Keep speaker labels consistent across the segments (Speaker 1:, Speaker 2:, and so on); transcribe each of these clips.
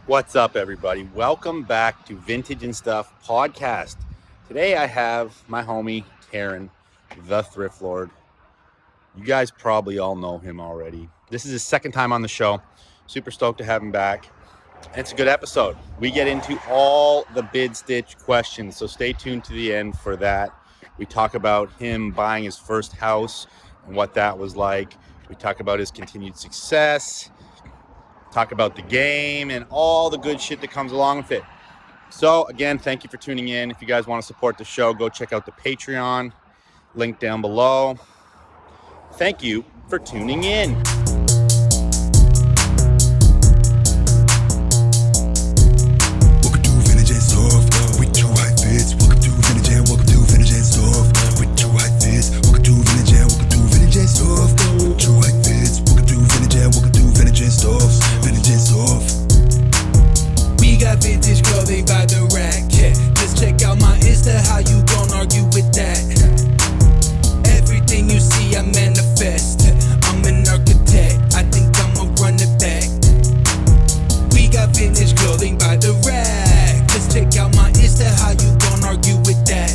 Speaker 1: What's up, everybody? Welcome back to Vintage and Stuff podcast. Today I have my homie, Taryn, the Thrift Lord. You guys probably all know him already. This is his second time on the show. Super stoked to have him back. And it's a good episode. We get into all the Bidstitch questions, so stay tuned to the end for that. We talk about him buying his first house and what that was like. We talk about his continued success, talk about the game and all the good shit that comes along with it. So again, thank you for tuning in. If you guys want to support the show, go check out the Patreon, link down below. Thank you for tuning in.
Speaker 2: Welcome to Vintage and Stuff with two high fits. Welcome to Vintage and welcome to Vintage and Stuff with two high fits. Welcome to Vintage and welcome to Vintage and Stuff. Two high fits. Welcome to Vintage and welcome to Vintage and Stuff. Vintage and Stuff. We got vintage clothing by the rack. Yeah, just check out my Insta. How you gon' argue with that? Everything you see, I manifest. I'm an architect. I think I'ma run it back. We got vintage clothing by the rack. Just check out my Insta. How you gon' argue with that?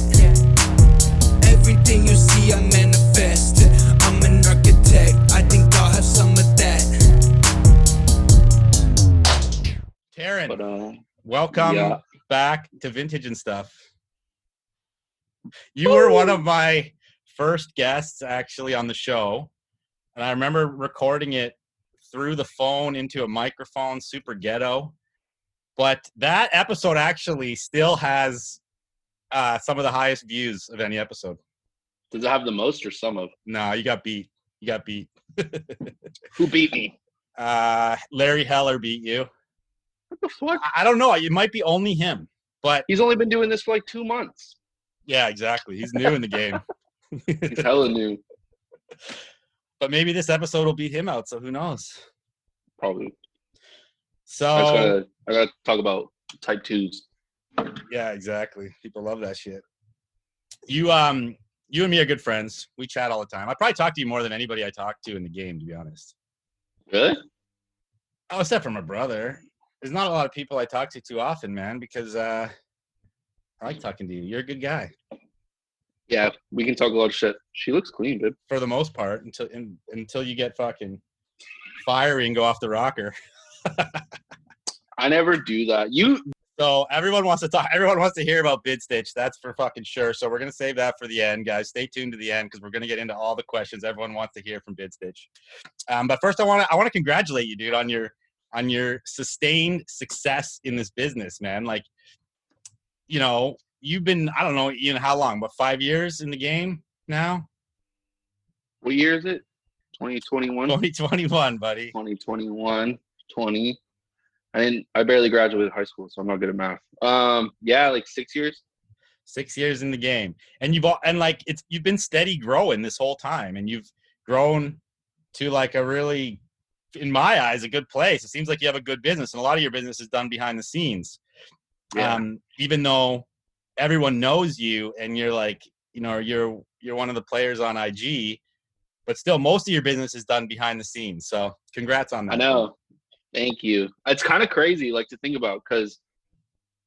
Speaker 2: Everything you see, I manifest. I'm an architect. I think I'll have some of that.
Speaker 1: Taryn, welcome back to Vintage and Stuff. You were one of my first guests actually on the show, and I remember recording it through the phone into a microphone, super ghetto. But that episode actually still has some of the highest views of any episode.
Speaker 3: Does it have the most or some of?
Speaker 1: No, you got beat. You got beat.
Speaker 3: Who beat me?
Speaker 1: Larry Heller beat you.
Speaker 3: What the fuck?
Speaker 1: I don't know. It might be only him, but
Speaker 3: He's only been doing this for like 2 months.
Speaker 1: yeah, exactly. He's new in the game.
Speaker 3: He's hella new.
Speaker 1: But maybe this episode will beat him out, so who knows?
Speaker 3: Probably.
Speaker 1: So
Speaker 3: I gotta talk about type 2s.
Speaker 1: yeah, exactly. People love that shit. You and me are good friends. We chat all the time. I probably talk to you more than anybody I talk to in the game, to be honest.
Speaker 3: Really?
Speaker 1: Oh, except for my brother. There's not a lot of people I talk to too often, man, because I like talking to you. You're a good guy.
Speaker 3: Yeah, we can talk a lot of shit. She looks clean, dude.
Speaker 1: For the most part, until you get fucking fiery and go off the rocker.
Speaker 3: I never do that.
Speaker 1: So everyone wants to talk. Everyone wants to hear about Bidstitch. That's for fucking sure. So we're gonna save that for the end, guys. Stay tuned to the end because we're gonna get into all the questions everyone wants to hear from Bidstitch. But first, I want to congratulate you, dude, on your sustained success in this business, man. Like, you know, you've been, I don't know, how long, but 5 years in the game now?
Speaker 3: What year is it? 2021?
Speaker 1: 2021, buddy.
Speaker 3: 2021, 20. I barely graduated high school, so I'm not good at math. Yeah, like 6 years.
Speaker 1: 6 years in the game. And you've been steady growing this whole time, and you've grown to like a really, in my eyes, a good place. It seems like you have a good business, and a lot of your business is done behind the scenes.
Speaker 3: Yeah.
Speaker 1: Even though everyone knows you and you're like, you're one of the players on IG, but still most of your business is done behind the scenes. So congrats on that.
Speaker 3: I know. Thank you. It's kind of crazy, like, to think about, because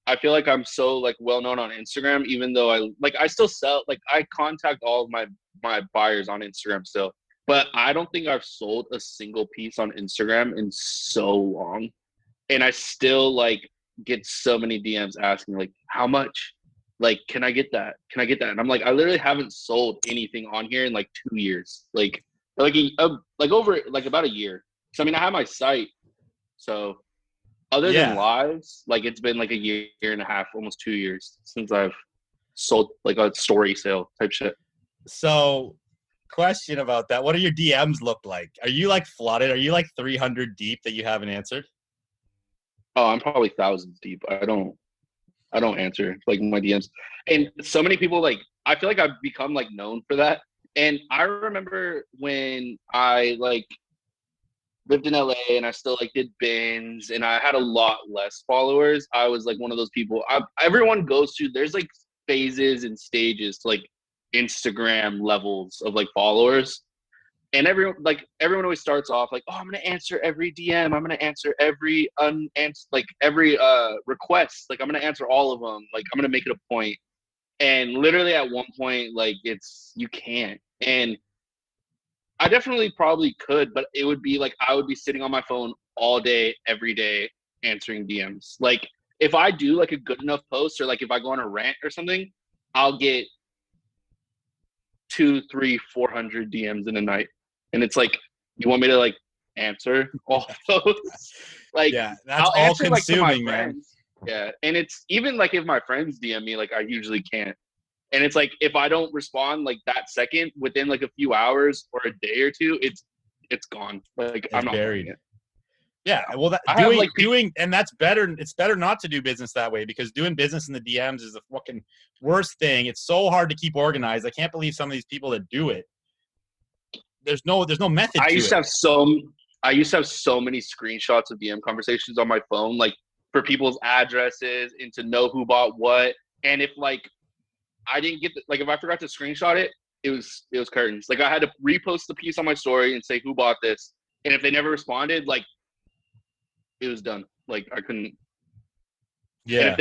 Speaker 3: I feel like I'm so like well known on Instagram, even though I still sell, like, I contact all of my buyers on Instagram still, but I don't think I've sold a single piece on Instagram in so long, and I still like get so many DMs asking like, how much? Like, can I get that? Can I get that? And I'm like, I literally haven't sold anything on here in like 2 years, like over like about a year. So I mean, I have my site. So other than lives, like, it's been like a year and a half, almost 2 years since I've sold like a story sale type shit.
Speaker 1: So question about that. What do your DMs look like? Are you like flooded? Are you like 300 deep that you haven't answered?
Speaker 3: Oh, I'm probably thousands deep. I don't answer like my DMs. And so many people, like, I feel like I've become like known for that. And I remember when I like lived in LA and I still like did bins and I had a lot less followers. I was like one of those people everyone goes through. There's like phases and stages to like Instagram levels of like followers. And everyone always starts off like, oh, I'm gonna answer every DM. I'm gonna answer every every request. Like I'm gonna answer all of them. Like I'm gonna make it a point. And literally at one point, like you can't. And I definitely probably could, but it would be like I would be sitting on my phone all day, every day, answering DMs. Like if I do like a good enough post, or like if I go on a rant or something, I'll get 200, 300, 400 DMs in a night. And it's like, you want me to like answer all those? Like,
Speaker 1: Yeah, that's
Speaker 3: I'll
Speaker 1: all
Speaker 3: answer like to my
Speaker 1: consuming, man.
Speaker 3: friends. Yeah, and it's even like if my friends DM me, like I usually can't. And it's like if I don't respond like that second, within like a few hours or a day or two, it's gone. Like
Speaker 1: It's
Speaker 3: I'm not
Speaker 1: buried.
Speaker 3: it.
Speaker 1: Yeah, well, and that's better. It's better not to do business that way, because doing business in the DMs is the fucking worst thing. It's so hard to keep organized. I can't believe some of these people that do it. There's no method to it.
Speaker 3: I used to have so many screenshots of DM conversations on my phone, like for people's addresses and to know who bought what. And if like I didn't get if I forgot to screenshot it, it was curtains. Like I had to repost the piece on my story and say who bought this. And if they never responded, like it was done. Like I couldn't.
Speaker 1: Yeah.
Speaker 3: And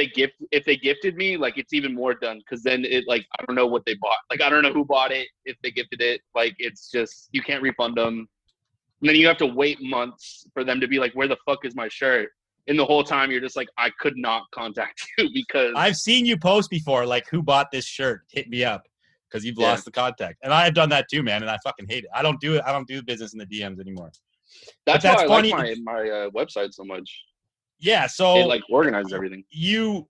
Speaker 3: if they gifted me, like it's even more done, because then it like I don't know what they bought. Like I don't know who bought it if they gifted it. Like it's just you can't refund them. And then you have to wait months for them to be like, where the fuck is my shirt? And the whole time you're just like, I could not contact you because
Speaker 1: I've seen you post before, like, who bought this shirt? Hit me up, because you've lost the contact. And I have done that too, man, and I fucking hate it. I don't do it. I don't do business in the DMs anymore.
Speaker 3: That's why funny. I like my website so much.
Speaker 1: Yeah, so
Speaker 3: it like organizes everything.
Speaker 1: You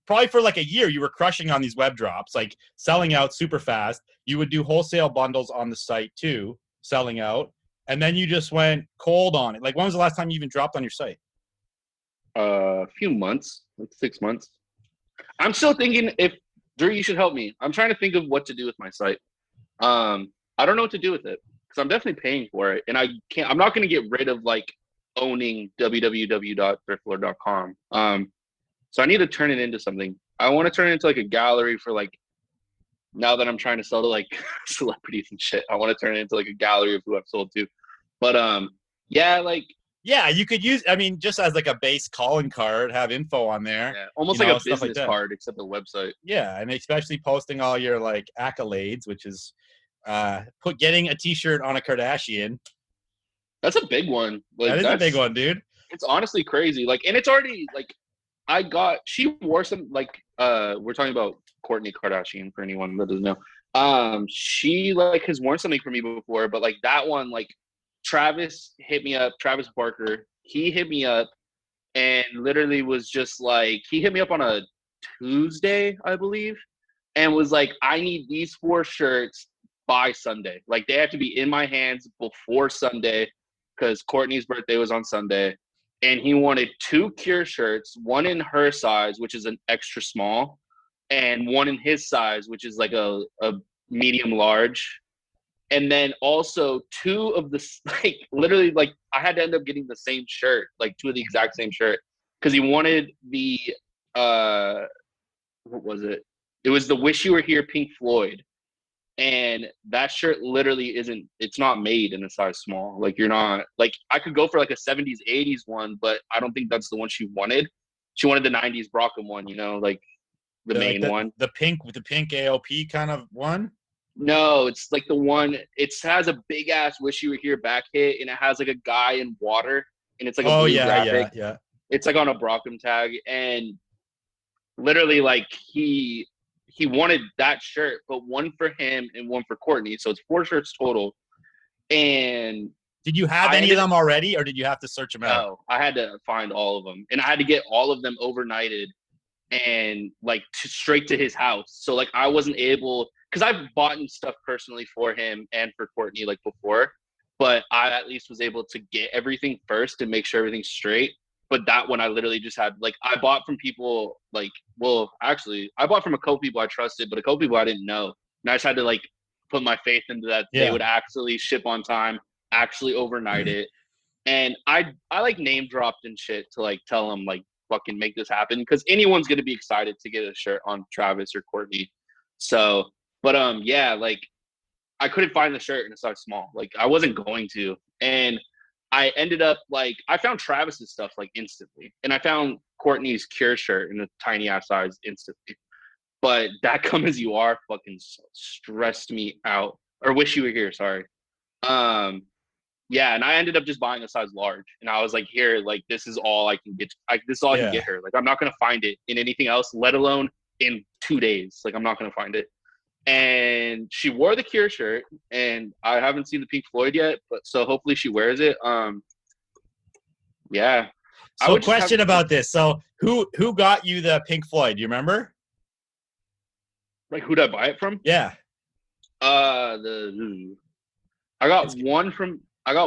Speaker 1: probably for like a year you were crushing on these web drops, like selling out super fast. You would do wholesale bundles on the site too, selling out, and then you just went cold on it. Like when was the last time you even dropped on your site?
Speaker 3: A few months, like 6 months. I'm still thinking Drew, you should help me. I'm trying to think of what to do with my site. I don't know what to do with it, because I'm definitely paying for it, and I'm not going to get rid of like owning www.thriftlord.com. So I need to turn it into something. I want to turn it into like a gallery for like, now that I'm trying to sell to like celebrities and shit, I want to turn it into like a gallery of who I've sold to. But yeah,
Speaker 1: you could use, I mean, just as like a base calling card, have info on there.
Speaker 3: Yeah, almost like a business card, except a website.
Speaker 1: Yeah, and especially posting all your like accolades, which is getting a t-shirt on a Kardashian.
Speaker 3: That's a big one. Like,
Speaker 1: that is a big one, dude.
Speaker 3: It's honestly crazy. Like, and it's already like, she wore some like, we're talking about Kourtney Kardashian for anyone that doesn't know. She like has worn something for me before, but like that one, like Travis hit me up, Travis Barker, he hit me up and literally was just like, he hit me up on a Tuesday, I believe, and was like, I need these 4 shirts by Sunday. Like they have to be in my hands before Sunday, because Kourtney's birthday was on Sunday, and he wanted 2 Cure shirts, one in her size, which is an extra small, and one in his size, which is like a medium large. And then also 2 of the, like literally, like I had to end up getting the same shirt, like 2 of the exact same shirt, because he wanted the what was it? It was the Wish You Were Here Pink Floyd. And that shirt literally it's not made in a size small. Like you're not, like I could go for like a 70s, 80s one, but I don't think that's the one she wanted. She wanted the 90s Brockham one, you know, like the main one.
Speaker 1: The pink with the pink AOP kind of one?
Speaker 3: No, it's like the one, it has a big ass Wish You Were Here back hit, and it has like a guy in water, and it's like a blue graphic.
Speaker 1: Yeah.
Speaker 3: It's like on a Brockham tag, and literally like he wanted that shirt, but one for him and one for Kourtney. So it's 4 shirts total. And
Speaker 1: did you have any of them already, or did you have to search them out?
Speaker 3: No, I had to find all of them, and I had to get all of them overnighted and like straight to his house. So like I wasn't able, because I've bought stuff personally for him and for Kourtney like before, but I at least was able to get everything first and make sure everything's straight. But that one I literally just had, like, I bought from people like, well, actually, I bought from a couple people I trusted, but a couple people I didn't know. And I just had to like put my faith into that they would actually ship on time, actually overnight it. And I like name dropped and shit to like tell them like fucking make this happen, because anyone's gonna be excited to get a shirt on Travis or Kourtney. So, but yeah, like I couldn't find the shirt in a size small. Like I wasn't going to. And I ended up like I found Travis's stuff like instantly. And I found Courtney's Cure shirt in a tiny ass size instantly. But that come as you are fucking stressed me out. Or wish you were here, sorry. Yeah, and I ended up just buying a size large. And I was like, here, like this is all I can get. This is all I can get her. Like I'm not gonna find it in anything else, let alone in 2 days. Like I'm not gonna find it. And she wore the Cure shirt, and I haven't seen the Pink Floyd yet, but so hopefully she wears it. Yeah.
Speaker 1: So question about this. So who got you the Pink Floyd? Do you remember?
Speaker 3: Like who did I buy it from?
Speaker 1: Yeah.
Speaker 3: I got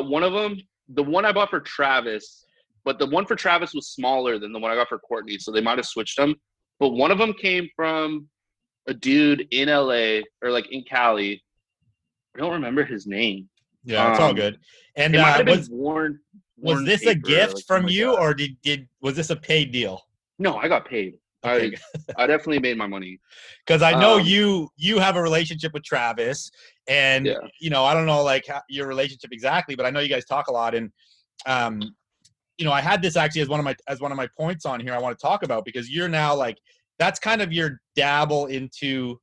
Speaker 3: one of them. The one I bought for Travis, but the one for Travis was smaller than the one I got for Courtney, so they might have switched them. But one of them came from a dude in LA or like in Cali. I don't remember his name.
Speaker 1: Yeah, it's all good. And
Speaker 3: it might have been worn
Speaker 1: was this a gift
Speaker 3: like
Speaker 1: from you, or was this a paid deal?
Speaker 3: No, I got paid. Okay. I definitely made my money.
Speaker 1: Because I know you have a relationship with Travis, and you know, I don't know like your relationship exactly, but I know you guys talk a lot. And you know, I had this actually as one of my points on here I want to talk about, because you're now like that's kind of your dabble into,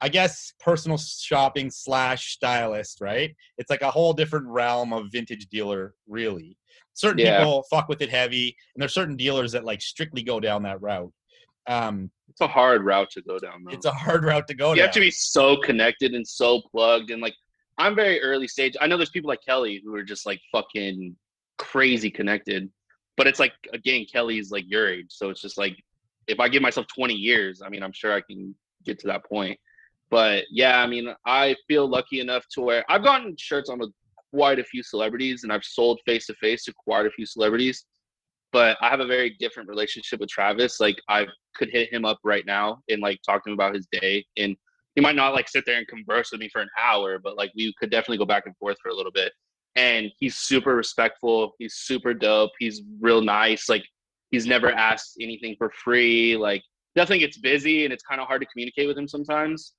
Speaker 1: I guess, personal shopping / stylist, right? It's like a whole different realm of vintage dealer, really. Certain people fuck with it heavy, and there's certain dealers that like strictly go down that route.
Speaker 3: It's a hard route to go down, though.
Speaker 1: It's a hard route to go down.
Speaker 3: You have to be so connected and so plugged, and like I'm very early stage. I know there's people like Kelly who are just like fucking crazy connected, but it's like, again, Kelly's like your age, so it's just like, if I give myself 20 years, I mean, I'm sure I can get to that point. But yeah, I mean, I feel lucky enough to where I've gotten shirts on with quite a few celebrities, and I've sold face to face to quite a few celebrities. But I have a very different relationship with Travis. Like I could hit him up right now and like talk to him about his day, and he might not like sit there and converse with me for an hour, but like we could definitely go back and forth for a little bit. And he's super respectful. He's super dope. He's real nice. Like he's never asked anything for free. Like definitely gets busy, and it's kind of hard to communicate with him sometimes.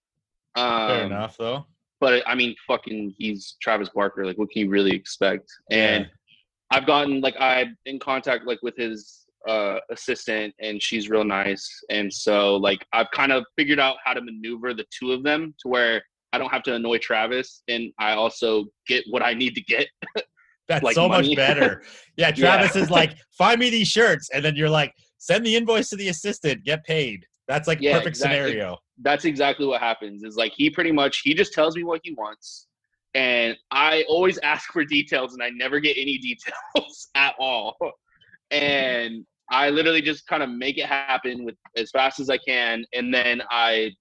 Speaker 1: Fair enough, though.
Speaker 3: But I mean, fucking, he's Travis Barker. Like, what can you really expect? And I've gotten like I'm in contact like with his assistant, and she's real nice. And so like I've kind of figured out how to maneuver the two of them to where I don't have to annoy Travis, and I also get what I need to get.
Speaker 1: That's
Speaker 3: like
Speaker 1: so
Speaker 3: money.
Speaker 1: much better. Yeah, Travis is like, find me these shirts, and then you're like, send the invoice to the assistant, get paid. That's like perfect scenario.
Speaker 3: That's exactly what happens. Is like he just tells me what he wants, and I always ask for details, and I never get any details at all. And I literally just kind of make it happen with as fast as I can, and then I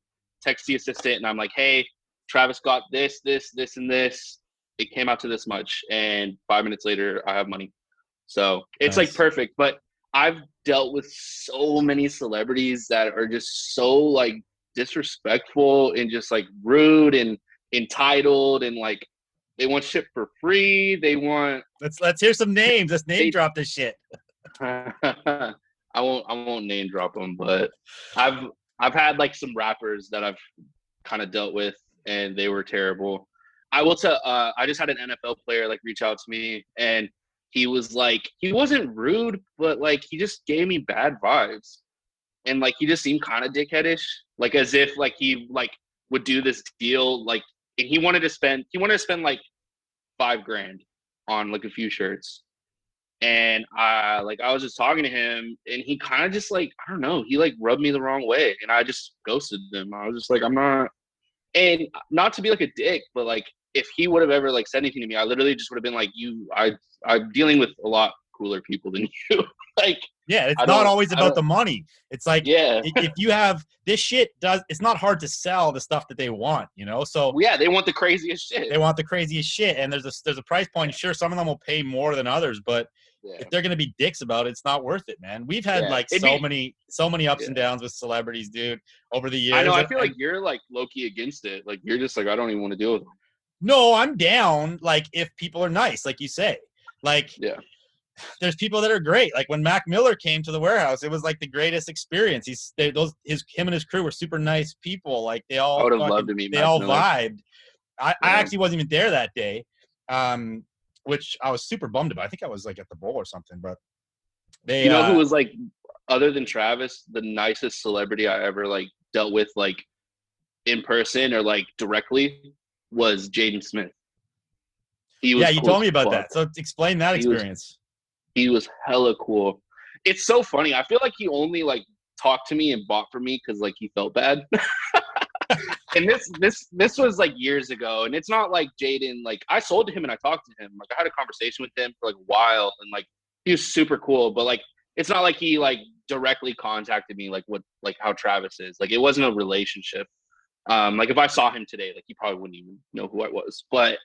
Speaker 3: text the assistant, and I'm like, hey, Travis got this, and this. It came out to this much, and 5 minutes later, I have money. So it's like perfect. But I've dealt with so many celebrities that are just so like disrespectful and just like rude and entitled, and like they want shit for free. They want
Speaker 1: let's hear some names. Let's name drop this shit.
Speaker 3: I won't name drop them, but I've had like some rappers that I've kind of dealt with, and they were terrible. I will tell. I just had an NFL player like reach out to me, and he was like, he wasn't rude, but like he just gave me bad vibes, and like he just seemed kind of dickheadish, like as if like he like would do this deal, like, and he wanted to spend like $5,000 on like a few shirts, and I was just talking to him, and he kind of just like, I don't know, he like rubbed me the wrong way, and I just ghosted him. I was just like, I'm not, and not to be like a dick, but like if he would have ever like said anything to me, I literally just would have been like, I'm dealing with a lot cooler people than you. Like,
Speaker 1: yeah, it's not always about the money. It's like, if you have this shit it's not hard to sell the stuff that they want, you know? So
Speaker 3: yeah, they want the craziest shit.
Speaker 1: They want the craziest shit. And there's a price point. Sure, some of them will pay more than others, but if they're going to be dicks about it, it's not worth it, man. We've had so many ups and downs with celebrities, dude, over the years.
Speaker 3: I know. I feel like you're like low-key against it. Like you're just like, I don't even want to deal with them.
Speaker 1: No, I'm down. Like if people are nice, like you say, like, there's people that are great. Like when Mac Miller came to the warehouse, it was like the greatest experience. Him and his crew were super nice people. Like they all,
Speaker 3: I would have loved to meet.
Speaker 1: They all vibed. I actually wasn't even there that day, which I was super bummed about. I think I was like at the bowl or something, but they,
Speaker 3: You know who was like, other than Travis, the nicest celebrity I ever like dealt with like in person or like directly was Jaden Smith. He was
Speaker 1: you
Speaker 3: cool
Speaker 1: told me
Speaker 3: as
Speaker 1: about
Speaker 3: fuck.
Speaker 1: that. So explain that experience.
Speaker 3: He was hella cool. It's so funny. I feel like he only like talked to me and bought for me because like he felt bad. And this was like years ago, and it's not like Jaden. Like I sold to him and I talked to him. Like I had a conversation with him for like a while, and like he was super cool. But like it's not like he like directly contacted me like what like how Travis is. Like it wasn't a relationship. Like if I saw him today, like he probably wouldn't even know who I was. But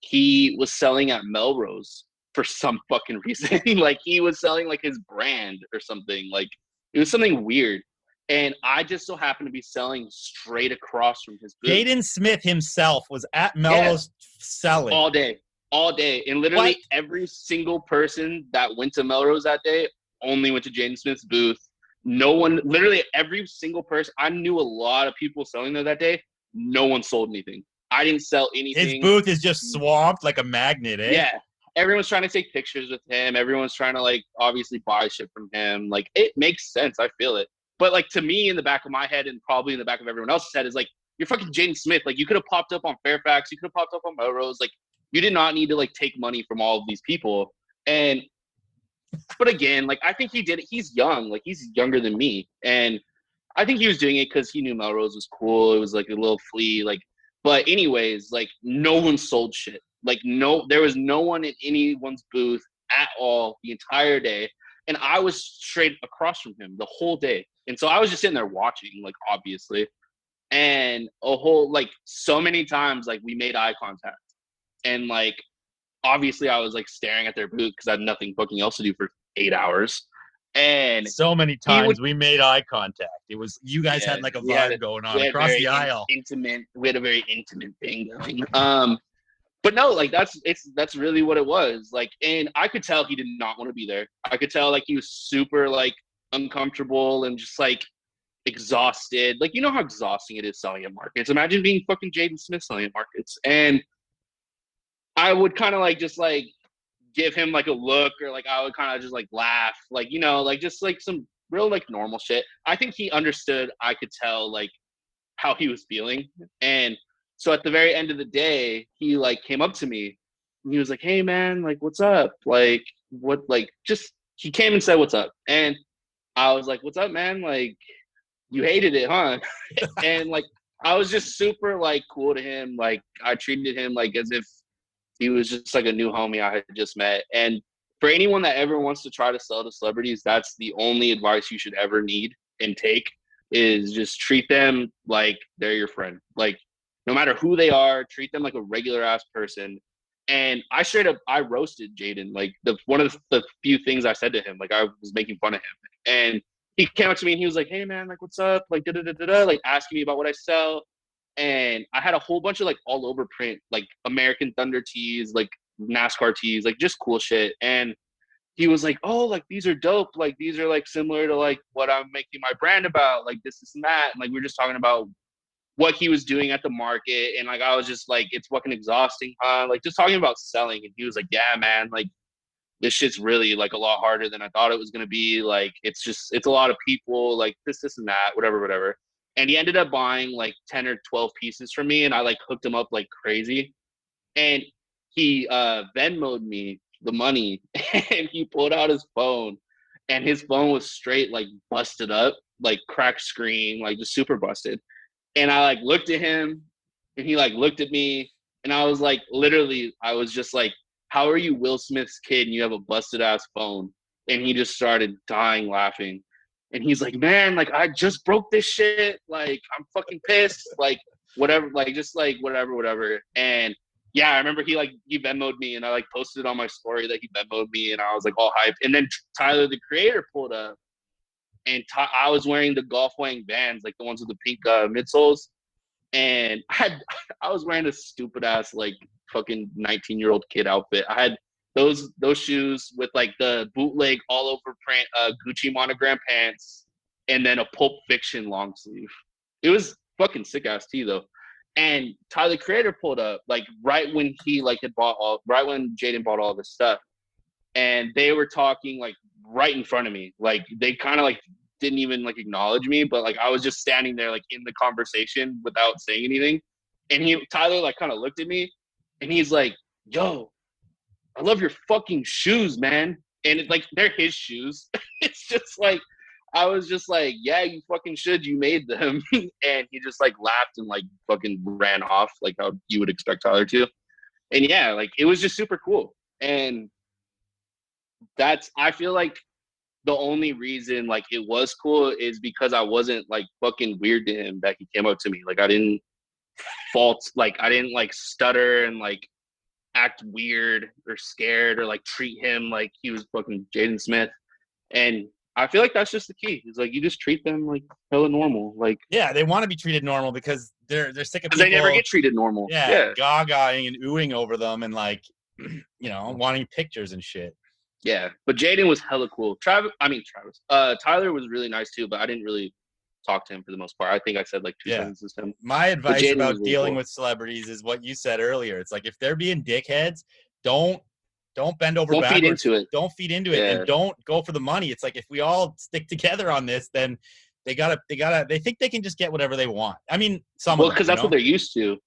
Speaker 3: he was selling at Melrose for some fucking reason. Like he was selling like his brand or something. Like it was something weird. And I just so happened to be selling straight across from his booth.
Speaker 1: Jaden Smith himself was at Melrose selling
Speaker 3: all day. And literally every single person that went to Melrose that day only went to Jaden Smith's booth. No one, literally every single person, I knew a lot of people selling there that day. No one sold anything. I didn't sell anything.
Speaker 1: His booth is just swamped like a magnet, eh?
Speaker 3: Yeah. Everyone's trying to take pictures with him. Everyone's trying to like obviously buy shit from him. Like it makes sense. I feel it. But like to me in the back of my head and probably in the back of everyone else's head is like, you're fucking Jaden Smith. Like you could have popped up on Fairfax. You could have popped up on Melrose. Like you did not need to like take money from all of these people. But again, like I think he did it. He's young. Like he's younger than me. And I think he was doing it because he knew Melrose was cool. It was like a little flea. Like, but anyways, like no one sold shit. Like there was no one in anyone's booth at all the entire day. And I was straight across from him the whole day. And so I was just sitting there watching, like, obviously. And like, so many times, like, we made eye contact. And, like, obviously I was, like, staring at their booth because I had nothing fucking else to do for 8 hours. And
Speaker 1: so many times we made eye contact. It was, you guys had, like, a vibe going on across the aisle.
Speaker 3: We had a very intimate thing going. But no, like that's really what it was. Like, and I could tell he did not want to be there. I could tell like he was super like uncomfortable and just like exhausted. Like, you know how exhausting it is selling at markets. Imagine being fucking Jaden Smith selling at markets. And I would kind of like just like give him like a look, or like I would kind of just like laugh, like, you know, like just like some real like normal shit. I think he understood. I could tell like how he was feeling. And so at the very end of the day, he like came up to me and he was like, "Hey man, like what's up? Like what, like just," he came and said, "What's up?" And I was like, "What's up, man? Like you hated it, huh?" And like I was just super like cool to him. Like I treated him like as if he was just like a new homie I had just met. And for anyone that ever wants to try to sell to celebrities, that's the only advice you should ever need and take, is just treat them like they're your friend. Like no matter who they are, treat them like a regular ass person. And I straight up, I roasted Jaden. Like one of the few things I said to him, like I was making fun of him. And he came up to me and he was like, "Hey man, like what's up?" Like da-da-da-da-da, like asking me about what I sell. And I had a whole bunch of like all over print, like American Thunder tees, like NASCAR tees, like just cool shit. And he was like, "Oh, like these are dope. Like these are like similar to like what I'm making my brand about, like this and that." And like we were just talking about what he was doing at the market. And like I was just like, "It's fucking exhausting, huh?" Like just talking about selling. And he was like, "Yeah, man, like this shit's really like a lot harder than I thought it was gonna be. Like it's a lot of people, like this and that, whatever." And he ended up buying like 10 or 12 pieces from me, and I like hooked him up like crazy. And he Venmo'd me the money, and he pulled out his phone, and his phone was straight like busted up, like cracked screen, like just super busted. And I like looked at him, and he like looked at me, and I was like, literally, I was just like, "How are you Will Smith's kid and you have a busted ass phone?" And he just started dying laughing. And he's like, "Man, like I just broke this shit. Like I'm fucking pissed. Like whatever, like just like whatever." And yeah, I remember he Venmo'd me, and I like posted on my story that he Venmo'd me, and I was like all hyped. And then Tyler the Creator pulled up, and I was wearing the Golf Wang Vans, like the ones with the pink midsoles. And I was wearing a stupid ass like fucking 19-year-old kid outfit. I had those shoes with like the bootleg all over print Gucci monogram pants, and then a Pulp Fiction long sleeve. It was fucking sick ass tee though. And Tyler Creator pulled up like right when he like had right when Jaden bought all this stuff, and they were talking like right in front of me. Like they kind of like didn't even like acknowledge me, but like I was just standing there like in the conversation without saying anything. And Tyler like kind of looked at me, and he's like, "Yo, I love your fucking shoes, man." And it's like they're his shoes. It's just like I was just like, "Yeah, you fucking should. You made them." And he just like laughed and like fucking ran off like how you would expect Tyler to. And yeah, like it was just super cool. And I feel like the only reason like it was cool is because I wasn't like fucking weird to him that he came up to me. Like I didn't like stutter and like act weird or scared or like treat him like he was fucking Jaden Smith. And I feel like that's just the key. It's like you just treat them like hella normal. Like
Speaker 1: Yeah, they want to be treated normal because they're sick of people.
Speaker 3: They never get treated normal.
Speaker 1: Yeah, gagaing and oohing over them and like, wanting pictures and shit.
Speaker 3: Yeah, but Jaden was hella cool. Travis. Tyler was really nice too, but I didn't really talk to him for the most part. I think I said like two sentences to him.
Speaker 1: My advice about dealing with celebrities is what you said earlier. It's like if they're being dickheads, don't bend over backwards.
Speaker 3: Feed into it.
Speaker 1: Don't feed into it, and don't go for the money. It's like if we all stick together on this, then they think they can just get whatever they want. I mean,
Speaker 3: because that's what they're used to.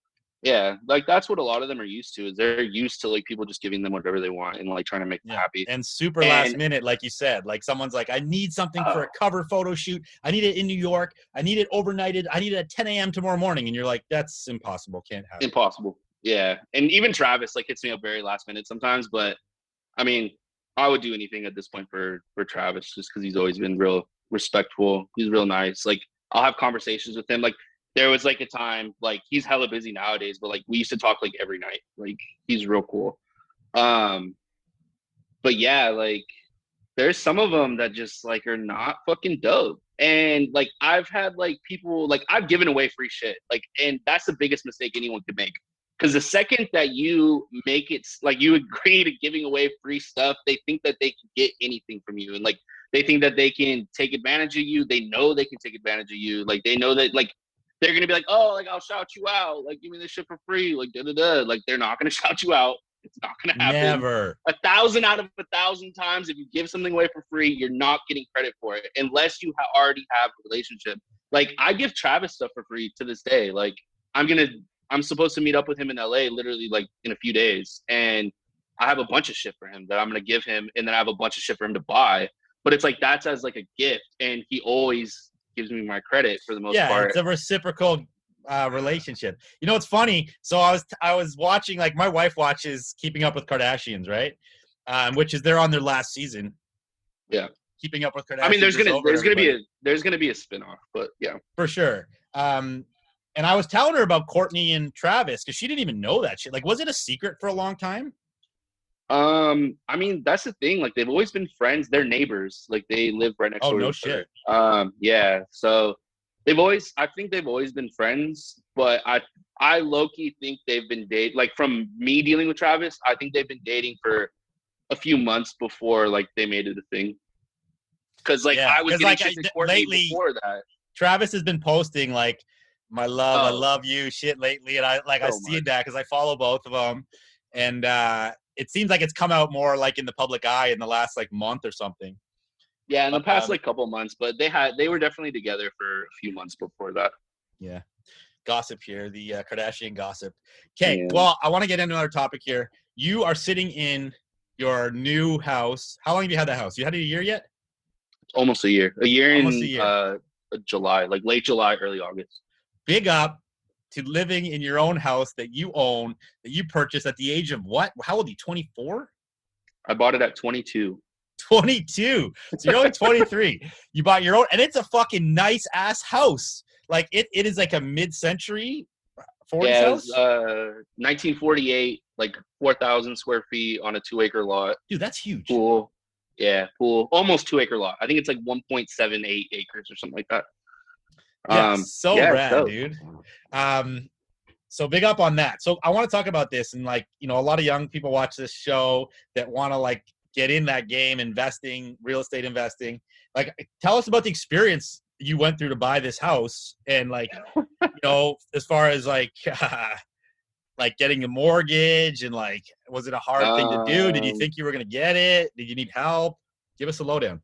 Speaker 3: Yeah, like that's what a lot of them are used to. Is they're used to like people just giving them whatever they want and like trying to make them happy.
Speaker 1: And super last minute, like you said, like someone's like, I need something for a cover photo shoot. I need it in New York. I need it overnighted. I need it at 10 a.m. tomorrow morning. And you're like, that's impossible. Can't happen.
Speaker 3: Impossible. Yeah, and even Travis like hits me up very last minute sometimes. But I mean, I would do anything at this point for Travis just because he's always been real respectful. He's real nice. Like I'll have conversations with him. Like there was like a time, like he's hella busy nowadays, but like we used to talk like every night. Like he's real cool. But yeah, like there's some of them that just like are not fucking dope. And like I've had like people like I've given away free shit. Like, and that's the biggest mistake anyone could make. Because the second that you make it like you agree to giving away free stuff, they think that they can get anything from you. And like they think that they can take advantage of you. They know they can take advantage of you. Like they know that like they're gonna be like, oh, like I'll shout you out, like give me this shit for free, like da. Like they're not gonna shout you out. It's not gonna happen.
Speaker 1: Never.
Speaker 3: 1,000 out of 1,000 times, if you give something away for free, you're not getting credit for it unless you already have a relationship. Like I give Travis stuff for free to this day. Like I'm supposed to meet up with him in LA literally like in a few days, and I have a bunch of shit for him that I'm gonna give him, and then I have a bunch of shit for him to buy. But it's like that's as like a gift, and he always gives me my credit for the most part.
Speaker 1: Yeah, it's a reciprocal relationship. You know, it's funny. So I was watching, like my wife watches Keeping Up with Kardashians, right? Which is they're on their last season.
Speaker 3: Yeah,
Speaker 1: Keeping Up with Kardashians.
Speaker 3: I mean, there's gonna be a spinoff, but yeah,
Speaker 1: for sure. And I was telling her about Courtney and Travis because she didn't even know that shit. Like, was it a secret for a long time?
Speaker 3: I mean, that's the thing. Like, they've always been friends. They're neighbors. Like, they live right next door.
Speaker 1: Oh, no shit.
Speaker 3: Yeah. So I think they've always been friends. But I low-key think they've been dating. Like, from me dealing with Travis, I think they've been dating for a few months before like they made it a thing. Because I was getting shit to Courtney lately, before that.
Speaker 1: Travis has been posting like, "My love, I love you" shit lately, and I see that because I follow both of them, and it seems like it's come out more like in the public eye in the last like month or something.
Speaker 3: Yeah, in the past like couple months, but they were definitely together for a few months before that.
Speaker 1: Yeah, gossip here, the Kardashian gossip. Okay, well, I want to get into another topic here. You are sitting in your new house. How long have you had that house? You had it a year yet?
Speaker 3: Almost a year. Almost a year. July, like late July, early August.
Speaker 1: Big up to living in your own house that you own, that you purchased at the age of what? How old are you, 24?
Speaker 3: I bought it at 22.
Speaker 1: 22. So you're only 23. You bought your own, and it's a fucking nice ass house. Like it is like a mid-century 40s house.
Speaker 3: 1948, like 4,000 square feet on a 2-acre lot.
Speaker 1: Dude, that's huge.
Speaker 3: Pool. Yeah, pool. Almost 2-acre lot. I think it's like 1.78 acres or something like that.
Speaker 1: Yeah, rad, dude. So big up on that. So I want to talk about this, and like, you know, a lot of young people watch this show that want to like get in that game, investing, real estate investing. Like, tell us about the experience you went through to buy this house, and like, you as far as like like getting a mortgage and like, was it a hard thing to do? Did you think you were going to get it? Did you need help? Give us a lowdown.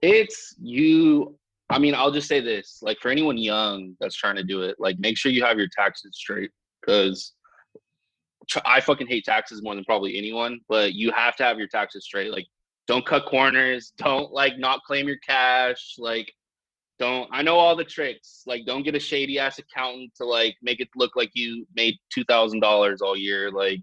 Speaker 3: It's you. I mean, I'll just say this, like for anyone young that's trying to do it, like make sure you have your taxes straight, because I fucking hate taxes more than probably anyone, but you have to have your taxes straight. Like, don't cut corners. Don't like not claim your cash. Like, don't, I know all the tricks. Like, don't get a shady ass accountant to like make it look like you made $2,000 all year. Like,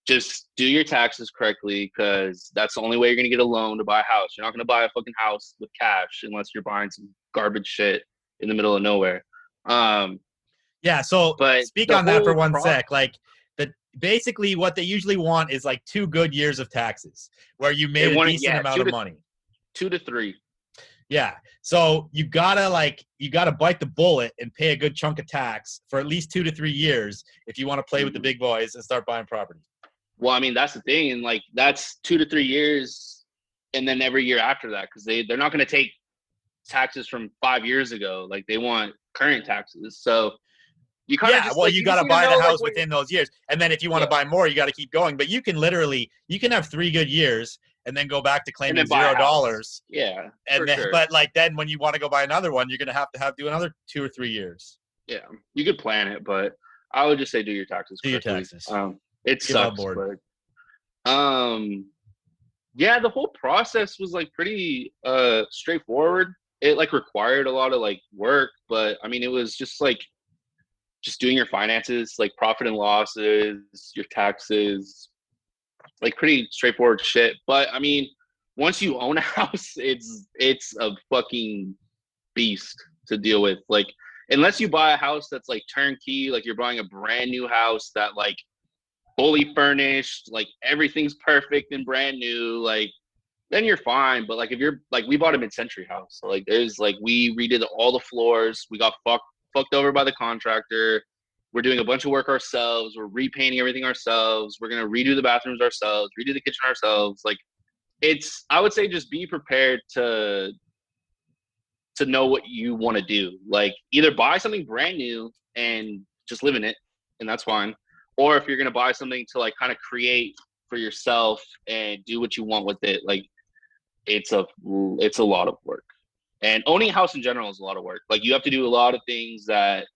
Speaker 3: just do your taxes correctly, because that's the only way you're gonna get a loan to buy a house. You're not gonna buy a fucking house with cash unless you're buying some garbage shit in the middle of nowhere.
Speaker 1: Yeah. So
Speaker 3: But
Speaker 1: speak
Speaker 3: the
Speaker 1: on that for
Speaker 3: whole
Speaker 1: one sec. Like, basically what they usually want is like 2 good years of taxes where you made a decent amount of money.
Speaker 3: 2 to 3.
Speaker 1: Yeah. So you gotta bite the bullet and pay a good chunk of tax for at least 2 to 3 years if you want to play with the big boys and start buying property.
Speaker 3: Well, I mean, that's the thing. And like, that's 2 to 3 years. And then every year after that, because they're not going to take taxes from 5 years ago. Like, they want current taxes. So you kind of
Speaker 1: you got to buy the house within those years. And then if you want to buy more, you got to keep going. But you can have 3 good years and then go back to claiming $0.
Speaker 3: Yeah.
Speaker 1: And then, but like, then when you want to go buy another one, you're going to have to do another 2 or 3 years.
Speaker 3: Yeah. You could plan it, but I would just say do your taxes.
Speaker 1: Do your taxes.
Speaker 3: It sucks, but yeah, the whole process was like pretty straightforward. It like required a lot of like work, but I mean, it was just like doing your finances, like profit and losses, your taxes, like pretty straightforward shit. But I mean, once you own a house, it's a fucking beast to deal with. Like, unless you buy a house that's like turnkey, like you're buying a brand new house that like fully furnished, like everything's perfect and brand new, like then you're fine. But like, if you're like, we bought a mid-century house, so like there's like, we redid all the floors, we got fucked over by the contractor, we're doing a bunch of work ourselves, we're repainting everything ourselves, we're gonna redo the bathrooms ourselves, redo the kitchen ourselves. Like, it's, I would say just be prepared to know what you want to do. Like, either buy something brand new and just live in it, and that's fine. Or if you're going to buy something to like kind of create for yourself and do what you want with it, like it's a lot of work. And owning a house in general is a lot of work. Like, you have to do a lot of things that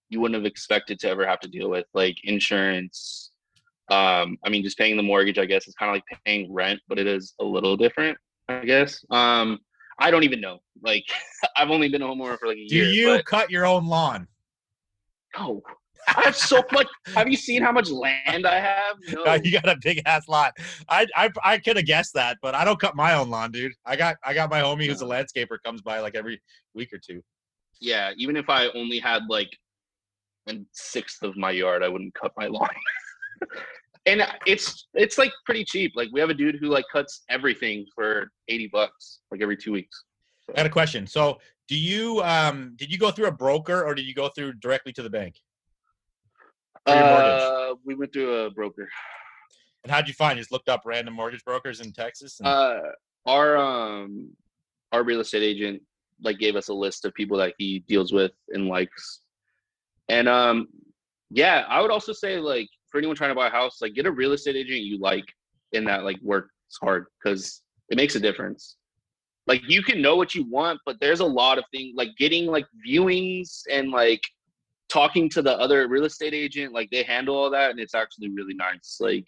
Speaker 3: you wouldn't have expected to ever have to deal with, like insurance. I mean, just paying the mortgage, I guess, is kind of like paying rent, but it is a little different, I guess. I don't even know. Like, I've only been a homeowner for like a year.
Speaker 1: Do you cut your own lawn?
Speaker 3: No. I have so much. Have you seen how much land I have? No.
Speaker 1: You got a big ass lot. I could have guessed that, but I don't cut my own lawn, dude. I got my homie who's a landscaper, comes by like every week or two.
Speaker 3: Yeah, even if I only had like 1/6 of my yard, I wouldn't cut my lawn. And it's like pretty cheap. Like, we have a dude who like cuts everything for $80 like every 2 weeks. So.
Speaker 1: I got a question. So did you go through a broker or did you go through directly to the bank?
Speaker 3: We went through a broker.
Speaker 1: And how'd you find? You just looked up random mortgage brokers in Texas? And...
Speaker 3: Our real estate agent like gave us a list of people that he deals with and likes. And yeah, I would also say, like, for anyone trying to buy a house, like, get a real estate agent you like and that like works hard, because it makes a difference. Like, you can know what you want, but there's a lot of things, like getting like viewings and like talking to the other real estate agent, like they handle all that, and it's actually really nice. Like,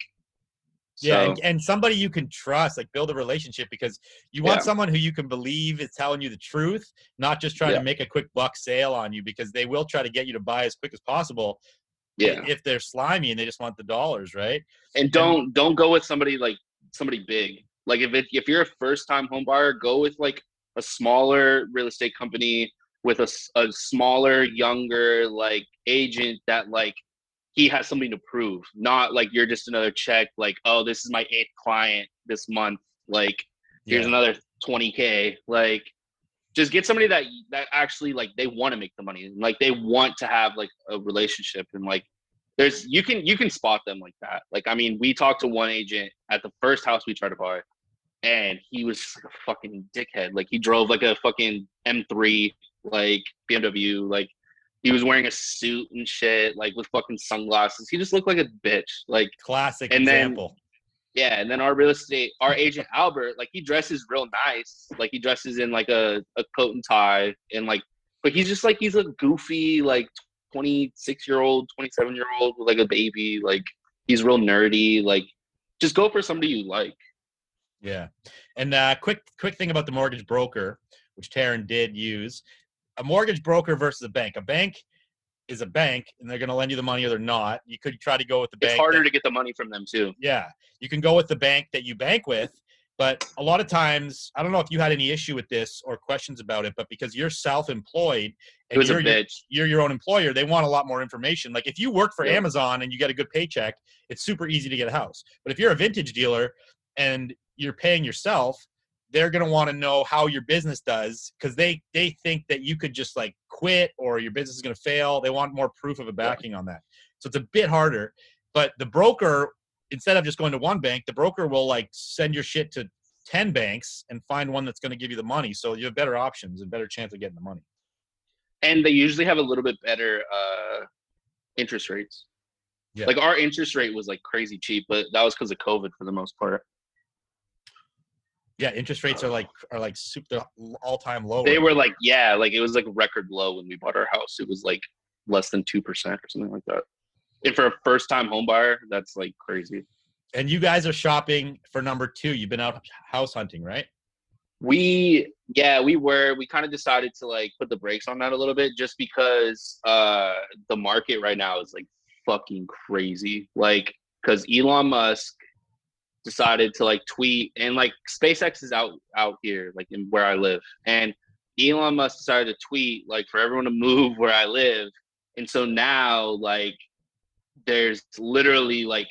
Speaker 1: yeah, so. And somebody you can trust, like build a relationship, because you want someone who you can believe is telling you the truth, not just trying to make a quick buck sale on you, because they will try to get you to buy as quick as possible. Yeah, if they're slimy and they just want the dollars, right?
Speaker 3: And don't go with somebody big. Like, if you're a first time home buyer, go with like a smaller real estate company with a smaller, younger like agent that like he has something to prove, not like you're just another check. Like, oh, this is my 8th client this month. Like, here's another 20K. Like, just get somebody that actually like they want to make the money, and like they want to have like a relationship, and like you can spot them like that. Like, I mean, we talked to one agent at the first house we tried to buy, and he was like a fucking dickhead. Like, he drove like a fucking M3 like BMW. Like, He was wearing a suit and shit, like with fucking sunglasses. He just looked like a bitch. Like,
Speaker 1: Classic
Speaker 3: and
Speaker 1: example.
Speaker 3: and then our agent Albert, like he dresses real nice. Like he dresses in like a coat and tie and like, but he's a goofy, like 26-year-old, 27-year-old with like a baby. Like he's real nerdy. Like just go for somebody you like.
Speaker 1: Yeah. And quick thing about the mortgage broker, which Taryn did use. A mortgage broker versus a bank. A bank is a bank, and they're going to lend you the money or they're not. You could try to go with the bank.
Speaker 3: It's harder to get the money from them too.
Speaker 1: Yeah. You can go with the bank that you bank with, but a lot of times, I don't know if you had any issue with this or questions about it, but because you're self-employed and you're your own employer, they want a lot more information. Like if you work for Amazon and you get a good paycheck, it's super easy to get a house. But if you're a vintage dealer and you're paying yourself, they're going to want to know how your business does because they think that you could just like quit or your business is going to fail. They want more proof of a backing on that. So it's a bit harder. But the broker, instead of just going to one bank, the broker will like send your shit to 10 banks and find one that's going to give you the money. So you have better options and better chance of getting the money.
Speaker 3: And they usually have a little bit better interest rates. Yeah. Like our interest rate was like crazy cheap, but that was because of COVID for the most part.
Speaker 1: Yeah, interest rates are like super all-time low.
Speaker 3: They were like, yeah, like it was like record low when we bought our house. It was like less than 2% or something like that. And for a first-time home buyer, that's like crazy.
Speaker 1: And you guys are shopping for number 2. You've been out house hunting, right?
Speaker 3: We were. We kind of decided to like put the brakes on that a little bit just because the market right now is like fucking crazy. Like, because Elon Musk decided to like tweet, and like SpaceX is out here, like in where I live, and Elon Musk decided to tweet like for everyone to move where I live, and so now like there's literally like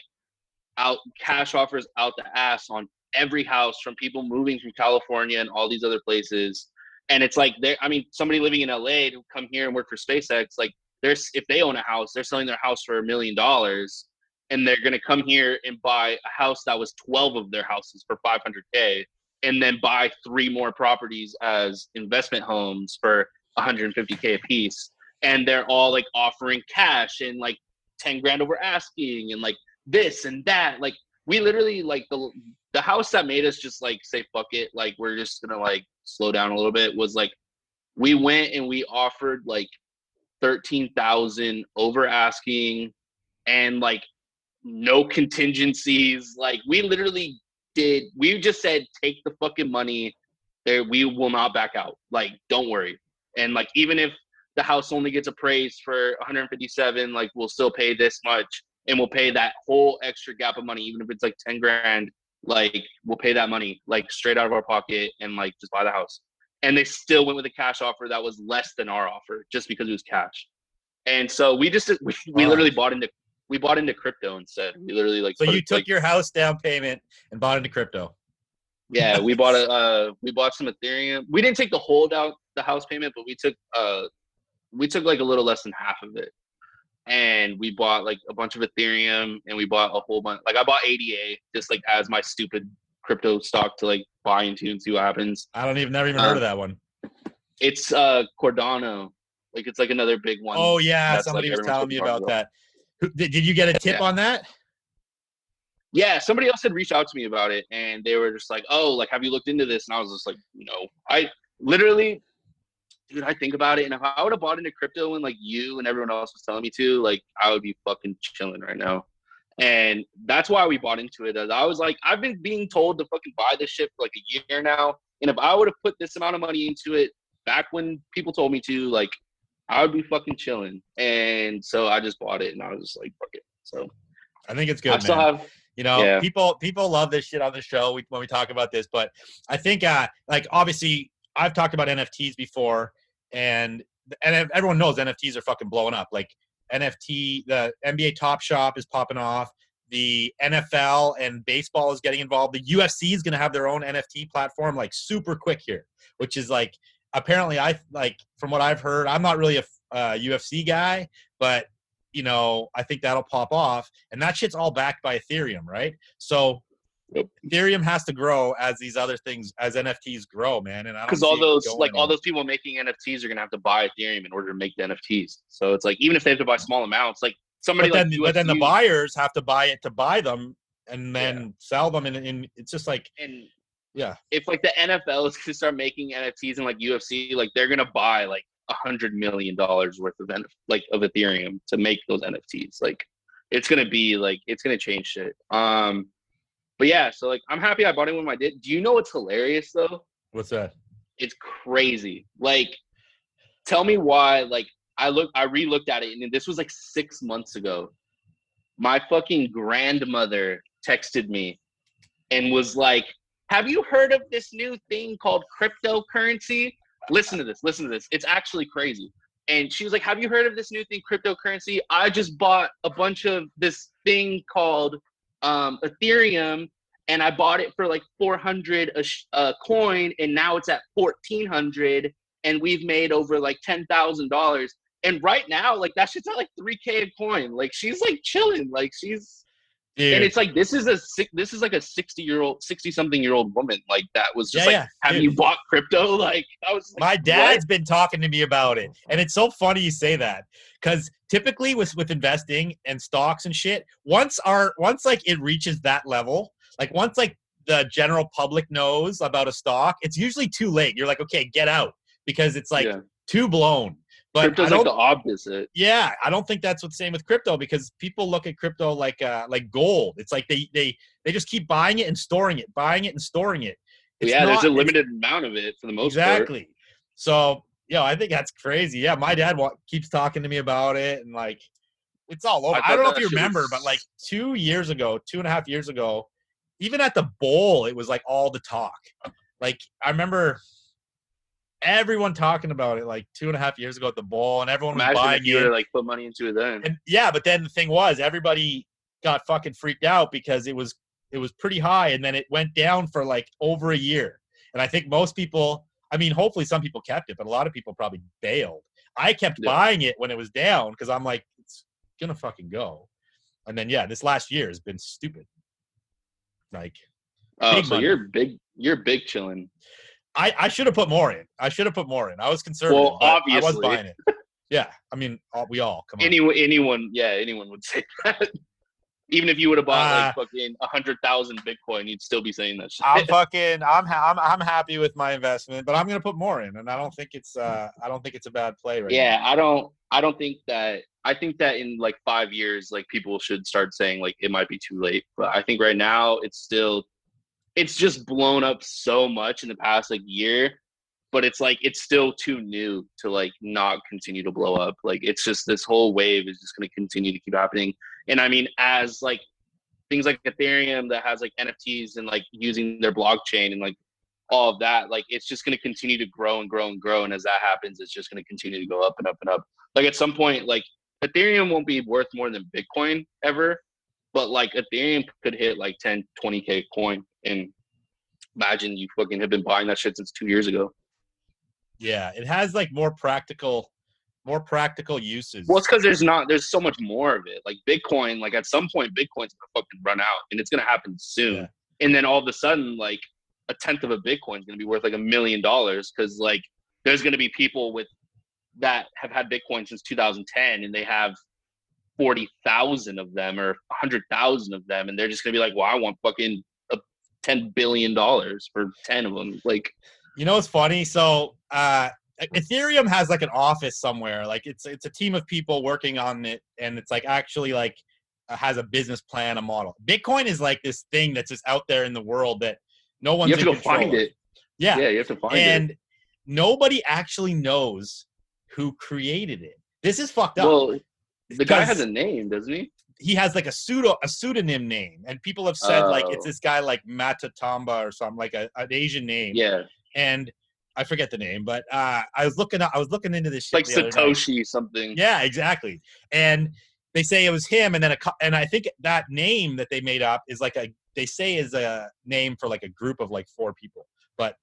Speaker 3: cash offers out the ass on every house from people moving from California and all these other places, and it's like somebody living in LA to come here and work for SpaceX, like if they own a house, they're selling their house for $1 million. And they're going to come here and buy a house that was 12 of their houses for $500K, and then buy 3 more properties as investment homes for $150K a piece. And they're all like offering cash and like 10 grand over asking and like this and that. Like we literally like the house that made us just like say, fuck it. Like we're just going to like slow down a little bit was like, we went and we offered like 13,000 over asking and like no contingencies. Like we just said, take the fucking money there. We will not back out. Like, don't worry. And like, even if the house only gets appraised for 157, like we'll still pay this much, and we'll pay that whole extra gap of money. Even if it's like 10 grand, like we'll pay that money, like straight out of our pocket and like just buy the house. And they still went with a cash offer that was less than our offer just because it was cash. And so we literally bought into crypto instead. We literally like.
Speaker 1: So you took your house down payment and bought into crypto.
Speaker 3: Yeah, we bought some Ethereum. We didn't take the house payment, but we took like a little less than half of it, and we bought like a bunch of Ethereum, and we bought a whole bunch. Like I bought ADA just like as my stupid crypto stock to like buy into and see what happens.
Speaker 1: Never even heard of that one.
Speaker 3: It's Cardano. Like it's like another big one.
Speaker 1: Oh yeah, somebody was telling me about that. Did you get a tip on that?
Speaker 3: Yeah, somebody else had reached out to me about it, and they were just like, "Oh, like, have you looked into this?" And I was just like, I literally, dude, I think about it, and if I would have bought into crypto when like you and everyone else was telling me to, like, I would be fucking chilling right now. And that's why we bought into it. As I was like, I've been being told to fucking buy this shit for like a year now, and if I would have put this amount of money into it back when people told me to, like, I would be fucking chilling. And so I just bought it, and I was just like, fuck it. So
Speaker 1: I think it's good. People love this shit on the show when we talk about this, but I think like obviously I've talked about NFTs before, and everyone knows NFTs are fucking blowing up. Like NFT, the NBA Top Shop is popping off. The NFL and baseball is getting involved. The UFC is going to have their own NFT platform like super quick here, which is like, apparently from what I've heard, I'm not really a UFC guy, but I think that'll pop off, and that shit's all backed by Ethereum, right? So
Speaker 3: Yep.
Speaker 1: Ethereum has to grow as these other things, as NFTs grow, man. And I don't
Speaker 3: Because
Speaker 1: see
Speaker 3: all
Speaker 1: it
Speaker 3: those
Speaker 1: going
Speaker 3: like all
Speaker 1: anywhere.
Speaker 3: those people making NFTs are gonna have to buy Ethereum in order to make the NFTs. So it's like even if they have to buy small amounts, like somebody
Speaker 1: But
Speaker 3: like
Speaker 1: then the
Speaker 3: UFU,
Speaker 1: buyers have to buy it to buy them and then sell them. And it's just like,
Speaker 3: and
Speaker 1: yeah.
Speaker 3: if like the NFL is gonna start making NFTs and like UFC, like they're gonna buy like $100 million worth of of Ethereum to make those NFTs. Like it's gonna be like it's gonna change shit. But yeah, so like I'm happy I bought it when I did. Do you know what's hilarious though?
Speaker 1: What's that?
Speaker 3: It's crazy. Like, tell me why. Like I re-looked at it, and this was like 6 months ago. My fucking grandmother texted me and was like, have you heard of this new thing called cryptocurrency? Listen to this. Listen to this. It's actually crazy. And she was like, have you heard of this new thing, cryptocurrency? I just bought a bunch of this thing called Ethereum, and I bought it for like 400 a coin, and now it's at 1,400, and we've made over like $10,000. And right now, like that shit's at like 3K a coin. Like she's like chilling. Like she's
Speaker 1: Dude.
Speaker 3: And it's like this is like a 60-something-year-old woman like that was just have
Speaker 1: Dude.
Speaker 3: you bought crypto? Like I was like,
Speaker 1: my dad's been talking to me about it, and it's so funny you say that, because typically with investing and stocks and shit, once like it reaches that level, like once like the general public knows about a stock, it's usually too late. You're like, okay, get out, because it's like too blown. But
Speaker 3: crypto's like the opposite.
Speaker 1: Yeah, I don't think that's what's the same with crypto, because people look at crypto like gold. It's like they just keep buying it and storing it, buying it and storing it.
Speaker 3: There's a limited amount of it for the most part.
Speaker 1: Exactly. So, I think that's crazy. Yeah, my dad keeps talking to me about it, and like it's all over. I don't know if you remember, but like 2.5 years ago, even at the bowl, it was like all the talk. Like I remember everyone talking about it like 2.5 years ago at the bowl, and everyone was buying
Speaker 3: if you were to like put money into it then.
Speaker 1: And yeah, but then the thing was, everybody got fucking freaked out because it was pretty high, and then it went down for like over a year. And I think most people, I mean, hopefully some people kept it, but a lot of people probably bailed. I kept buying it when it was down because I'm like, it's gonna fucking go. And then this last year has been stupid. Like,
Speaker 3: so money. You're big chilling.
Speaker 1: I should have put more in. I was conservative.
Speaker 3: Well, obviously.
Speaker 1: I was buying it. Yeah, I mean, we all come on.
Speaker 3: Anyone would say that. Even if you would have bought like fucking 100,000 Bitcoin, you'd still be saying that shit.
Speaker 1: I'm happy with my investment, but I'm gonna put more in, and I don't think it's a bad play right now.
Speaker 3: Yeah, I don't think that. I think that in like 5 years, like people should start saying like it might be too late. But I think right now it's just blown up so much in the past like year, but it's like it's still too new to like not continue to blow up. Like it's just this whole wave is just going to continue to keep happening. And I mean, as like things like Ethereum that has like NFTs and like using their blockchain and like all of that, like it's just going to continue to grow and grow and grow. And as that happens, it's just going to continue to go up and up and up. Like at some point, like Ethereum won't be worth more than Bitcoin ever, but like Ethereum could hit like 10, 20K coin. And imagine you fucking have been buying that shit since 2 years ago.
Speaker 1: Yeah, it has like more practical uses.
Speaker 3: Well, it's because there's so much more of it. Like Bitcoin, like at some point, Bitcoin's gonna fucking run out, and it's gonna happen soon. Yeah. And then all of a sudden, like a tenth of a Bitcoin is gonna be worth like $1 million because like there's gonna be people that have had Bitcoin since 2010, and they have 40,000 of them or 100,000 of them, and they're just gonna be like, well, I want fucking $10 billion for 10 of them. Like,
Speaker 1: it's funny. So Ethereum has like an office somewhere. Like it's a team of people working on it, and it's like actually like has a business plan, a model. Bitcoin is like this thing that's just out there in the world that no one's.
Speaker 3: You have to go find it.
Speaker 1: Yeah,
Speaker 3: you have to find it.
Speaker 1: And nobody actually knows who created it. This is fucked up.
Speaker 3: Well, the guy has a name, doesn't he?
Speaker 1: He has like a pseudonym name, and people have said like it's this guy like Matatamba or something, like an Asian name.
Speaker 3: Yeah.
Speaker 1: And I forget the name, but I was looking into this shit.
Speaker 3: Like Satoshi something.
Speaker 1: Yeah, exactly. And they say it was him, and then and I think that name that they made up is like they say is a name for like a group of like 4 people, but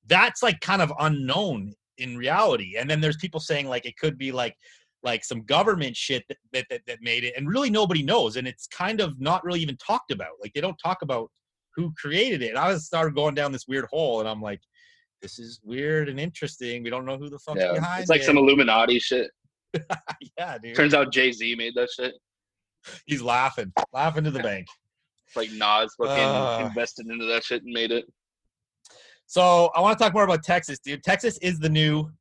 Speaker 1: that's like kind of unknown in reality. And then there's people saying like it could be like
Speaker 4: like some government shit that made it, and really nobody knows, and it's kind of not really even talked about. Like, they don't talk about who created it. And I started going down this weird hole, and I'm like, this is weird and interesting. We don't know who the fuck's
Speaker 3: Yeah,
Speaker 4: behind
Speaker 3: it's like
Speaker 4: it.
Speaker 3: some Illuminati shit.
Speaker 4: Yeah, dude.
Speaker 3: Turns out Jay-Z made that shit.
Speaker 4: He's laughing to the bank.
Speaker 3: Like Nas fucking invested into that shit and made it.
Speaker 4: So I want to talk more about Texas, dude. Texas is the new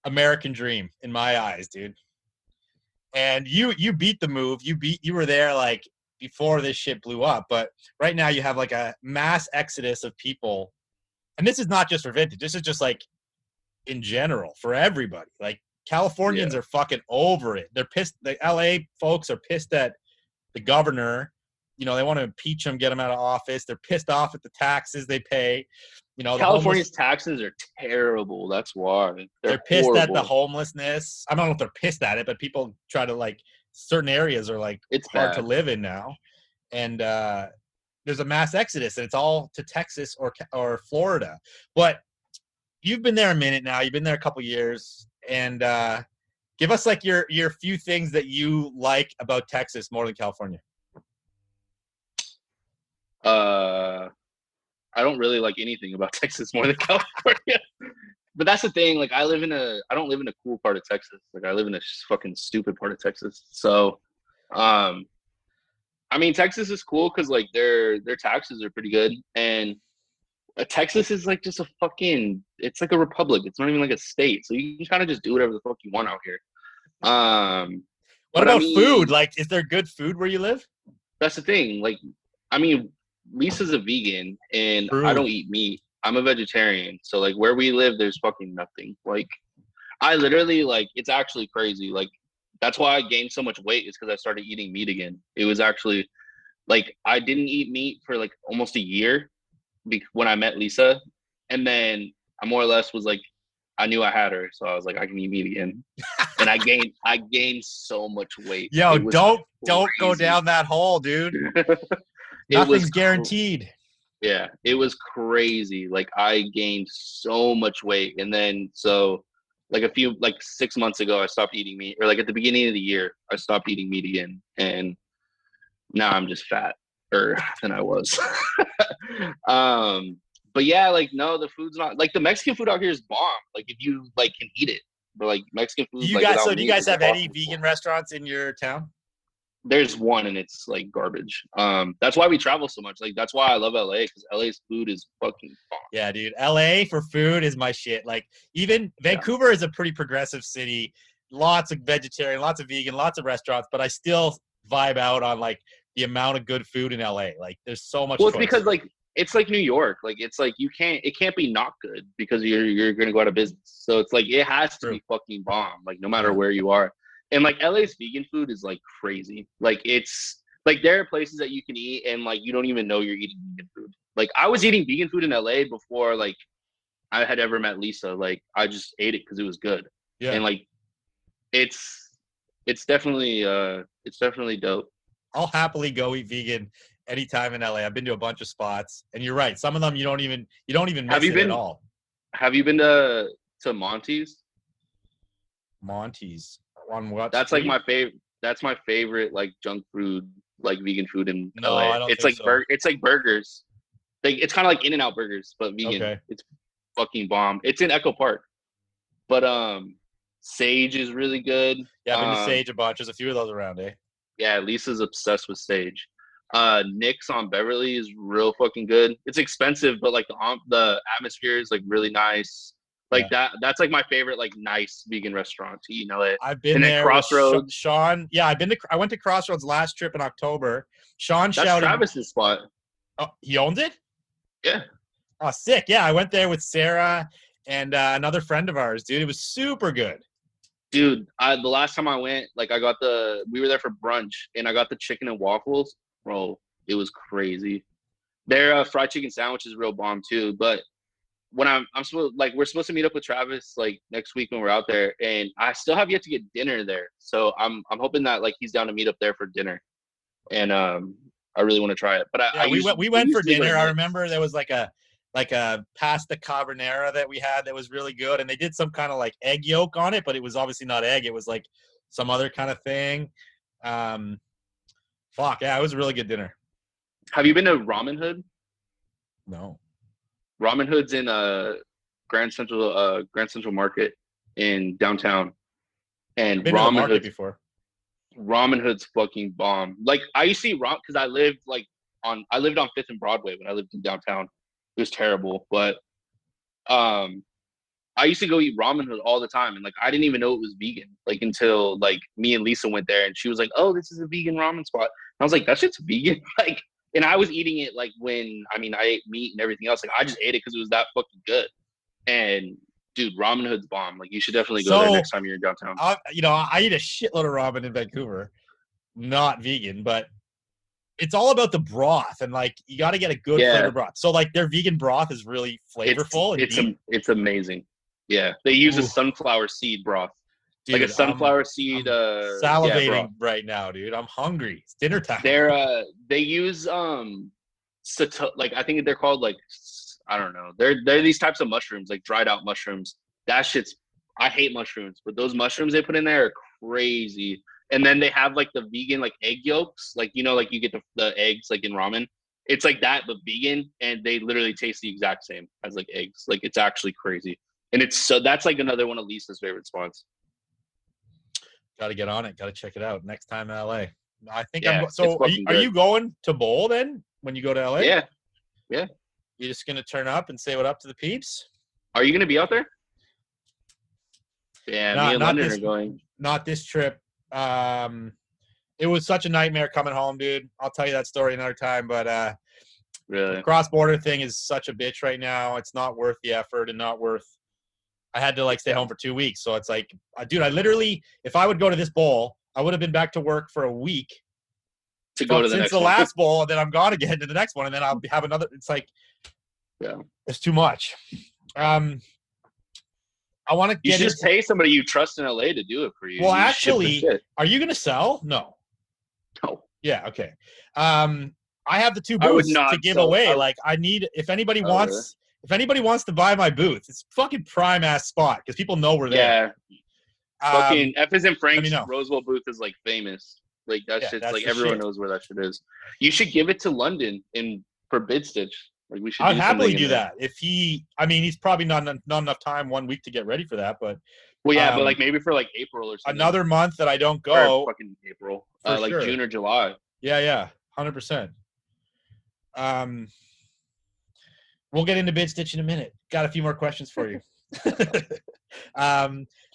Speaker 4: American dream in my eyes, dude. And you beat the move. You were there like before this shit blew up, but right now you have like a mass exodus of people. And this is not just for Vintage. This is just like in general for everybody. Like, Californians are fucking over it. They're pissed. The LA folks are pissed at the governor. You know, they want to impeach him, get him out of office. They're pissed off at the taxes they pay. You know,
Speaker 3: California's taxes are terrible. That's why
Speaker 4: they're pissed at the homelessness. I don't know if they're pissed at it, but people try to, like, certain areas are like
Speaker 3: it's
Speaker 4: hard
Speaker 3: bad
Speaker 4: to live in now. And there's a mass exodus, and it's all to Texas or Florida. But you've been there a minute now. You've been there a couple years. And give us like your few things that you like about Texas more than California.
Speaker 3: I don't really like anything about Texas more than California. But that's the thing. Like, I don't live in a cool part of Texas. Like, I live in a fucking stupid part of Texas. So, I mean, Texas is cool because like their taxes are pretty good, and Texas is like just it's like a republic. It's not even like a state. So you can kind of just do whatever the fuck you want out here.
Speaker 4: What about food? Like, is there good food where you live?
Speaker 3: That's the thing. Like, I mean, Lisa's a vegan and I don't eat meat. I'm a vegetarian. So like where we live, there's fucking nothing. Like, I literally, like, it's actually crazy. Like, that's why I gained so much weight, is because I started eating meat again. It was actually like, I didn't eat meat for like almost a year when I met Lisa, and then I more or less was like, I knew I had her, so I was like, I can eat meat again, and I gained so much weight.
Speaker 4: Yo, don't go down that hole, dude. Nothing's guaranteed.
Speaker 3: Yeah, it was crazy. Like, I gained so much weight, and then so like 6 months ago, I stopped eating meat, or like at the beginning of the year, I stopped eating meat again, and now I'm just fat. Than I was. But yeah, like, no, the food's not like, the Mexican food out here is bomb. Like, if you like can eat it, but like Mexican food.
Speaker 4: Do you guys have any vegan restaurants in your town?
Speaker 3: There's one, and it's like garbage. That's why we travel so much. Like, that's why I love LA, because LA's food is fucking bomb.
Speaker 4: Yeah, dude. LA for food is my shit. Like, even Vancouver is a pretty progressive city. Lots of vegetarian, lots of vegan, lots of restaurants, but I still vibe out on like the amount of good food in LA. Like, there's so much.
Speaker 3: Well, it's because like it's like New York. Like, it's like it can't be not good, because you're gonna go out of business. So it's like it has to be fucking bomb. Like, no matter where you are. And like LA's vegan food is like crazy. Like, it's like there are places that you can eat and like you don't even know you're eating vegan food. Like, I was eating vegan food in LA before like I had ever met Lisa. Like, I just ate it because it was good. Yeah. And like it's definitely dope.
Speaker 4: I'll happily go eat vegan anytime in LA. I've been to a bunch of spots, and you're right. Some of them you don't even miss it at all.
Speaker 3: Have you been to Monty's?
Speaker 4: Monty's on what?
Speaker 3: That's like my favorite. That's my favorite like junk food, like vegan food in
Speaker 4: LA.
Speaker 3: I don't it's think like so. It's like burgers. Like, it's kind of like In-N-Out burgers, but vegan. Okay. It's fucking bomb. It's in Echo Park, but Sage is really good.
Speaker 4: Yeah, I've been to Sage a bunch. There's a few of those around, eh?
Speaker 3: Yeah, Lisa's obsessed with Sage. Nick's on Beverly is real fucking good. It's expensive, but like the atmosphere is like really nice. Like that's like my favorite like nice vegan restaurant to eat in LA.
Speaker 4: I've been there. Crossroads. Sean, yeah, I went to Crossroads last trip in October. Sean shouted.
Speaker 3: That's Travis's spot.
Speaker 4: Oh, he owns it? Yeah.
Speaker 3: Oh,
Speaker 4: sick. Yeah, I went there with Sarah and another friend of ours, dude. It was super good.
Speaker 3: Dude, the last time I went, like we were there for brunch, and I got the chicken and waffles. Bro, it was crazy. Their fried chicken sandwich is real bomb too. But when we're supposed to meet up with Travis like next week when we're out there, and I still have yet to get dinner there. So I'm hoping that like he's down to meet up there for dinner, and I really want to try it. But
Speaker 4: we went for dinner. I remember there was like a pasta carbonara that we had that was really good, and they did some kind of like egg yolk on it, but it was obviously not egg. It was like some other kind of thing. Fuck yeah, it was a really good dinner.
Speaker 3: Have you been to Ramen Hood?
Speaker 4: No.
Speaker 3: Ramen Hood's in Grand Central Market in downtown. And
Speaker 4: I've been to the market before.
Speaker 3: Ramen Hood's fucking bomb. Like I used to eat ramen because I lived on 5th and Broadway when I lived in downtown. It was terrible, but I used to go eat Ramen Hood all the time, and like I didn't even know it was vegan like until like me and Lisa went there, and she was like, "Oh, this is a vegan ramen spot." And I was like, "That shit's vegan!" Like, and I was eating it like when I ate meat and everything else. Like I just ate it because it was that fucking good. And dude, Ramen Hood's bomb. Like you should definitely go there next time you're in downtown.
Speaker 4: I eat a shitload of ramen in Vancouver, not vegan, but it's all about the broth, and like you got to get a good flavor broth. So like their vegan broth is really flavorful.
Speaker 3: It's amazing. Yeah, they use a sunflower seed broth, dude, like a sunflower seed.
Speaker 4: Salivating right now, dude. I'm hungry. It's dinner time.
Speaker 3: They use like I think they're called like I don't know. They're these types of mushrooms, like dried out mushrooms. That shit's I hate mushrooms, but those mushrooms they put in there are crazy. And then they have like the vegan like egg yolks, like like you get the eggs like in ramen. It's like that, but vegan, and they literally taste the exact same as like eggs. Like it's actually crazy, and that's like another one of Lisa's favorite spots.
Speaker 4: Got to get on it. Got to check it out next time in LA. I think are you going to bowl then when you go to LA?
Speaker 3: Yeah.
Speaker 4: You're just gonna turn up and say what up to the peeps?
Speaker 3: Are you gonna be out there? Yeah, me and London are going.
Speaker 4: Not this trip. It was such a nightmare coming home, dude. I'll tell you that story another time, but
Speaker 3: really,
Speaker 4: the cross-border thing is such a bitch right now. It's not worth the effort and not worth I had to like stay home for 2 weeks. So it's like, dude, I literally, if I would go to this bowl, I would have been back to work for a week
Speaker 3: to go to the next one.
Speaker 4: last bowl, and then I'm gone again to the next one, and then I'll have another. It's like, it's too much. I want to get.
Speaker 3: You just pay somebody you trust in LA to do it for you.
Speaker 4: Well, actually, are you going to sell? No. Yeah. Okay. I have the 2 booths to give away. Like, I need if anybody wants to buy my booth, it's fucking prime ass spot because people know we're there.
Speaker 3: Yeah. Fucking F is in Frank's Roseville booth is like famous. Like that shit's like everyone knows where that shit is. You should give it to London for Bidstitch. Like we should.
Speaker 4: I'd happily do that. If he's probably not enough time 1 week to get ready for that, but.
Speaker 3: Well, yeah, but like maybe for like April or something.
Speaker 4: Another month that I don't go.
Speaker 3: Or fucking April, like sure. June or July.
Speaker 4: Yeah, 100%. We'll get into Bidstitch in a minute. Got a few more questions for you.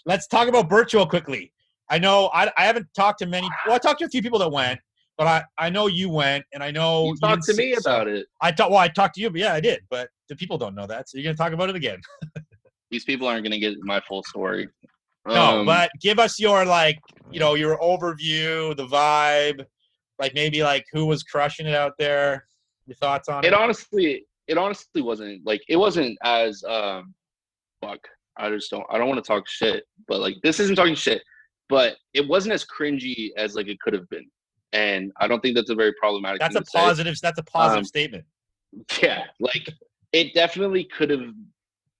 Speaker 4: Let's talk about virtual quickly. I know I haven't talked to many. Well, I talked to a few people that went, but I know you went, and I know
Speaker 3: you talked to me about it.
Speaker 4: I talked to you, but yeah, I did. But the people don't know that, so you're gonna talk about it again.
Speaker 3: These people aren't gonna get my full story.
Speaker 4: No, but give us your your overview, the vibe, like maybe like who was crushing it out there. Your thoughts on it?
Speaker 3: It honestly wasn't like it wasn't as fuck. I don't want to talk shit, but like this isn't talking shit, but it wasn't as cringy as like it could have been, and I don't think that's a very problematic.
Speaker 4: That's a positive statement.
Speaker 3: Yeah, like it definitely could have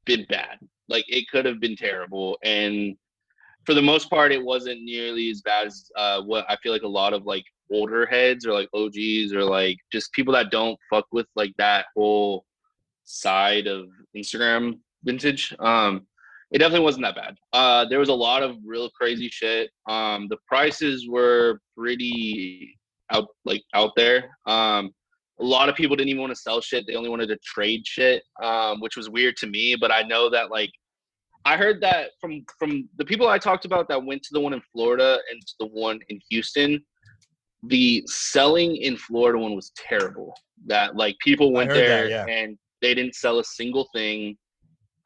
Speaker 3: been bad. Like it could have been terrible, and for the most part, it wasn't nearly as bad as what I feel like a lot of like older heads or like OGs or like just people that don't fuck with like that whole side of Instagram vintage. It definitely wasn't that bad. There was a lot of real crazy shit. The prices were pretty out there. A lot of people didn't even want to sell shit. They only wanted to trade shit, which was weird to me. But I know that like I heard that from the people I talked about that went to the one in Florida and to the one in Houston, the selling in Florida one was terrible. That like people went there and they didn't sell a single thing.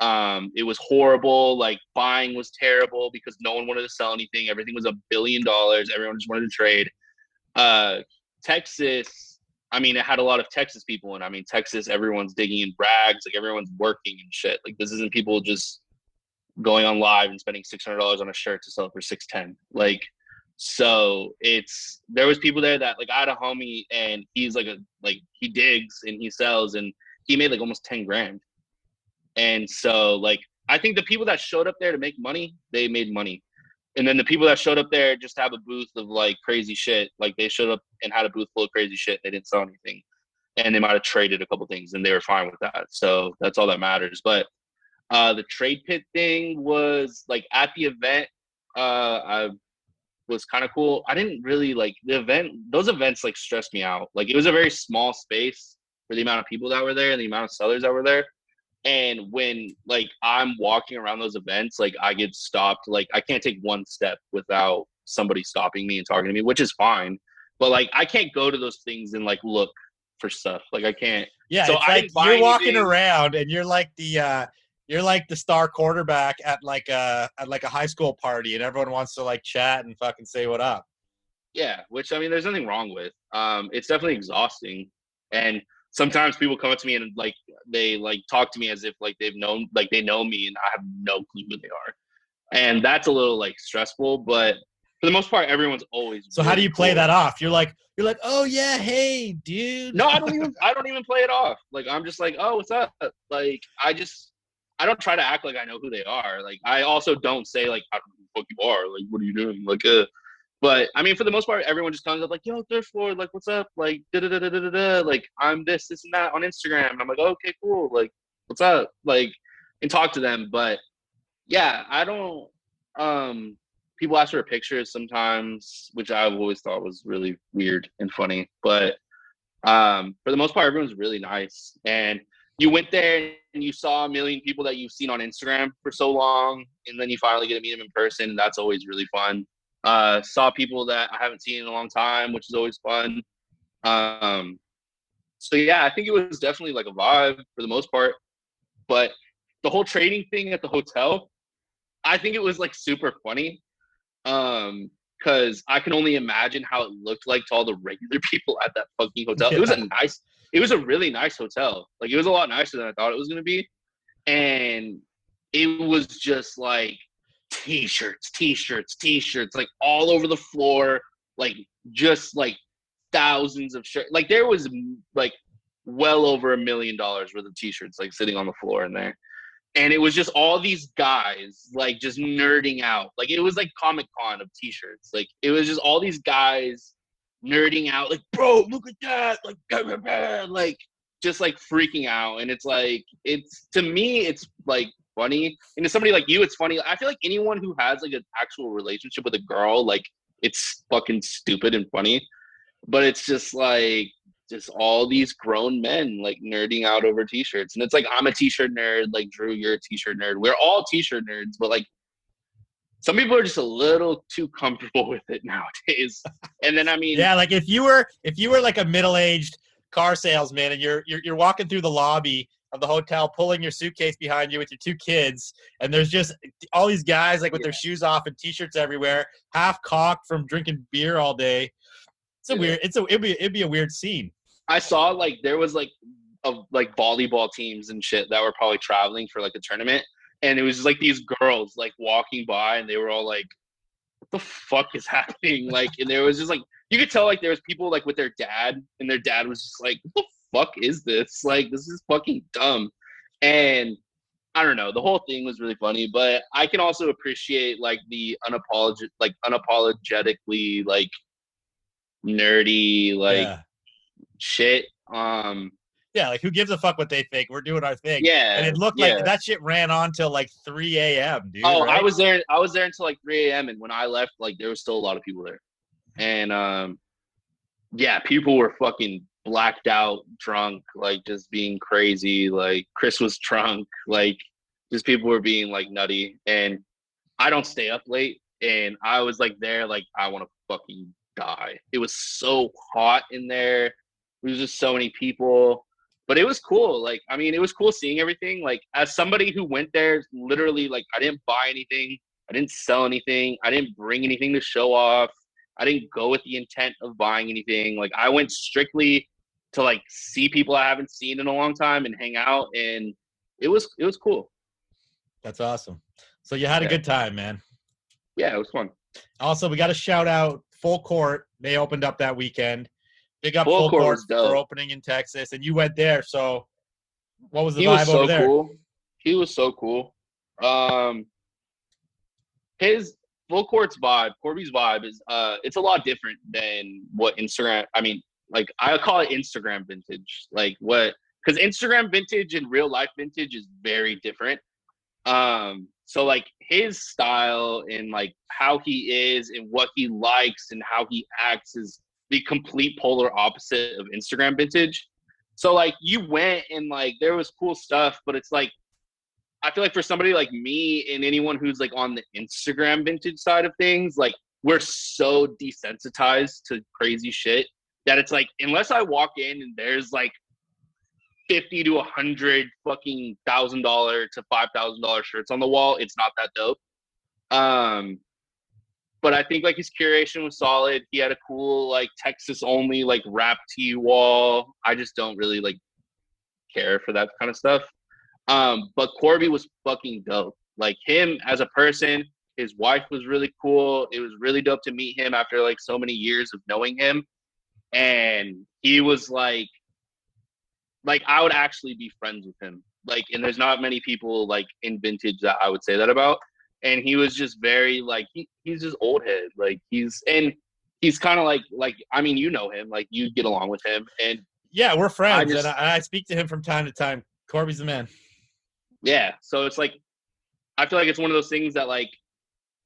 Speaker 3: It was horrible. Like buying was terrible because no one wanted to sell anything. Everything was $1 billion. Everyone just wanted to trade. Texas, it had a lot of Texas people in. Texas, everyone's digging in rags. Like everyone's working and shit. Like this isn't people just going on live and spending $600 on a shirt to sell it for $610. Like, so there was people there that like I had a homie and he's he digs and he sells and he made like almost 10 grand. And so like I think the people that showed up there to make money, they made money. And then the people that showed up there just have a booth of like crazy shit. Like they showed up and had a booth full of crazy shit. They didn't sell anything, and they might have traded a couple things, and they were fine with that. So that's all that matters. But the trade pit thing was like at the event. I was kind of cool. I didn't really like the event. Those events like stressed me out. Like it was a very small space for the amount of people that were there and the amount of sellers that were there. And when like I'm walking around those events, like I get stopped. Like I can't take one step without somebody stopping me and talking to me, which is fine. But like I can't go to those things and like look for stuff. Like I can't.
Speaker 4: Yeah,
Speaker 3: so
Speaker 4: it's
Speaker 3: I
Speaker 4: like
Speaker 3: didn't buy
Speaker 4: you're walking
Speaker 3: anything.
Speaker 4: around and you're like the star quarterback at like a high school party, and everyone wants to like chat and fucking say what up.
Speaker 3: Yeah, which I mean, there's nothing wrong with. It's definitely exhausting, and sometimes people come up to me and like they like talk to me as if like they know me, and I have no clue who they are, and that's a little like stressful. But for the most part, everyone's always.
Speaker 4: So how do
Speaker 3: really
Speaker 4: you play
Speaker 3: cool.
Speaker 4: that off? You're like, oh yeah, hey dude.
Speaker 3: No, I don't even play it off. Like I'm just like, oh, what's up? Like I don't try to act like I know who they are. Like I also don't say like I don't know who the fuck you are. Like what are you doing? Like But I mean, for the most part, everyone just comes up like, "Yo, thrift lord, like, what's up? Like, da da da da da da. Like, I'm this and that on Instagram." And I'm like, "Okay, cool. Like, what's up?" Like, and talk to them. But yeah, I don't. People ask for pictures sometimes, which I've always thought was really weird and funny. But for the most part, everyone's really nice. And you went there and you saw a million people that you've seen on Instagram for so long, and then you finally get to meet them in person, and that's always really fun. Saw people that I haven't seen in a long time, which is always fun. So yeah, I think it was definitely like a vibe for the most part. But the whole trading thing at the hotel, I think it was like super funny. Because I can only imagine how it looked like to all the regular people at that fucking hotel.
Speaker 4: Yeah.
Speaker 3: It was a really nice hotel. Like it was a lot nicer than I thought it was gonna be. And it was just like t-shirts, like all over the floor, like just like thousands of shirts. Like there was like well over $1 million worth of t-shirts like sitting on the floor in there. And it was just all these guys like just nerding out. Like it was like Comic-Con of t-shirts. Like it was just all these guys nerding out, like, bro, look at that, like, blah, blah, blah, like just like freaking out. And it's like, it's to me, it's like funny. And to somebody like you, it's funny. I feel like anyone who has like an actual relationship with a girl, like it's fucking stupid and funny. But it's just like just all these grown men like nerding out over t-shirts. And it's like, I'm a t-shirt nerd, like Drew, you're a t-shirt nerd. We're all t-shirt nerds, but like some people are just a little too comfortable with it nowadays. And then I mean,
Speaker 4: Yeah, like if you were like a middle-aged car salesman and you're walking through the lobby of the hotel pulling your suitcase behind you with your two kids, and there's just all these guys like with their shoes off and t-shirts everywhere, half cocked from drinking beer all day. It'd be a weird scene.
Speaker 3: I saw like there was like like volleyball teams and shit that were probably traveling for like a tournament, and it was just like these girls like walking by, and they were all like, "What the fuck is happening?" Like, and there was just like you could tell like there was people like with their dad, and their dad was just like, "What the fuck is this? Like, this is fucking dumb." And I don't know, the whole thing was really funny, but I can also appreciate like the unapologetically like nerdy like
Speaker 4: Yeah.
Speaker 3: shit.
Speaker 4: Yeah, like who gives a fuck what they think? We're doing our thing.
Speaker 3: Yeah,
Speaker 4: And it looked like that shit ran on till like 3 a.m., dude.
Speaker 3: Oh,
Speaker 4: right?
Speaker 3: I was there until like 3 a.m. and when I left, like there was still a lot of people there. And yeah, people were fucking blacked out, drunk, like just being crazy. Like Chris was drunk, like just people were being like nutty. And I don't stay up late, and I was like there, like I want to fucking die. It was so hot in there. There was just so many people, but it was cool. Like, I mean, it was cool seeing everything. Like, as somebody who went there, literally, like, I didn't buy anything. I didn't sell anything. I didn't bring anything to show off. I didn't go with the intent of buying anything. Like, I went strictly to like see people I haven't seen in a long time and hang out, and it was cool.
Speaker 4: That's awesome. So you had a good time, man.
Speaker 3: Yeah, it was fun.
Speaker 4: Also, we got to shout out Full Court. They opened up that weekend. Big up
Speaker 3: Full
Speaker 4: Full
Speaker 3: Court
Speaker 4: Court
Speaker 3: was dope.
Speaker 4: for opening in Texas, and you went there. So, what was the
Speaker 3: He
Speaker 4: vibe
Speaker 3: was so
Speaker 4: over there?
Speaker 3: cool. He was so cool. full court's vibe, Corby's vibe is it's a lot different than what Instagram. I mean, like I call it Instagram vintage. Like what? Because Instagram vintage and real life vintage is very different. So like his style and like how he is and what he likes and how he acts is the complete polar opposite of Instagram vintage. So like you went and like there was cool stuff, but it's like I feel like for somebody like me and anyone who's like on the Instagram vintage side of things, like we're so desensitized to crazy shit that it's like unless I walk in and there's like 50 to 100 fucking $1,000 to $5,000 shirts on the wall, it's not that dope. But I think like his curation was solid. He had a cool like Texas only like rap tee wall. I just don't really like care for that kind of stuff. But Corby was fucking dope. Like him as a person, his wife was really cool. It was really dope to meet him after like so many years of knowing him. And he was like I would actually be friends with him. Like, and there's not many people like in vintage that I would say that about. And he was just very like he's just old head. Like he's kind of like I mean, you know him, like you get along with him. And
Speaker 4: yeah, we're friends, and I speak to him from time to time. Corby's the man.
Speaker 3: Yeah, so it's like I feel like it's one of those things that like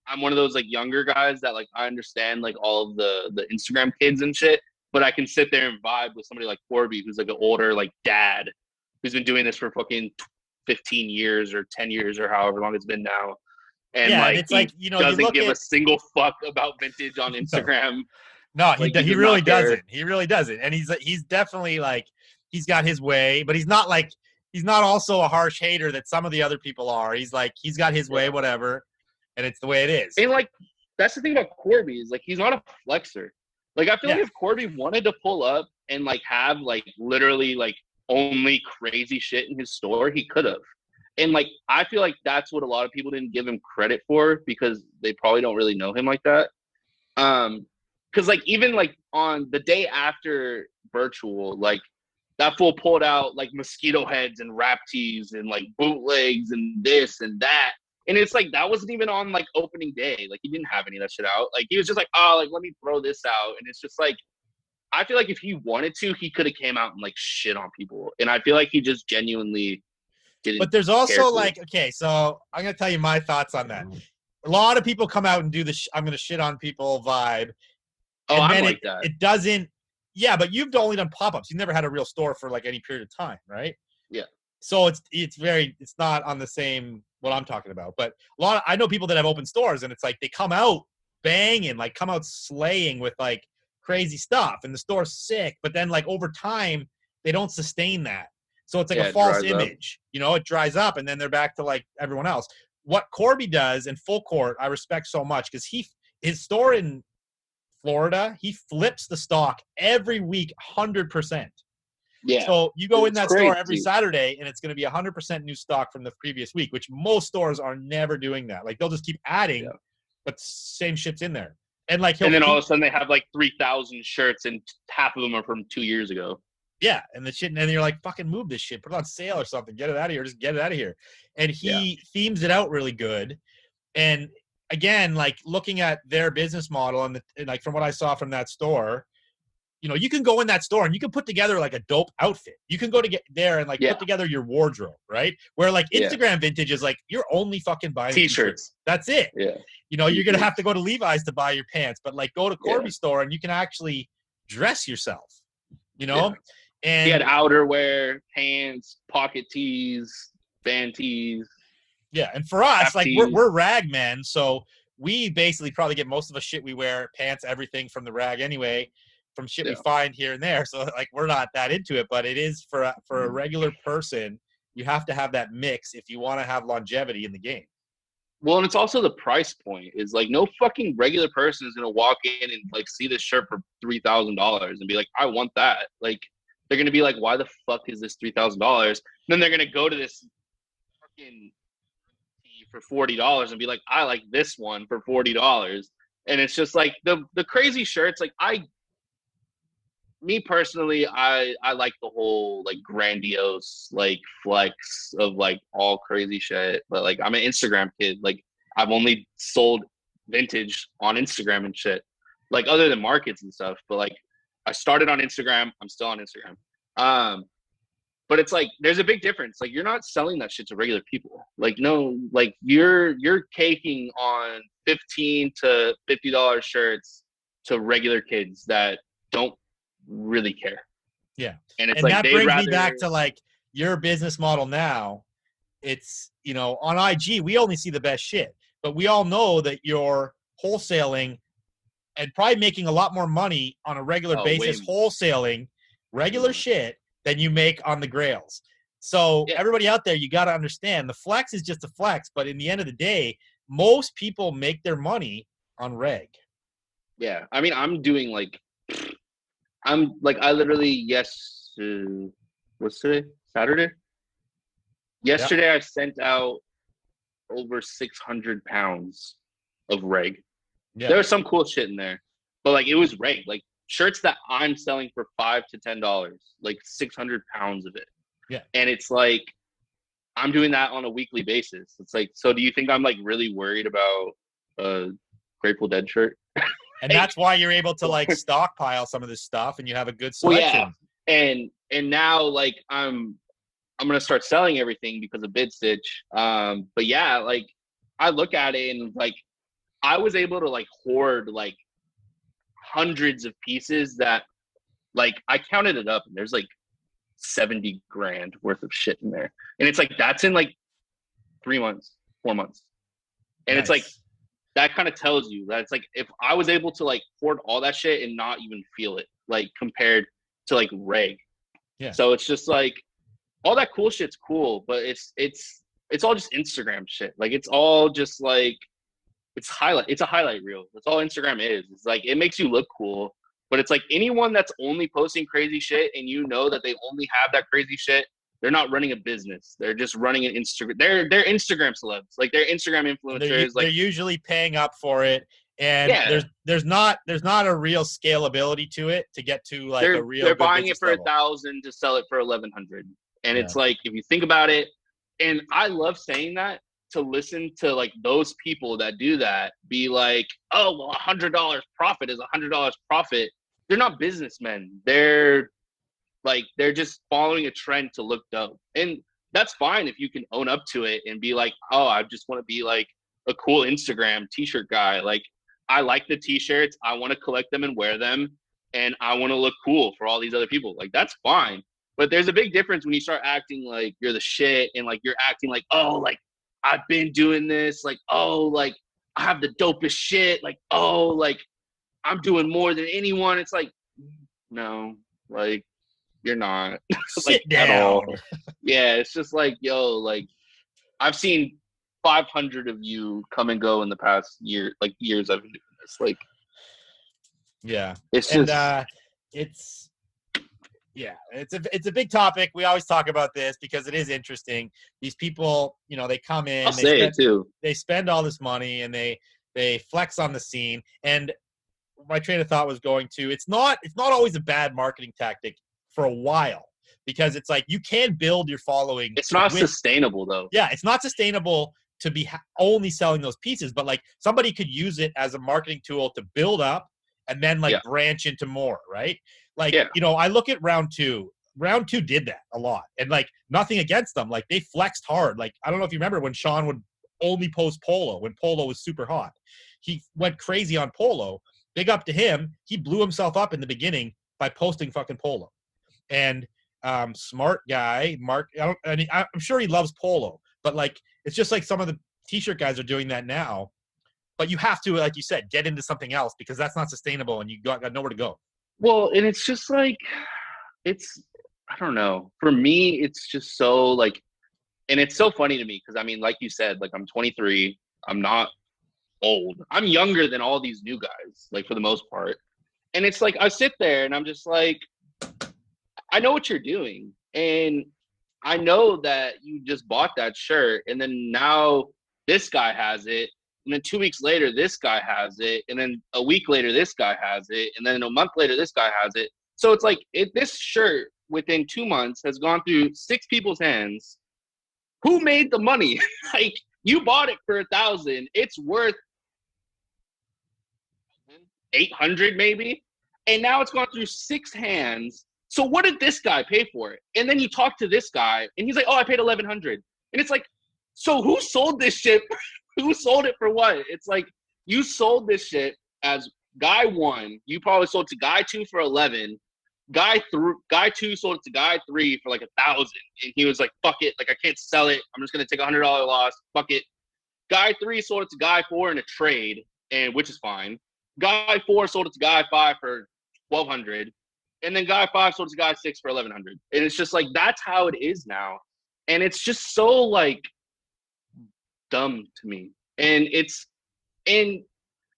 Speaker 3: I'm one of those like younger guys that like I understand like all of the Instagram kids and shit, but I can sit there and vibe with somebody like Corby who's like an older like dad who's been doing this for fucking 15 years or 10 years or however long it's been now. And
Speaker 4: yeah,
Speaker 3: like
Speaker 4: and it's like, you know,
Speaker 3: doesn't give a single fuck about vintage on Instagram.
Speaker 4: No,
Speaker 3: like,
Speaker 4: he really doesn't. He really doesn't. And he's definitely like he's got his way, but he's not also a harsh hater that some of the other people are. He's like he's got his way, whatever, and it's the way it is.
Speaker 3: And like that's the thing about Corby is like he's not a flexer. Like I feel like if Corby wanted to pull up and like have like literally like only crazy shit in his store, he could have. And like I feel like that's what a lot of people didn't give him credit for because they probably don't really know him like that. Because like even like on the day after virtual, like that fool pulled out like mosquito heads and rap tees and like bootlegs and this and that. And it's like that wasn't even on like opening day. Like he didn't have any of that shit out. Like he was just like, oh, like let me throw this out. And it's just like I feel like if he wanted to, he could have came out and like shit on people. And I feel like he just genuinely didn't.
Speaker 4: But there's also like, okay, so I'm gonna tell you my thoughts on that. A lot of people come out and do the I'm gonna shit on people vibe.
Speaker 3: Oh,
Speaker 4: and
Speaker 3: I'm
Speaker 4: then
Speaker 3: like that.
Speaker 4: It doesn't. Yeah, but you've only done pop-ups. You've never had a real store for like any period of time, right?
Speaker 3: Yeah.
Speaker 4: So it's not on the same what I'm talking about. But I know people that have open stores and it's like they come out banging, like come out slaying with like crazy stuff and the store's sick, but then like over time they don't sustain that. So it's like a false image. You know, it dries up and then they're back to like everyone else. What Corby does in full court, I respect so much because his store in Florida, he flips the stock every week 100%.
Speaker 3: Yeah.
Speaker 4: So you go in that store every Saturday and it's going to be 100% new stock from the previous week, which most stores are never doing that. Like they'll just keep adding, but same shit's in there. And like
Speaker 3: then all of a sudden they have like 3,000 shirts and half of them are from 2 years ago.
Speaker 4: Yeah, and the shit, and then you're like, fucking move this shit, put it on sale or something, get it out of here, just get it out of here. And he themes it out really good. And again, like looking at their business model and like from what I saw from that store, you know, you can go in that store and you can put together like a dope outfit. You can go to get there and like put together your wardrobe, right? Where like Instagram vintage is like you're only fucking buying t-shirts. That's it.
Speaker 3: Yeah.
Speaker 4: You know, you're gonna have to go to Levi's to buy your pants, but like go to Corby's store and you can actually dress yourself. You know.
Speaker 3: Yeah.
Speaker 4: And
Speaker 3: he had outerwear, pants, pocket tees, band tees.
Speaker 4: Yeah, and for us, like we're rag men, so we basically probably get most of the shit we wear, pants, everything from the rag anyway, from shit we find here and there. So like we're not that into it, but it is for a regular person, you have to have that mix if you want to have longevity in the game.
Speaker 3: Well, and it's also the price point. Is like no fucking regular person is gonna walk in and like see this shirt for $3,000 and be like, I want that. Like they're gonna be like, why the fuck is this $3,000? Then they're gonna go to this fucking for $40 and be like, I like this one for $40. And it's just like the crazy shirts. Like me personally, I like the whole like grandiose like flex of like all crazy shit. But like I'm an Instagram kid. Like I've only sold vintage on Instagram and shit. Like other than markets and stuff, but like I started on Instagram. I'm still on Instagram. But it's like there's a big difference. Like you're not selling that shit to regular people. Like no, like you're caking on $15 to $50 shirts to regular kids that don't really care.
Speaker 4: Yeah.
Speaker 3: And it's
Speaker 4: and
Speaker 3: like
Speaker 4: that
Speaker 3: they'd
Speaker 4: brings
Speaker 3: rather
Speaker 4: me back to like your business model now. It's, you know, on IG, we only see the best shit, but we all know that you're wholesaling and probably making a lot more money on a regular basis, wholesaling regular shit than you make on the grails. So everybody out there, you got to understand the flex is just a flex, but in the end of the day, most people make their money on reg.
Speaker 3: Yeah. I mean, I'm doing like, I literally, what's today? Saturday? Yesterday, I sent out over 600 pounds of reg. Yeah. There was some cool shit in there, but like it was reg, like shirts that I'm selling for $5 to $10, like 600 pounds of it.
Speaker 4: Yeah.
Speaker 3: And it's like, I'm doing that on a weekly basis. It's like, so do you think I'm like really worried about a Grateful Dead shirt?
Speaker 4: And that's why you're able to like stockpile some of this stuff and you have a good selection.
Speaker 3: Well, yeah. And now like I'm going to start selling everything because of Bidstitch. But yeah, like I look at it and like I was able to like hoard like hundreds of pieces that like I counted it up and there's like 70 grand worth of shit in there. And it's like, that's in like 3 months, 4 months. And It's like, that kind of tells you that it's like, if I was able to like hoard all that shit and not even feel it, like compared to like reg.
Speaker 4: Yeah.
Speaker 3: So it's just like, all that cool shit's cool, but it's all just Instagram shit. Like it's all just like, it's a highlight reel. That's all Instagram is. It's like, it makes you look cool, but it's like anyone that's only posting crazy shit and you know that they only have that crazy shit, they're not running a business. They're just running an Instagram. They're Instagram celebs. Like they're Instagram influencers.
Speaker 4: They're usually paying up for it. And there's not a real scalability to it to get to like a real.
Speaker 3: They're buying it for $1,000 to sell it for $1,100. And it's like, if you think about it, and I love saying that, to listen to like those people that do that be like, oh, well, $100 profit is $100 profit. They're not businessmen. They're just following a trend to look dope. And that's fine if you can own up to it and be like, oh, I just want to be like a cool Instagram t-shirt guy. Like I like the t-shirts. I want to collect them and wear them. And I want to look cool for all these other people. Like that's fine. But there's a big difference when you start acting like you're the shit and like you're acting like, oh, like I've been doing this, like, oh, like I have the dopest shit, like, oh, like I'm doing more than anyone. It's like, no, like you're not.
Speaker 4: Sit
Speaker 3: like,
Speaker 4: down.
Speaker 3: At all. Yeah, it's just like, yo, like I've seen 500 of you come and go in the past years I've been doing this. Like,
Speaker 4: yeah,
Speaker 3: it's
Speaker 4: it's a big topic. We always talk about this because it is interesting. These people, you know, they come in, they spend all this money and they flex on the scene. And my train of thought was going to, it's not always a bad marketing tactic for a while, because it's like you can build your following.
Speaker 3: It's not sustainable though.
Speaker 4: Yeah, it's not sustainable to be only selling those pieces, but like somebody could use it as a marketing tool to build up and then like branch into more, right? Like, you know, I look at round two. Round two did that a lot. And like nothing against them. Like they flexed hard. Like, I don't know if you remember when Sean would only post Polo when Polo was super hot. He went crazy on Polo. Big up to him. He blew himself up in the beginning by posting fucking Polo. And smart guy, Mark, I'm sure he loves Polo, but like, it's just like some of the t-shirt guys are doing that now. But you have to, like you said, get into something else because that's not sustainable and you got nowhere to go.
Speaker 3: Well, and it's just like, I don't know. For me, it's just so like, and it's so funny to me because I mean, like you said, like I'm 23. I'm not old. I'm younger than all these new guys, like for the most part. And it's like, I sit there and I'm just like, I know what you're doing. And I know that you just bought that shirt and then now this guy has it. And then 2 weeks later, this guy has it. And then a week later, this guy has it. And then a month later, this guy has it. So it's like this shirt within 2 months has gone through 6 people's hands. Who made the money? Like you bought it for $1,000. It's worth 800 maybe, and now it's gone through 6 hands. So what did this guy pay for it? And then you talk to this guy, and he's like, "Oh, I paid 1,100." And it's like, so who sold this shit? Who sold it for what? It's like you sold this shit as guy 1. You probably sold to guy 2 for 11. Guy 2 sold it to guy 3 for like 1,000, and he was like, "Fuck it, like I can't sell it. I'm just gonna take $100 loss. Fuck it." Guy 3 sold it to guy 4 in a trade, and which is fine. Guy 4 sold it to guy 5 for 1,200, and then guy 5 sold it to guy 6 for 1,100. And it's just like that's how it is now, and it's just so like dumb to me. And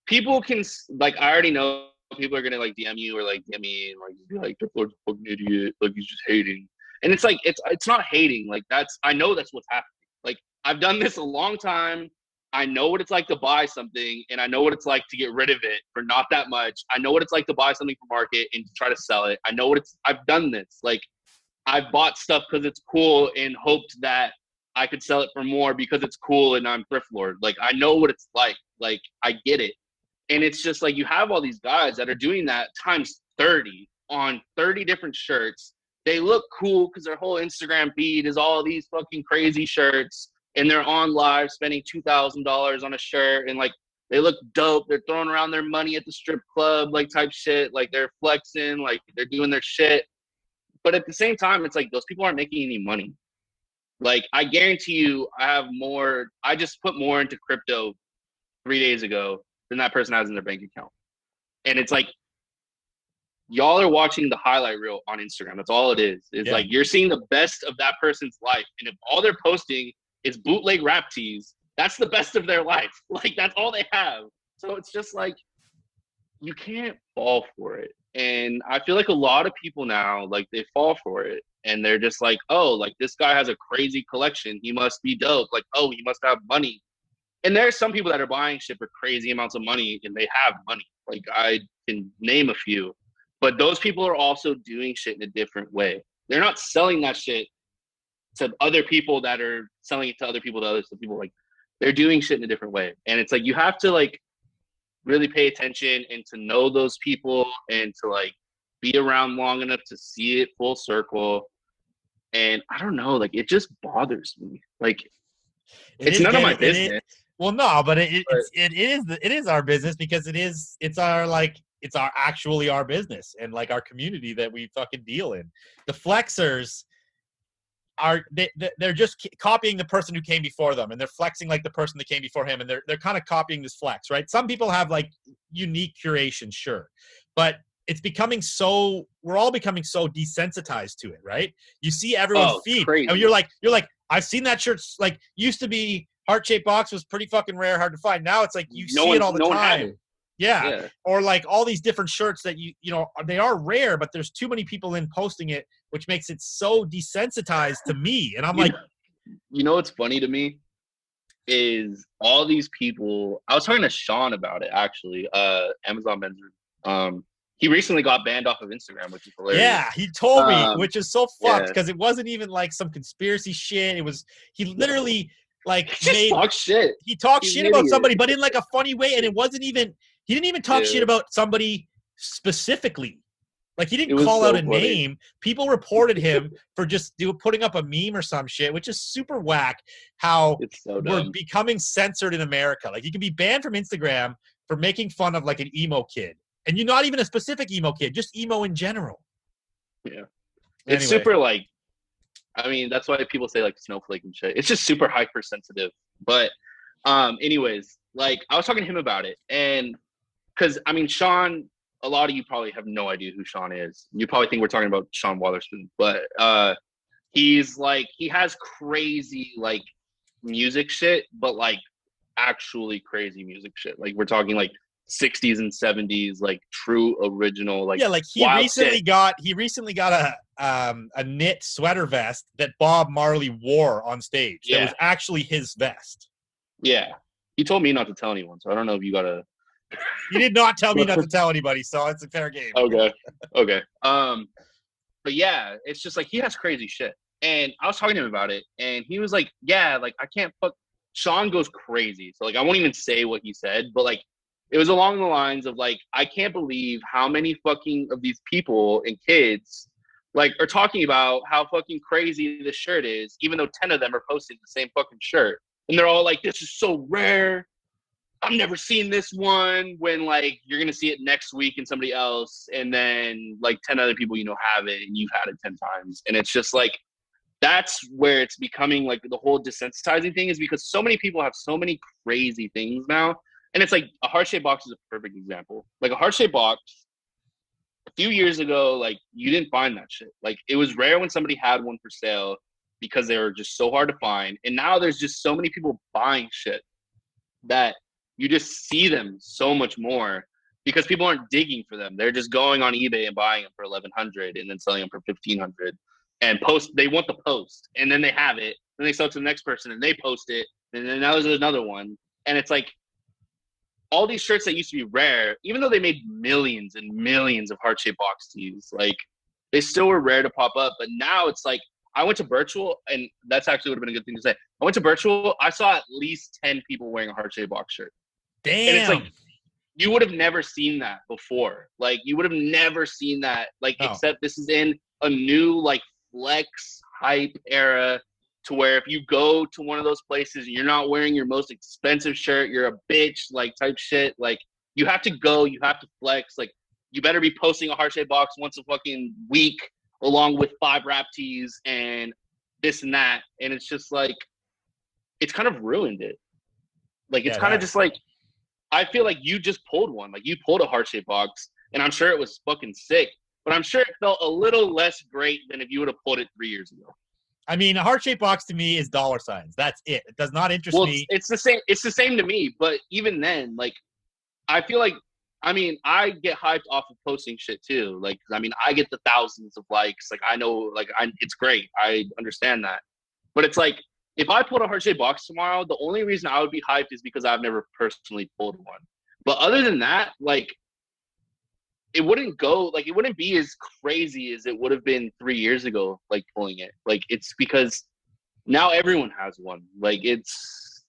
Speaker 3: people can like I already know people are gonna like DM you or like DM me and like be like, "The Lord's a fucking idiot, like he's just hating." And it's like it's not hating. Like I know that's what's happening. Like I've done this a long time. I know what it's like to buy something, and I know what it's like to get rid of it for not that much. I know what it's like to buy something from market and to try to sell it. I know I've done this. Like I've bought stuff because it's cool and hoped that I could sell it for more because it's cool and I'm thrift lord. Like I know what it's like. Like I get it. And it's just like you have all these guys that are doing that times 30 on 30 different shirts. They look cool because their whole Instagram feed is all these fucking crazy shirts. And they're on live spending $2,000 on a shirt. And like they look dope. They're throwing around their money at the strip club, like type shit. Like they're flexing, like they're doing their shit. But at the same time, it's like those people aren't making any money. Like I guarantee you I just put more into crypto 3 days ago than that person has in their bank account. And it's like, y'all are watching the highlight reel on Instagram. That's all it is. It's like you're seeing the best of that person's life. And if all they're posting is bootleg rap tees, that's the best of their life. Like that's all they have. So it's just like, you can't fall for it. And I feel like a lot of people now, like they fall for it. And they're just like, "Oh, like this guy has a crazy collection. He must be dope. Like, oh, he must have money." And there's some people that are buying shit for crazy amounts of money and they have money. Like I can name a few. But those people are also doing shit in a different way. They're not selling that shit to other people that are selling it to other people, to other people. Like they're doing shit in a different way. And it's like you have to like really pay attention and to know those people and to like be around long enough to see it full circle. And I don't know, like it just bothers me. Like it's none of my business.
Speaker 4: Well, no, but it is our business because it's actually our business and like our community that we fucking deal in. The flexers they're just copying the person who came before them, and they're flexing like the person that came before him, and they're kind of copying this flex, right? Some people have like unique curation, sure, but we're all becoming so desensitized to it, right? You see everyone's feed, crazy. And you're like, I've seen that shirt. Like used to be heart-shaped box was pretty fucking rare, hard to find. Now it's like you see it all the time. Yeah. Or like all these different shirts that you know they are rare, but there's too many people in posting it, which makes it so desensitized to me. And I'm
Speaker 3: you know what's funny to me is all these people. I was talking to Sean about it actually. Amazon Benzer. He recently got banned off of Instagram, which is hilarious.
Speaker 4: Yeah, he told me, which is so fucked because it wasn't even like some conspiracy shit. It was he literally like
Speaker 3: he talked shit.
Speaker 4: He talked shit about somebody, but in like a funny way, and it wasn't even. He didn't even talk shit about somebody specifically. Like he didn't call out a name. People reported him for just putting up a meme or some shit, which is super whack. How we're becoming censored in America. Like you can be banned from Instagram for making fun of like an emo kid. And you're not even a specific emo kid, just emo in general.
Speaker 3: Yeah. It's super like, I mean, that's why people say like snowflake and shit. It's just super hypersensitive. But anyways, like I was talking to him about it. And because, I mean, Sean, a lot of you probably have no idea who Sean is. You probably think we're talking about Sean Waterspoon. But he's like, he has crazy like music shit, but like actually crazy music shit. Like we're talking like 60s and 70s, like true original, like
Speaker 4: like he recently got a knit sweater vest that Bob Marley wore on stage. That was actually his vest.
Speaker 3: Yeah, he told me not to tell anyone, so I don't know if you gotta.
Speaker 4: You did not tell me not to tell anybody, so it's a fair game.
Speaker 3: Okay. But yeah, it's just like he has crazy shit, and I was talking to him about it, and he was like, "Yeah, like I can't fuck." Sean goes crazy, so like I won't even say what he said, but like It was along the lines of like, I can't believe how many fucking of these people and kids like are talking about how fucking crazy this shirt is, even though 10 of them are posting the same fucking shirt. And they're all like, this is so rare. I've never seen this one, when like you're gonna see it next week in somebody else, and then like 10 other people have it and you've had it 10 times. And it's just like, that's where it's becoming like the whole desensitizing thing, is because so many people have so many crazy things now. And it's like a heart-shaped box is a perfect example. Like a heart-shaped box, a few years ago, like you didn't find that shit. Like it was rare when somebody had one for sale because they were just so hard to find. And now there's just so many people buying shit that you just see them so much more because people aren't digging for them. They're just going on eBay and buying them for $1,100 and then selling them for $1,500 and post. They want the post, and then they have it. Then they sell it to the next person and they post it. And then now there's another one. And it's like all these shirts that used to be rare, even though they made millions and millions of heart-shaped box tees, like they still were rare to pop up. But now it's like, I went to Virtual, and that's actually would have been a good thing to say. I went to Virtual, I saw at least 10 people wearing a heart-shaped box shirt.
Speaker 4: Damn.
Speaker 3: And it's like, you would have never seen that before. Like, you would have never seen that, like, except this is in a new, like, flex hype era, to where if you go to one of those places and you're not wearing your most expensive shirt, you're a bitch, like, type shit. Like, you have to go, you have to flex. Like, you better be posting a heart-shaped box once a fucking week, along with 5 rap tees and this and that. And it's just like, it's kind of ruined it. Like, it's kind of just like, I feel like you just pulled one. Like, you pulled a heart-shaped box, and I'm sure it was fucking sick, but I'm sure it felt a little less great than if you would have pulled it 3 years ago.
Speaker 4: I mean, a heart-shaped box to me is dollar signs. That's it. It does not interest me.
Speaker 3: It's the same. It's the same to me. But even then, like, I feel like, I mean, I get hyped off of posting shit too. Like, I mean, I get the thousands of likes. Like, I know, like, it's great. I understand that. But it's like, if I pulled a heart-shaped box tomorrow, the only reason I would be hyped is because I've never personally pulled one. But other than that, like, it wouldn't go, like, it wouldn't be as crazy as it would have been 3 years ago, like, pulling it. Like, it's because now everyone has one. Like, it's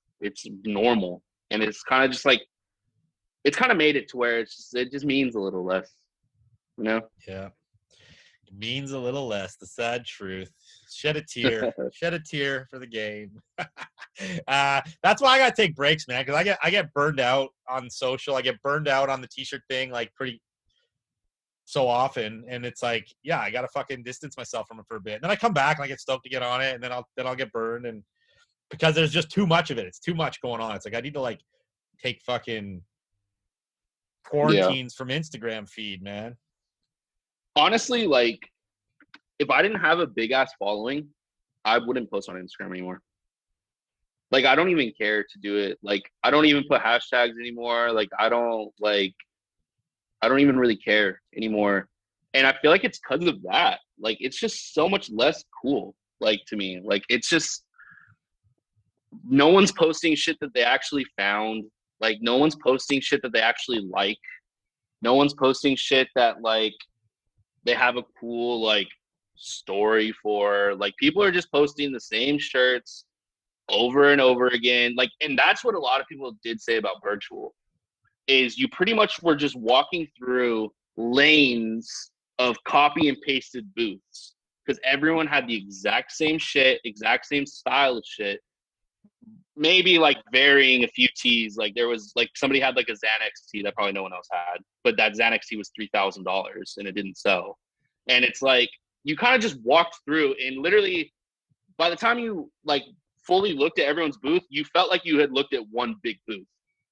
Speaker 3: normal. And it's kind of just like, it's kind of made it to where it just means a little less, you know?
Speaker 4: Yeah. It means a little less. The sad truth. Shed a tear. Shed a tear for the game. That's why I gotta take breaks, man, because I get burned out on social. I get burned out on the t-shirt thing, like, pretty so often. And it's like, yeah, I gotta fucking distance myself from it for a bit. And then I come back and I get stoked to get on it, and then I'll get burned, and because there's just too much of it. It's too much going on. It's like I need to, like, take fucking quarantines from Instagram feed, man.
Speaker 3: Honestly, like, if I didn't have a big ass following, I wouldn't post on Instagram anymore. Like, I don't even care to do it. Like, I don't even put hashtags anymore. Like, I don't even really care anymore. And I feel like it's because of that. Like, it's just so much less cool, like, to me. Like, it's just, no one's posting shit that they actually found. Like, no one's posting shit that they actually like. No one's posting shit that, like, they have a cool, like, story for. Like, people are just posting the same shirts over and over again. Like, and that's what a lot of people did say about Virtual, is you pretty much were just walking through lanes of copy and pasted booths, because everyone had the exact same shit, exact same style of shit, maybe, like, varying a few tees. Like, there was, like, somebody had, like, a Xanax tee that probably no one else had, but that Xanax tee was $3,000 and it didn't sell. And it's like, you kind of just walked through, and literally by the time you, like, fully looked at everyone's booth, you felt like you had looked at one big booth.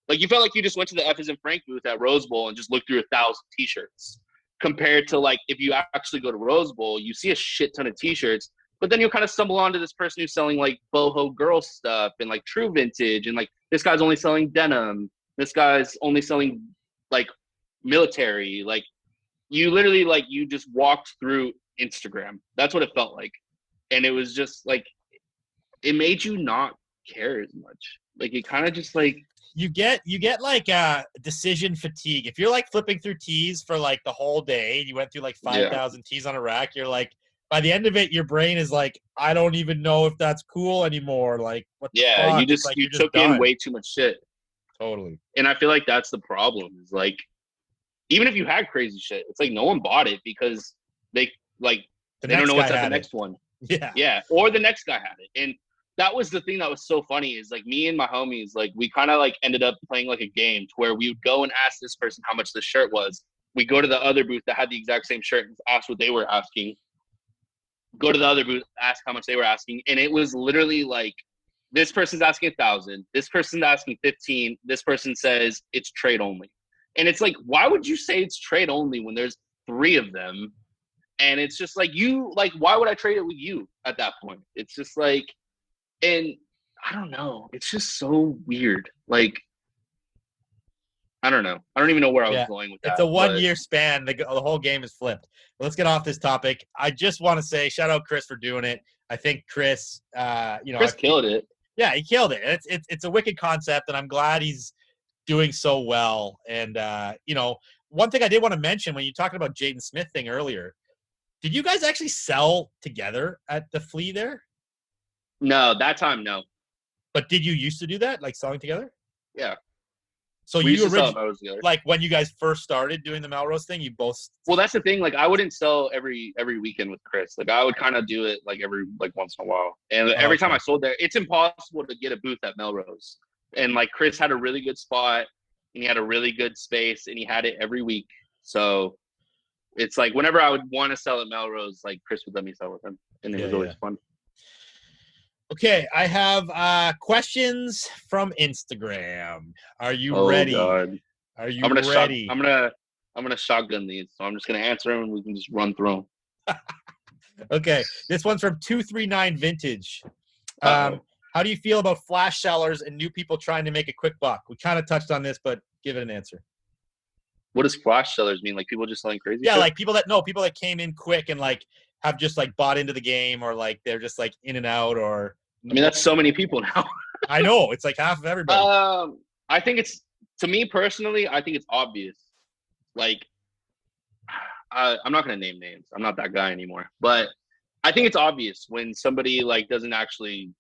Speaker 3: Like, you felt like you just went to the F is in Frank booth at Rose Bowl and just looked through 1,000 t-shirts, compared to, like, if you actually go to Rose Bowl, you see a shit ton of t-shirts, but then you'll kind of stumble onto this person who's selling, like, boho girl stuff and, like, true vintage, and, like, this guy's only selling denim, this guy's only selling, like, military. Like, you literally, like, you just walked through Instagram. That's what it felt like. And it was just like, it made you not care as much. Like, it kind of just, like,
Speaker 4: you get like decision fatigue. If you're, like, flipping through tees for, like, the whole day, you went through, like, 5,000 tees on a rack, you're like, by the end of it, your brain is like, I don't even know if that's cool anymore. Like, what the fuck?
Speaker 3: You just, like, you took in way too much shit.
Speaker 4: Totally.
Speaker 3: And I feel like that's the problem. Is like, even if you had crazy shit, it's like no one bought it because they like
Speaker 4: The
Speaker 3: they don't
Speaker 4: next
Speaker 3: know
Speaker 4: guy
Speaker 3: what's at the
Speaker 4: had it.
Speaker 3: next one.
Speaker 4: Yeah.
Speaker 3: Yeah, or the next guy had it. And that was the thing that was so funny is like me and my homies, like we kind of like ended up playing like a game to where we would go and ask this person how much the shirt was. We go to the other booth that had the exact same shirt and ask what they were asking. Go to the other booth, ask how much they were asking. And it was literally like, this person's asking 1,000. This person's asking 15. This person says it's trade only. And it's like, why would you say it's trade only when there's 3 of them? And it's just like, why would I trade it with you at that point? It's just like, and I don't know. It's just so weird. Like, I don't know. I don't even know where I was going with that.
Speaker 4: It's a 1 year span. The whole game is flipped. Let's get off this topic. I just want to say, shout out Chris for doing it. I think Chris,
Speaker 3: Chris killed it.
Speaker 4: Yeah, he killed it. It's a wicked concept, and I'm glad he's doing so well. And one thing I did want to mention when you talking about Jaden Smith thing earlier, did you guys actually sell together at the flea there?
Speaker 3: No, that time no.
Speaker 4: But did you used to do that, like selling together?
Speaker 3: Yeah.
Speaker 4: So
Speaker 3: we
Speaker 4: you
Speaker 3: originally,
Speaker 4: like when you guys first started doing the Melrose thing, you both.
Speaker 3: Well, that's the thing. Like, I wouldn't sell every weekend with Chris. Like, I would kind of do it like every once in a while. And every time I sold there, it's impossible to get a booth at Melrose. And like Chris had a really good spot, and he had a really good space, and he had it every week. So it's like whenever I would want to sell at Melrose, like Chris would let me sell with him, and it was always fun.
Speaker 4: Okay, I have questions from Instagram. Are you ready?
Speaker 3: God.
Speaker 4: Are you ready?
Speaker 3: I'm gonna shotgun these, so I'm just gonna answer them, and we can just run through them.
Speaker 4: Okay, this one's from 239 Vintage. How do you feel about flash sellers and new people trying to make a quick buck? We kind of touched on this, but give it an answer.
Speaker 3: What does flash sellers mean? Like people just selling crazy?
Speaker 4: Yeah,
Speaker 3: shit?
Speaker 4: like people that came in quick and like have just like bought into the game, or like they're just like in and out, or.
Speaker 3: I mean, that's so many people now.
Speaker 4: I know, it's like half of everybody.
Speaker 3: I think to me personally, I think it's obvious. Like, I'm not gonna name names. I'm not that guy anymore. But I think it's obvious when somebody like doesn't actually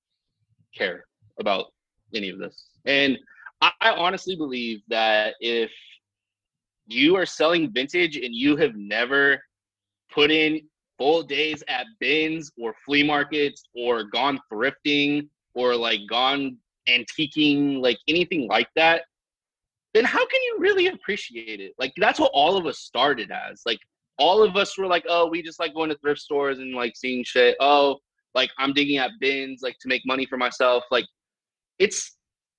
Speaker 3: care about any of this. And I honestly believe that if you are selling vintage and you have never put in full days at bins or flea markets or gone thrifting or like gone antiquing, like anything like that, then how can you really appreciate it? Like that's what all of us started as. Like all of us were like, oh, we just like going to thrift stores and like seeing shit. Oh, like I'm digging at bins like to make money for myself. Like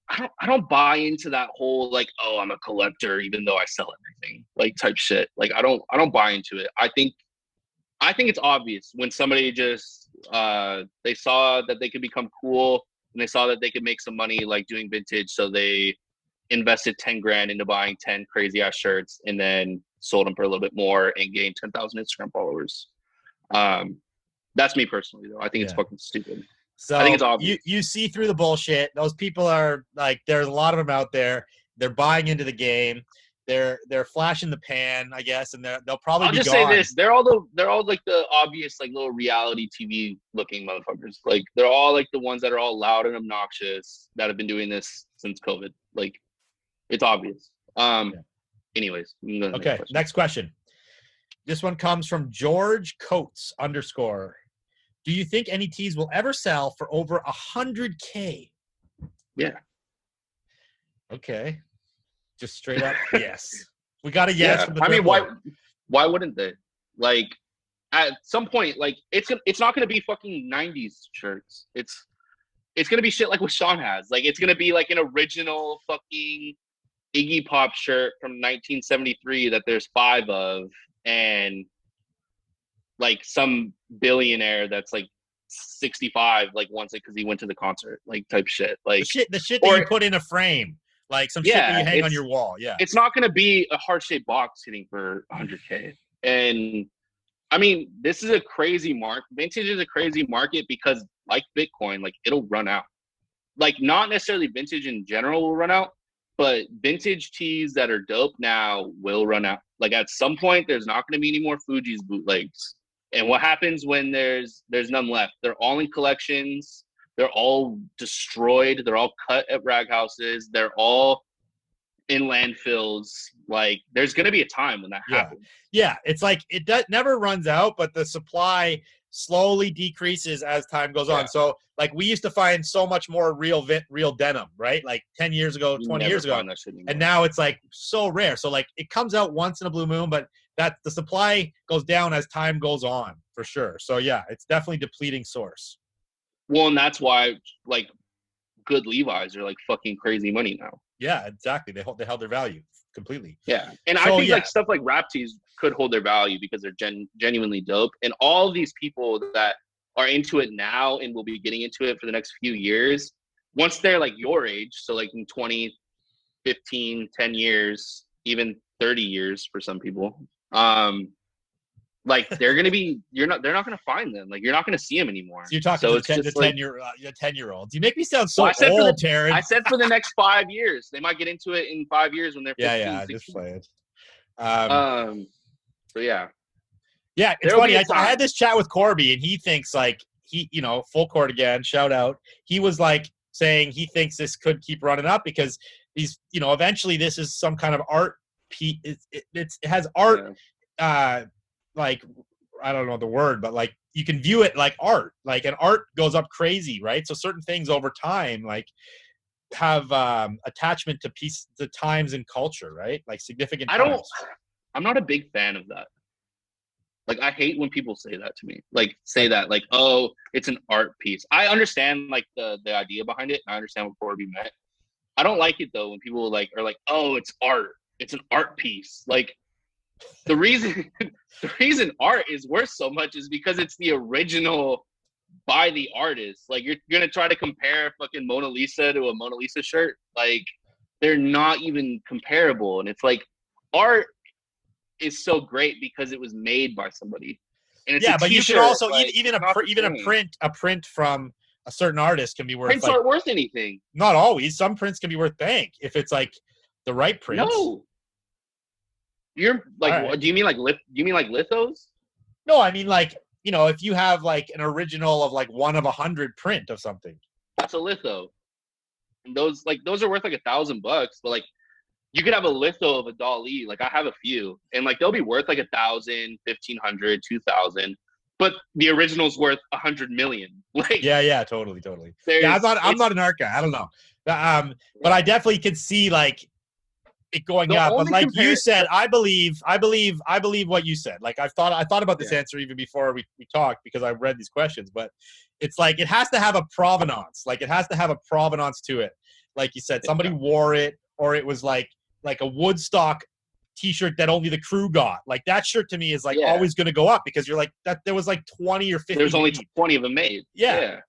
Speaker 3: I don't buy into that whole like, oh, I'm a collector even though I sell everything like type shit. Like I don't buy into it. I think it's obvious when somebody just they saw that they could become cool and they saw that they could make some money like doing vintage, so they invested 10 grand into buying 10 crazy ass shirts and then sold them for a little bit more and gained 10,000 Instagram followers. That's me personally though. I think it's fucking stupid.
Speaker 4: So
Speaker 3: I think it's obvious.
Speaker 4: You see through the bullshit. Those people are like, there's a lot of them out there. They're buying into the game. They're flashing the pan, I guess, and they'll probably.
Speaker 3: I'll just say this: they're all like the obvious like little reality TV looking motherfuckers. Like they're all like the ones that are all loud and obnoxious that have been doing this since COVID. Like it's obvious. Anyways.
Speaker 4: Okay. Next question. This one comes from George Coates _ Do you think any tees will ever sell for over 100K?
Speaker 3: Yeah.
Speaker 4: Okay. Just straight up, yes. We got a yes.
Speaker 3: Yeah.
Speaker 4: From the
Speaker 3: I mean, why wouldn't they? Like, at some point, like it's not gonna be fucking 90s shirts. It's gonna be shit like what Sean has. Like, it's gonna be like an original fucking Iggy Pop shirt from 1973 that there's 5 of, and like some billionaire that's like 65 like wants it because he went to the concert, like type shit. Like
Speaker 4: the shit that you put in a frame. Like some shit that you hang on your wall. Yeah.
Speaker 3: It's not going to be a heart-shaped box hitting for 100K. And I mean, this is a crazy market. Vintage is a crazy market because like Bitcoin, like it'll run out. Like not necessarily vintage in general will run out, but vintage tees that are dope now will run out. Like at some point, there's not going to be any more Fuji's bootlegs. And what happens when there's none left? They're all in collections. They're all destroyed. They're all cut at rag houses. They're all in landfills. Like, there's going to be a time when that happens.
Speaker 4: Yeah, it's like never runs out, but the supply slowly decreases as time goes on. So, like, we used to find so much more real denim, right? Like 10 years ago, 20 years ago, and now it's like so rare. So, like, it comes out once in a blue moon, but that the supply goes down as time goes on, for sure. So, yeah, it's definitely depleting source.
Speaker 3: Well, and that's why, like, good Levi's are like fucking crazy money now.
Speaker 4: Yeah, exactly. They held their value completely.
Speaker 3: Yeah, and I think like stuff like rap tees could hold their value because they're genuinely dope. And all these people that are into it now and will be getting into it for the next few years, once they're like your age, so like in 20, 15, 10 years, even 30 years for some people, like they're gonna be they're not gonna find them. Like, you're not gonna see them anymore.
Speaker 4: So you're talking to the 10-year-olds. You make me sound so old, Taryn.
Speaker 3: I said for the next 5 years. They might get into it in 5 years when they're 15,
Speaker 4: yeah,
Speaker 3: 16.
Speaker 4: just play it.
Speaker 3: So yeah.
Speaker 4: Yeah, it's funny. I had this chat with Corby, and he thinks, like, he, full court again, shout out. He was like saying he thinks this could keep running up because these, eventually this is some kind of art piece. It has art, like, I don't know the word, but like you can view it like art, like, and art goes up crazy, right? So certain things over time, like, have attachment to times and culture, right? Like significant times.
Speaker 3: I'm not a big fan of that. Like, I hate when people say that to me. Like, say that, like, oh, it's an art piece. I understand, like, the idea behind it. I understand what Corby meant. I don't like it, though, when people, like, are like, oh, it's art. It's an art piece. Like, the reason art is worth so much is because it's the original by the artist. Like, you're going to try to compare fucking Mona Lisa to a Mona Lisa shirt. Like, they're not even comparable. And it's like, art is so great because it was made by somebody. And it's
Speaker 4: but you should also, like, even a print from a certain artist can be worth.
Speaker 3: Prints aren't worth anything.
Speaker 4: Not always. Some prints can be worth bank if it's like the right prints.
Speaker 3: No. You're like, right. Do you mean like lithos?
Speaker 4: No, I mean, like, if you have like an original of like 1 of 100 print of something,
Speaker 3: that's a litho. And those are worth like $1,000, but like, you could have a litho of a Dali. Like, I have a few, and like they'll be worth like 1,000, 1,500, 2,000. But the original's worth 100 million. Like,
Speaker 4: yeah, totally. Yeah, I'm not an art guy. I don't know, but I definitely could see like it going up. But like you said, I believe what you said. Like, I thought about this answer even before we talked because I read these questions. But it's like it has to have a provenance. Like, it has to have a provenance to it. Like you said, somebody wore it, or it was like a Woodstock T-shirt that only the crew got. Like, that shirt to me is like always going to go up because you're like that. There was like 20 or 50.
Speaker 3: There's only 20 of them made.
Speaker 4: Yeah.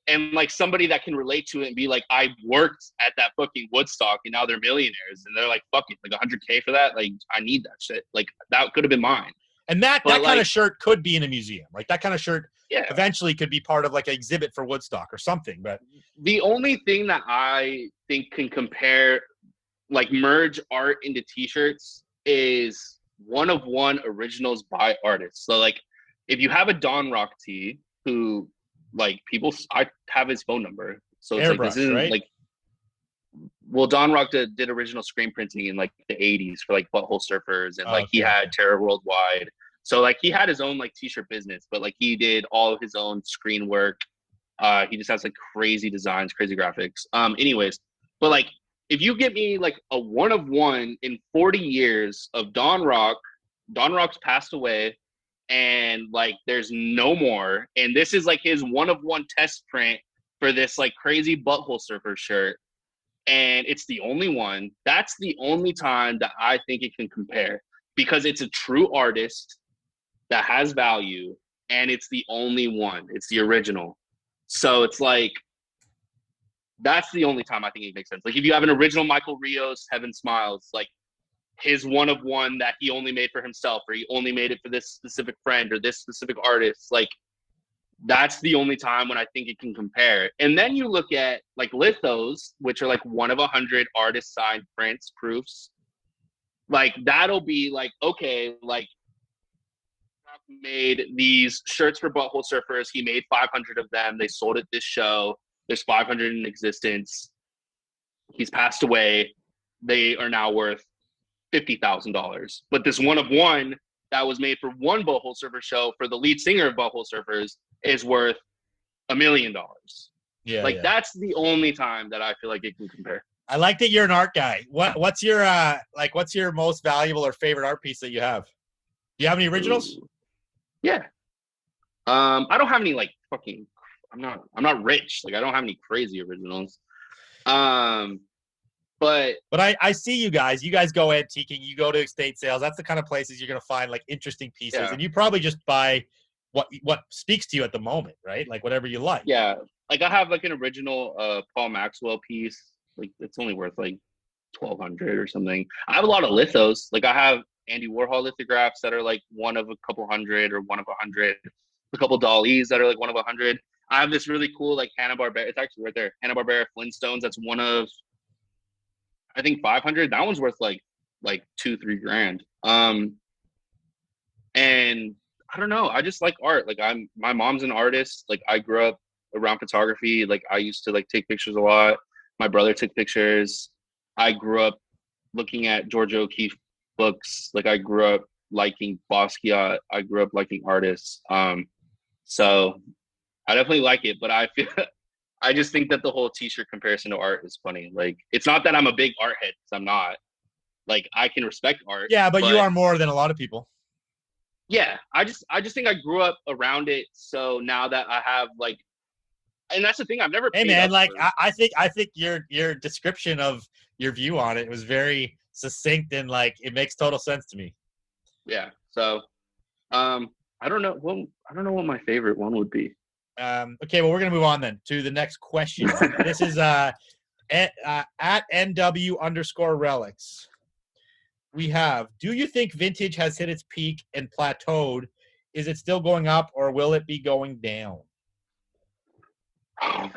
Speaker 3: And like somebody that can relate to it and be like, I worked at that fucking Woodstock and now they're millionaires and they're like, fuck it, like 100K for that. Like, I need that shit. Like, that could have been mine.
Speaker 4: And that kind of shirt could be in a museum. Like, that kind of shirt eventually could be part of like an exhibit for Woodstock or something. But
Speaker 3: the only thing that I think can compare, like, merge art into T-shirts is 1 of 1 originals by artists. So like, if you have a Don Rock tee, who, like, I have his phone number. So it's like, this isn't right? Like, well, Don Rock did original screen printing in like the 80s for like Butthole Surfers, and he had Terror Worldwide. So like, he had his own like T-shirt business, but like, he did all of his own screen work. He just has like crazy designs, crazy graphics. Anyways, but like, if you get me like a 1 of 1 in 40 years of Don Rock's passed away, and like, there's no more, and this is like his 1 of 1 test print for this like crazy Butthole Surfer shirt, and it's the only one. That's the only time that I think it can compare, because it's a true artist that has value, and it's the only one. It's the original. So it's like, that's the only time I think it makes sense. Like, if you have an original Michael Rios, Heaven Smiles, like his 1 of 1 that he only made for himself, or he only made it for this specific friend or this specific artist, like, that's the only time when I think it can compare. And then you look at like lithos, which are like 1 of 100 artist signed prints, proofs. Like, that'll be like, okay, like, made these shirts for Butthole Surfers. He made 500 of them. They sold at this show. There's 500 in existence. He's passed away. they are now worth $50,000. But this one of one that was made for one Butthole Surfer show for the lead singer of Butthole Surfers is worth $1 million.
Speaker 4: Yeah,
Speaker 3: Like
Speaker 4: yeah.
Speaker 3: that's the only time that I feel like it can compare.
Speaker 4: I like that you're an art guy. What's your what's your most valuable or favorite art piece that you have? Do you have any originals?
Speaker 3: Yeah. I don't have any like fucking. I'm not rich. Like I don't have any crazy originals. But
Speaker 4: I see you guys. You guys go antiquing. You go to estate sales. That's the kind of places you're gonna find like interesting pieces,
Speaker 3: yeah,
Speaker 4: and you probably just buy what speaks to you at the moment, right? Like whatever you like.
Speaker 3: yeah. Like I have like an original Paul Maxwell piece. Like it's only worth like 1,200 or something. I have a lot of lithos. Like I have Andy Warhol lithographs that are like one of a couple hundred or one of 100. A couple Dalis that are like one of 100. I have this really cool like Hanna-Barbera. It's actually right there. Hanna-Barbera Flintstones. That's one of I think 500. That one's worth like 2-3 grand. And I don't know. I just like art. Like my mom's an artist. Like I grew up around photography. Like I used to like take pictures a lot. My brother took pictures. I grew up looking at George O'Keeffe books. Like I grew up liking Basquiat. I grew up liking artists. So I definitely like it, but I just think that the whole t-shirt comparison to art is funny. Like it's not that I'm a big art head, because I'm not. Like I can respect art.
Speaker 4: Yeah, but you are more than a lot of people.
Speaker 3: Yeah, I just think I grew up around it. So now that I have like, and that's the thing, I've never.
Speaker 4: Hey man, like I think your description of your view on it was very succinct and like it makes total sense to me.
Speaker 3: Yeah. So, I don't know. Well, I don't know what my favorite one would be.
Speaker 4: Okay, well we're gonna move on then to the next question. This is at NW_relics. We have, do you think vintage has hit its peak and plateaued? Is it still going up or will it be going down?
Speaker 3: Oh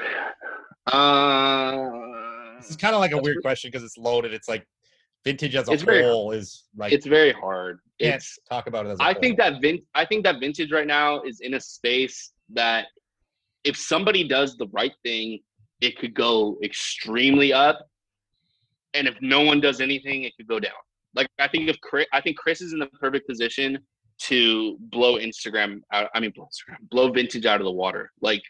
Speaker 3: man.
Speaker 4: This is kind of like a weird question because it's loaded. It's like vintage as a whole is like,
Speaker 3: it's very hard.
Speaker 4: Can't talk about it as a
Speaker 3: I
Speaker 4: whole.
Speaker 3: think that vintage right now is in a space that if somebody does the right thing, it could go extremely up. And if no one does anything, it could go down. Like I think Chris is in the perfect position to blow blow vintage out of the water, like,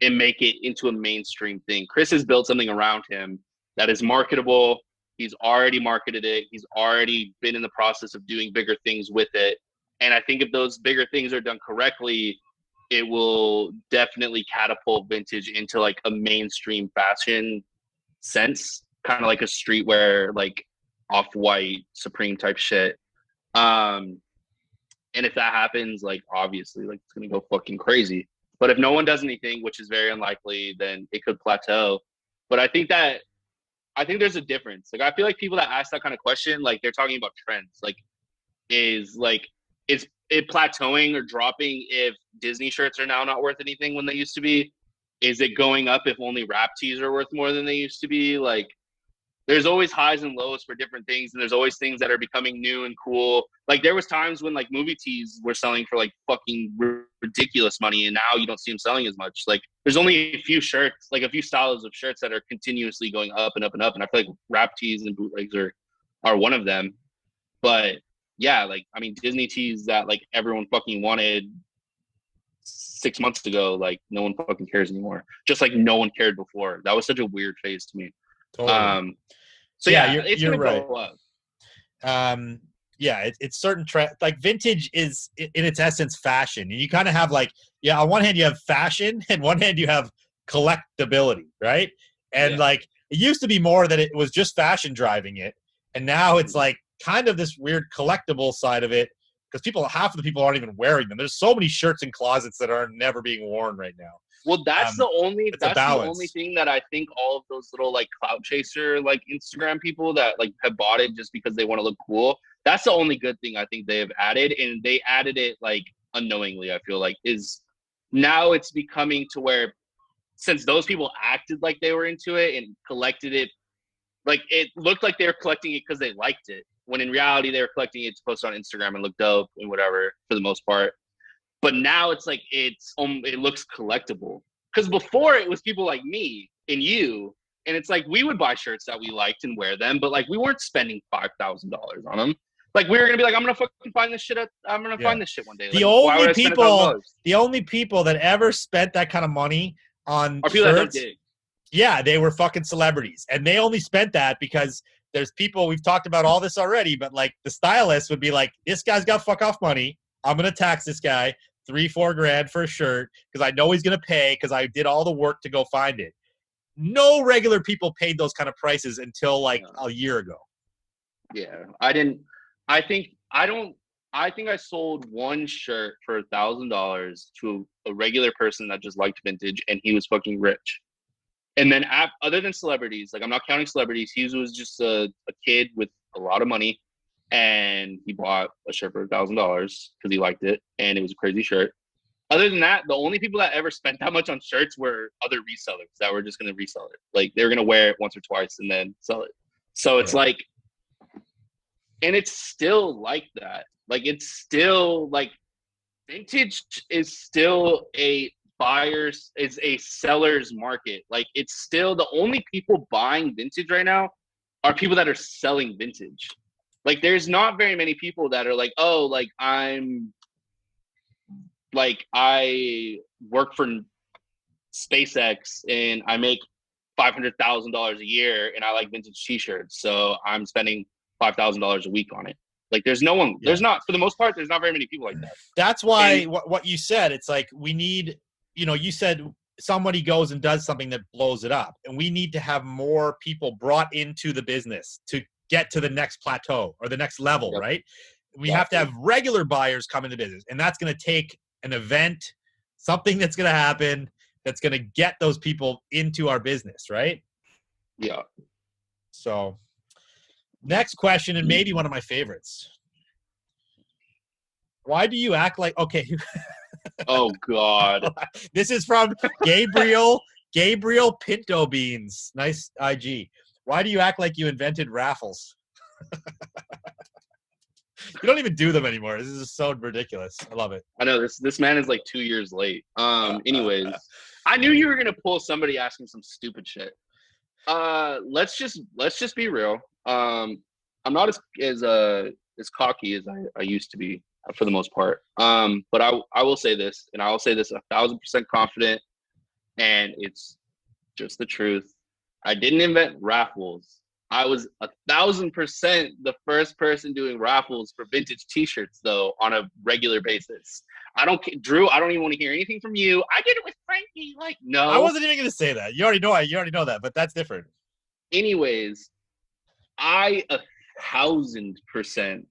Speaker 3: and make it into a mainstream thing. Chris has built something around him that is marketable. He's already marketed it. He's already been in the process of doing bigger things with it. And I think if those bigger things are done correctly, it will definitely catapult vintage into like a mainstream fashion sense, kind of like a streetwear, like Off-White, Supreme type shit. And if that happens, like obviously, like it's gonna go fucking crazy. But if no one does anything, which is very unlikely, then it could plateau. But I think there's a difference. Like I feel like people that ask that kind of question, like they're talking about trends. Like is it plateauing or dropping if Disney shirts are now not worth anything when they used to be? Is it going up if only rap tees are worth more than they used to be? Like there's always highs and lows for different things, and there's always things that are becoming new and cool. Like there was times when like movie tees were selling for like fucking ridiculous money, and now you don't see them selling as much. Like there's only a few shirts, like a few styles of shirts that are continuously going up and up and up, and I feel like rap tees and bootlegs are one of them. But yeah, like I mean Disney tees that like everyone fucking wanted 6 months ago, like no one fucking cares anymore. Just like no one cared before. That was such a weird phase to me.
Speaker 4: Totally.
Speaker 3: So yeah, it's
Speaker 4: you're
Speaker 3: gonna
Speaker 4: right.
Speaker 3: go up.
Speaker 4: Yeah, it's certain like vintage is in its essence fashion, and you kind of have like, yeah, on one hand you have fashion, and one hand you have collectability, right? And like it used to be more that it was just fashion driving it, and now it's like kind of this weird collectible side of it because half of the people aren't even wearing them. There's so many shirts in closets that are never being worn right now.
Speaker 3: Well, that's the only thing that I think all of those little like clout chaser like Instagram people that like have bought it just because they want to look cool. That's the only good thing I think they have added, and they added it like unknowingly. I feel like is now it's becoming to where since those people acted like they were into it and collected it, like it looked like they were collecting it because they liked it, when in reality they were collecting it to post on Instagram and look dope and whatever for the most part. But now it's like it looks collectible. Because before it was people like me and you And it's like we would buy shirts that we liked and wear them, but like we weren't spending $5,000 on them. Like we were gonna be like, I'm gonna fucking find this shit. I'm gonna find this shit one day. Like, why would I spend $1,000?
Speaker 4: The only people that ever spent that kind of money on
Speaker 3: are people
Speaker 4: shirts,
Speaker 3: that don't dig.
Speaker 4: Yeah, they were fucking celebrities, and they only spent that because there's people, we've talked about all this already, but like the stylist would be like, this guy's got fuck off money. I'm gonna tax this guy $3-4 grand for a shirt because I know he's gonna pay because I did all the work to go find it. No regular people paid those kind of prices until like a year ago.
Speaker 3: Yeah, I didn't. I think I sold one shirt for $1,000 to a regular person that just liked vintage, and he was fucking rich. And then other than celebrities, like I'm not counting celebrities, he was just a kid with a lot of money, and he bought a shirt for $1,000 because he liked it, and it was a crazy shirt. Other than that, the only people that ever spent that much on shirts were other resellers that were just going to resell it. Like they were going to wear it once or twice and then sell it. So it's like, and it's still like that. Like it's still like vintage is still a seller's market. Like it's still the only people buying vintage right now are people that are selling vintage. Like there's not very many people that are like, oh, like I work for SpaceX and I make $500,000 a year and I like vintage t-shirts. So I'm spending $5,000 a week on it. Like there's no one, there's not, for the most part, there's not very many people like that.
Speaker 4: That's why what you said, it's like we need, you said somebody goes and does something that blows it up, and we need to have more people brought into the business to get to the next plateau or the next level, right? We have to have regular buyers come into business, and that's going to take an event, something that's going to happen that's going to get those people into our business, right?
Speaker 3: Yeah.
Speaker 4: So next question, and maybe one of my favorites. Why do you act like, okay.
Speaker 3: Oh God.
Speaker 4: This is from Gabriel Pinto Beans. Nice IG. Why do you act like you invented Raffles? You don't even do them anymore. This is so ridiculous. I love it.
Speaker 3: I know this man is like 2 years late. Anyways, I knew you were gonna pull somebody asking some stupid shit. Let's just be real. I'm not as cocky as I used to be for the most part. But I will say this, and I will say this 1,000% confident, and it's just the truth. I didn't invent Raffles. I was 1,000% the first person doing raffles for vintage t-shirts, though, on a regular basis. Drew, I don't even want to hear anything from you. I did it with Frankie. Like, no.
Speaker 4: I wasn't even going to say that. You already know that, but that's different.
Speaker 3: Anyways, I 1,000%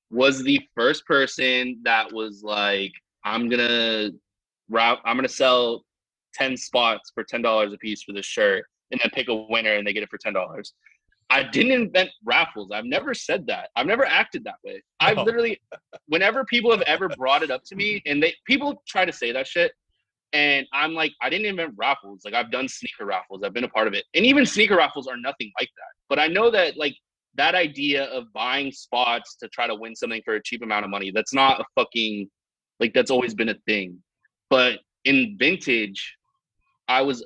Speaker 3: was the first person that was like, I'm gonna sell 10 spots for $10 a piece for this shirt, and then pick a winner and they get it for $10. I didn't invent raffles. I've never said that. I've never acted that way. No. I've literally, whenever people have ever brought it up to me, and people try to say that shit, and I'm like, I didn't invent raffles. Like I've done sneaker raffles. I've been a part of it. And even sneaker raffles are nothing like that. But I know that like that idea of buying spots to try to win something for a cheap amount of money, that's not a fucking, like that's always been a thing. But in vintage, I was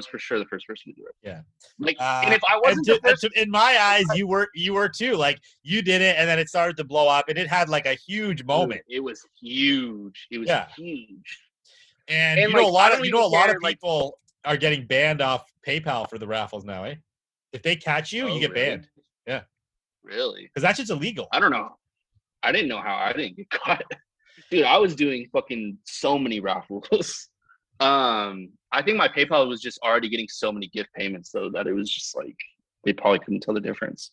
Speaker 3: for sure the first person to do it.
Speaker 4: Yeah.
Speaker 3: Like, and if I wasn't
Speaker 4: in my eyes, you were too. Like you did it, and then it started to blow up, and it had like a huge moment.
Speaker 3: It was huge. It was huge.
Speaker 4: And you know, like, a lot of people are getting banned off PayPal for the raffles now, eh? If they catch you, you get banned. Yeah.
Speaker 3: Really?
Speaker 4: Because that's just illegal.
Speaker 3: I don't know. I didn't know how I didn't get caught. Dude, I was doing fucking so many raffles. I think my PayPal was just already getting so many gift payments though that it was just like they probably couldn't tell the difference.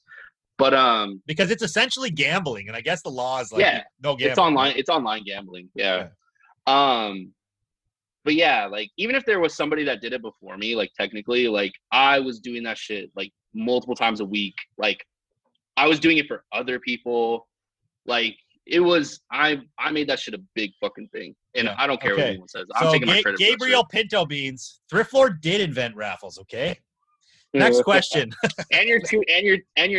Speaker 3: But
Speaker 4: because it's essentially gambling, and I guess the law is like no gambling.
Speaker 3: It's online gambling. Yeah. But yeah, like even if there was somebody that did it before me, like technically, like I was doing that shit like multiple times a week. Like I was doing it for other people. Like it was, I made that shit a big fucking thing. And I don't care what anyone says. I'm taking my credit.
Speaker 4: Gabriel Pinto Beans, Thrift Lord did invent raffles, okay? Next question.
Speaker 3: and you're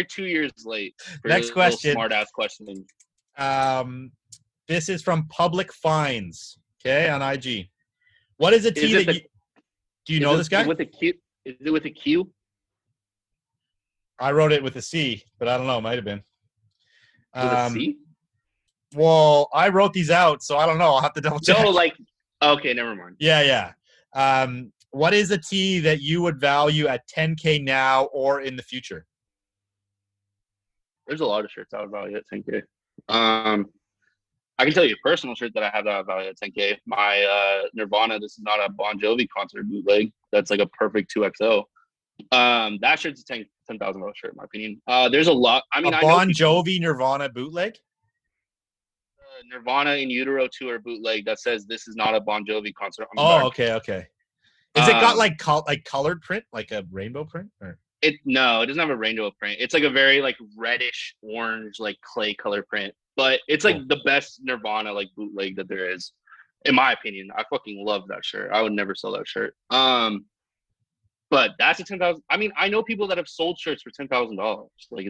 Speaker 3: 2 years late.
Speaker 4: Next question.
Speaker 3: Smart ass questioning.
Speaker 4: This is from Public Fines, okay, on IG. What is a tea that you do you know this guy?
Speaker 3: Is it with a Q?
Speaker 4: I wrote it with a C, but I don't know. It might have been.
Speaker 3: With a C?
Speaker 4: Well, I wrote these out, so I don't know. I'll have to double check.
Speaker 3: No, like, okay, never mind.
Speaker 4: Yeah. What is a tee that you would value at $10K now or in the future?
Speaker 3: There's a lot of shirts I would value at 10K. I can tell you a personal shirt that I have that I value at 10K. My Nirvana, This Is Not a Bon Jovi concert bootleg. That's like a perfect 2XO. That shirt's a $10,000 shirt in my opinion. There's a lot. I mean,
Speaker 4: a
Speaker 3: I
Speaker 4: Bon
Speaker 3: know
Speaker 4: Jovi Nirvana bootleg?
Speaker 3: Nirvana in Utero tour bootleg that says "This is not a Bon Jovi concert."
Speaker 4: Okay. Is it got like colored print, like a rainbow print? Or?
Speaker 3: No, it doesn't have a rainbow print. It's like a very like reddish orange, like clay color print. But it's like the best Nirvana like bootleg that there is, in my opinion. I fucking love that shirt. I would never sell that shirt. But that's a 10,000. I mean, I know people that have sold shirts for $10,000. Like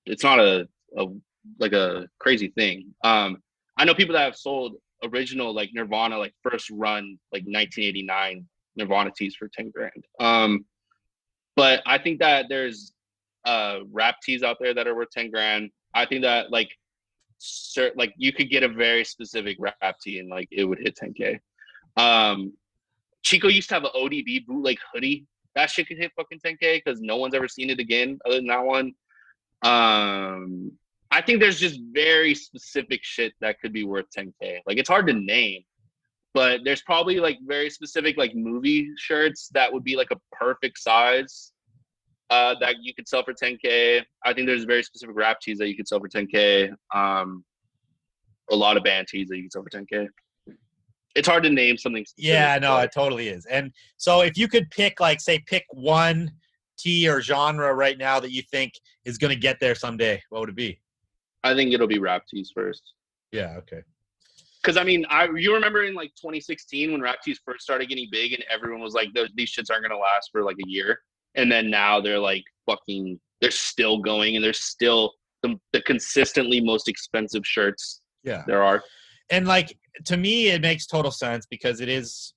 Speaker 3: it's not a crazy thing. I know people that have sold original like Nirvana like first run like 1989 Nirvana tees for 10 grand. But I think that there's rap tees out there that are worth 10 grand. I think that like you could get a very specific rap tee and like it would hit 10K. Chico used to have an ODB bootleg hoodie. That shit could hit fucking 10K because no one's ever seen it again other than that one. I think there's just very specific shit that could be worth 10K. Like it's hard to name, but there's probably like very specific like movie shirts that would be like a perfect size that you could sell for 10K. I think there's very specific rap tees that you could sell for 10K. A lot of band tees that you could sell for 10K. It's hard to name something specific.
Speaker 4: Yeah, no, it totally is. And so if you could pick pick one tee or genre right now that you think is going to get there someday, what would it be?
Speaker 3: I think it'll be rap tees first.
Speaker 4: Yeah, okay.
Speaker 3: Because I mean, you remember in like 2016 when rap tees first started getting big and everyone was like, these shits aren't gonna last for like a year, and then now they're like they're still going and they're still the consistently most expensive shirts there are.
Speaker 4: And like to me, it makes total sense because it is,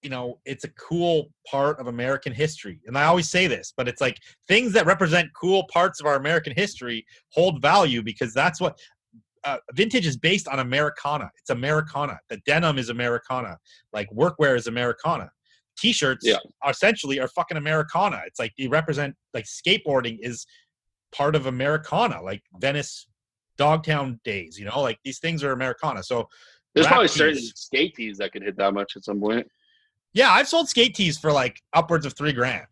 Speaker 4: it's a cool part of American history. And I always say this, but it's like things that represent cool parts of our American history hold value because that's what vintage is based on. Americana. It's Americana. The denim is Americana. Like workwear is Americana. T-shirts essentially are fucking Americana. It's like they represent like skateboarding is part of Americana, like Venice Dogtown days, like these things are Americana. So
Speaker 3: there's probably certain skate tees that could hit that much at some point.
Speaker 4: Yeah, I've sold skate tees for like upwards of $3,000.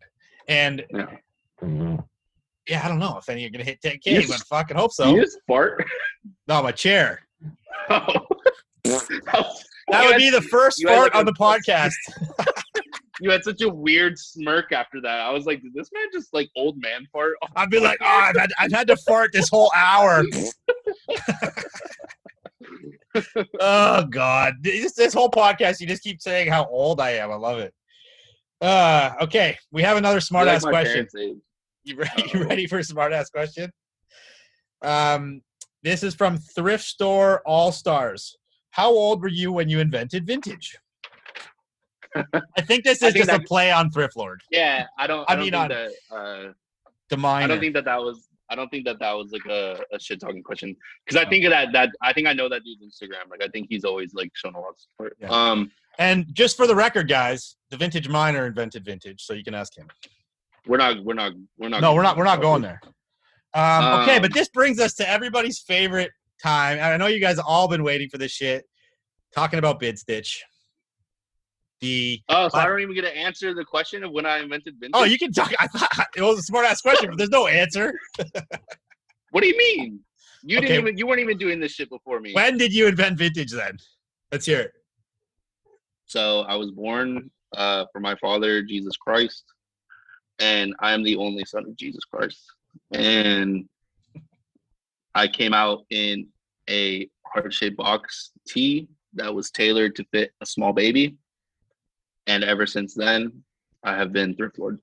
Speaker 4: And I don't know if any are gonna hit 10K, but fucking hope so.
Speaker 3: You just fart?
Speaker 4: No, my chair.
Speaker 3: Oh.
Speaker 4: That would be the first fart on the podcast.
Speaker 3: You had such a weird smirk after that. I was like, did this man just like old man fart?
Speaker 4: I'd be like, I've had to fart this whole hour. Oh God, this whole podcast, you just keep saying how old I am. I love it. Okay, we have another smart ass question. You ready for a smart ass question? This is from Thrift Store All Stars. How old were you when you invented vintage? I think this is just a play on Thrift Lord.
Speaker 3: Yeah, I don't think that was like a shit talking question because I think I know that dude's Instagram. Like I think he's always like shown a lot of support.
Speaker 4: Yeah. And just for the record, guys, the Vintage Miner invented vintage, so you can ask him.
Speaker 3: We're not
Speaker 4: going there. Okay, but this brings us to everybody's favorite time. I know you guys have all been waiting for this shit. Talking about Bidstitch.
Speaker 3: So I don't even get to answer the question of when I invented vintage?
Speaker 4: Oh, you can talk. I thought it was a smart ass question, but there's no answer.
Speaker 3: What do you mean? You weren't even doing this shit before me.
Speaker 4: When did you invent vintage then? Let's hear it.
Speaker 3: So I was born for my father, Jesus Christ, and I am the only son of Jesus Christ. And I came out in a heart-shaped box tee that was tailored to fit a small baby. And ever since then, I have been Thrift Lord.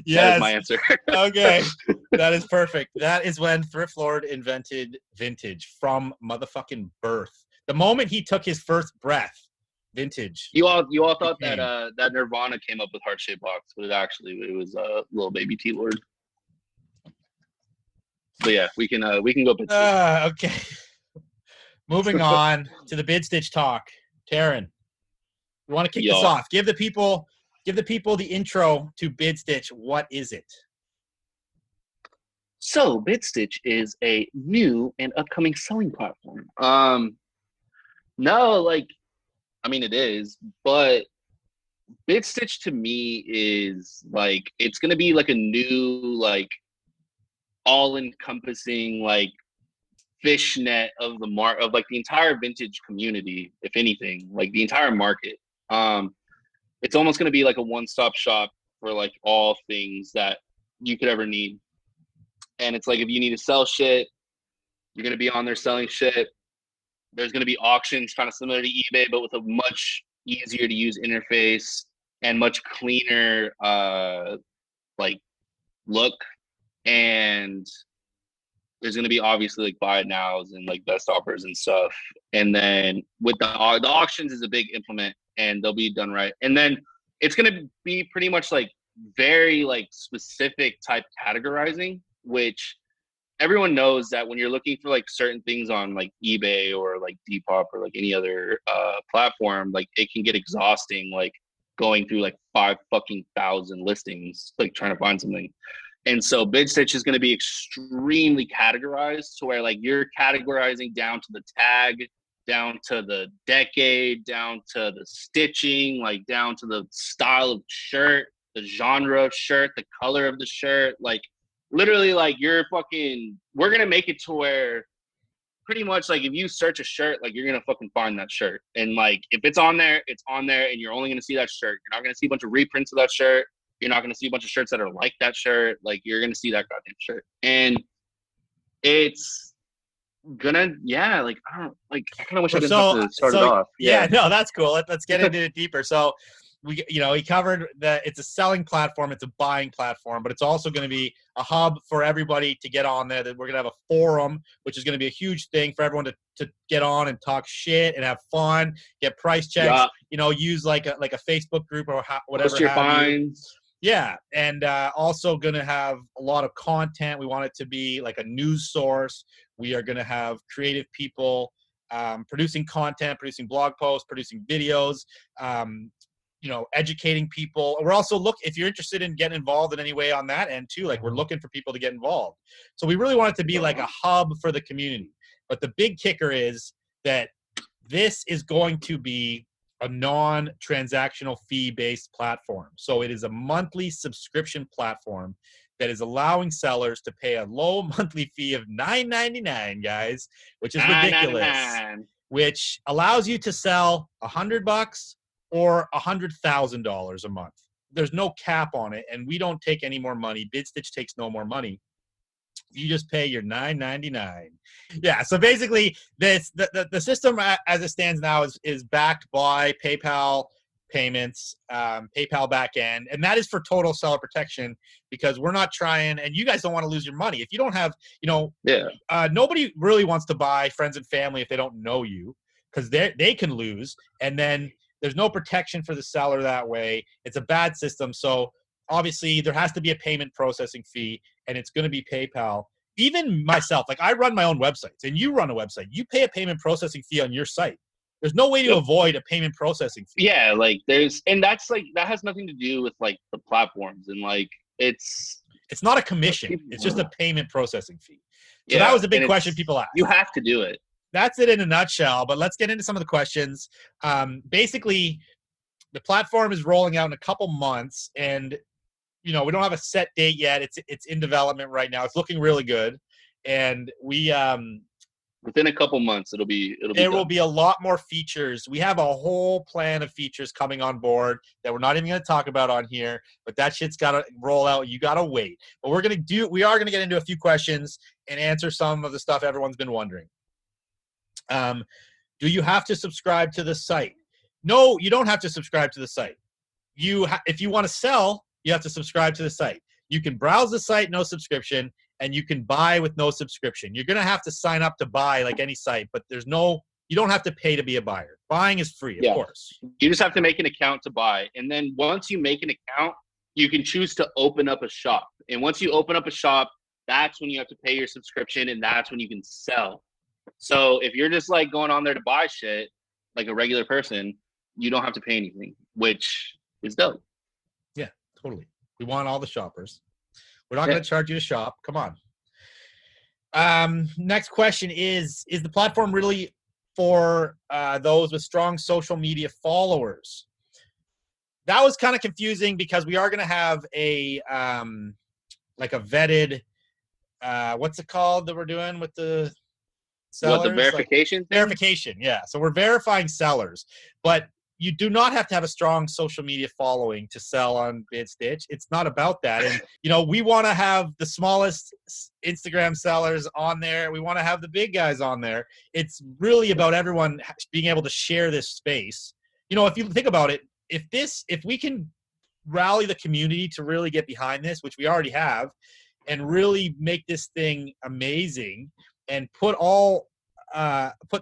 Speaker 4: Yes.
Speaker 3: That is my answer.
Speaker 4: Okay. That is perfect. That is when Thrift Lord invented vintage from motherfucking birth. The moment he took his first breath, vintage.
Speaker 3: You all thought
Speaker 4: Became.
Speaker 3: that Nirvana came up with heart shaped box, but it was little baby T Lord. But yeah, we can go Bidstitch.
Speaker 4: Okay. Moving on to the Bidstitch talk. Taryn, you want to kick this off? Give the people the intro to Bidstitch. What is it?
Speaker 3: So Bidstitch is a new and upcoming selling platform. No, like, I mean, it is, but Bidstitch to me is like, it's gonna be like a new, like, all-encompassing, like, fishnet of like the entire vintage community, if anything, like the entire market. It's almost gonna be like a one-stop shop for like all things that you could ever need. And it's like, if you need to sell shit, you're gonna be on there selling shit. There's gonna be auctions kind of similar to eBay, but with a much easier to use interface and much cleaner like look. And there's going to be obviously like buy it nows and like best offers and stuff. And then with the auctions is a big implement, and they'll be done right. And then it's going to be pretty much like very like specific type categorizing, which everyone knows that when you're looking for like certain things on like eBay or like Depop or like any other platform, like it can get exhausting, like going through like 5,000 listings, like trying to find something. And so Bidstitch is going to be extremely categorized to where like you're categorizing down to the tag, down to the decade, down to the stitching, like down to the style of shirt, the genre of shirt, the color of the shirt. Like literally, like we're going to make it to where pretty much like if you search a shirt, like you're going to fucking find that shirt. And like if it's on there, it's on there, and you're only going to see that shirt. You're not going to see a bunch of reprints of that shirt. You're not going to see a bunch of shirts that are like that shirt. Like you're going to see that goddamn shirt. And it's gonna, yeah, like I don't, like I kind of wish I didn't have to start it off.
Speaker 4: Yeah, no, that's cool. Let's get into it deeper. So he covered that it's a selling platform, it's a buying platform, but it's also going to be a hub for everybody to get on there. That we're going to have a forum, which is going to be a huge thing for everyone to get on and talk shit and have fun, get price checks. Yeah. Use like a Facebook group or whatever.
Speaker 3: Post your finds.
Speaker 4: Yeah, and also going to have a lot of content. We want it to be like a news source. We are going to have creative people producing content, producing blog posts, producing videos, educating people. We're also if you're interested in getting involved in any way on that end too, like we're looking for people to get involved. So we really want it to be like a hub for the community. But the big kicker is that this is going to be a non-transactional fee-based platform. So it is a monthly subscription platform that is allowing sellers to pay a low monthly fee of $9.99, guys, which is ridiculous, which allows you to sell $100 or $100,000 a month. There's no cap on it, and we don't take any more money. Bidstitch takes no more money. You just pay your $9.99. Yeah, so basically the system as it stands now is backed by PayPal payments, PayPal backend, and that is for total seller protection, because we're not trying, and you guys don't want to lose your money. If you don't have, nobody really wants to buy friends and family if they don't know you, because they can lose, and then there's no protection for the seller that way. It's a bad system. So obviously there has to be a payment processing fee, and it's going to be PayPal. Even myself, like I run my own websites, and you run a website. You pay a payment processing fee on your site. There's no way to avoid a payment processing fee.
Speaker 3: Yeah, like that's like, that has nothing to do with like the platforms, and like it's
Speaker 4: not a commission. It's just a payment processing fee. So that was a big question people asked.
Speaker 3: You have to do it.
Speaker 4: That's it in a nutshell, but let's get into some of the questions. Basically, the platform is rolling out in a couple months, and we don't have a set date yet. It's in development right now. It's looking really good, and we
Speaker 3: within a couple months there
Speaker 4: will be a lot more features. We have a whole plan of features coming on board that we're not even going to talk about on here, but that shit's got to roll out. You got to wait. But we are going to get into a few questions and answer some of the stuff everyone's been wondering. Do you have to subscribe to the site? No, you don't have to subscribe to the site. If you want to sell, you have to subscribe to the site. You can browse the site, no subscription, and you can buy with no subscription. You're going to have to sign up to buy like any site, but there's no You don't have to pay to be a buyer. Buying is free, of
Speaker 3: Yeah.
Speaker 4: course.
Speaker 3: You just have to make an account to buy. And then once you make an account, you can choose to open up a shop. And once you open up a shop, that's when you have to pay your subscription, and that's when you can sell. So if you're just like going on there to buy shit like a regular person, you don't have to pay anything, which is dope.
Speaker 4: Yeah, totally. We want all the shoppers. We're not going to charge you to shop. Come on. Next question is the platform really for those with strong social media followers? That was kind of confusing because we are going to have a like a vetted what's it called that we're doing with the sellers?
Speaker 3: What, the verification?
Speaker 4: Like, verification, yeah. So we're verifying sellers, but you do not have to have a strong social media following to sell on Bidstitch. It's not about that. And, you know, we want to have the smallest Instagram sellers on there. We want to have the big guys on there. It's really about everyone being able to share this space. You know, if you think about it, if we can rally the community to really get behind this, which we already have, and really make this thing amazing and put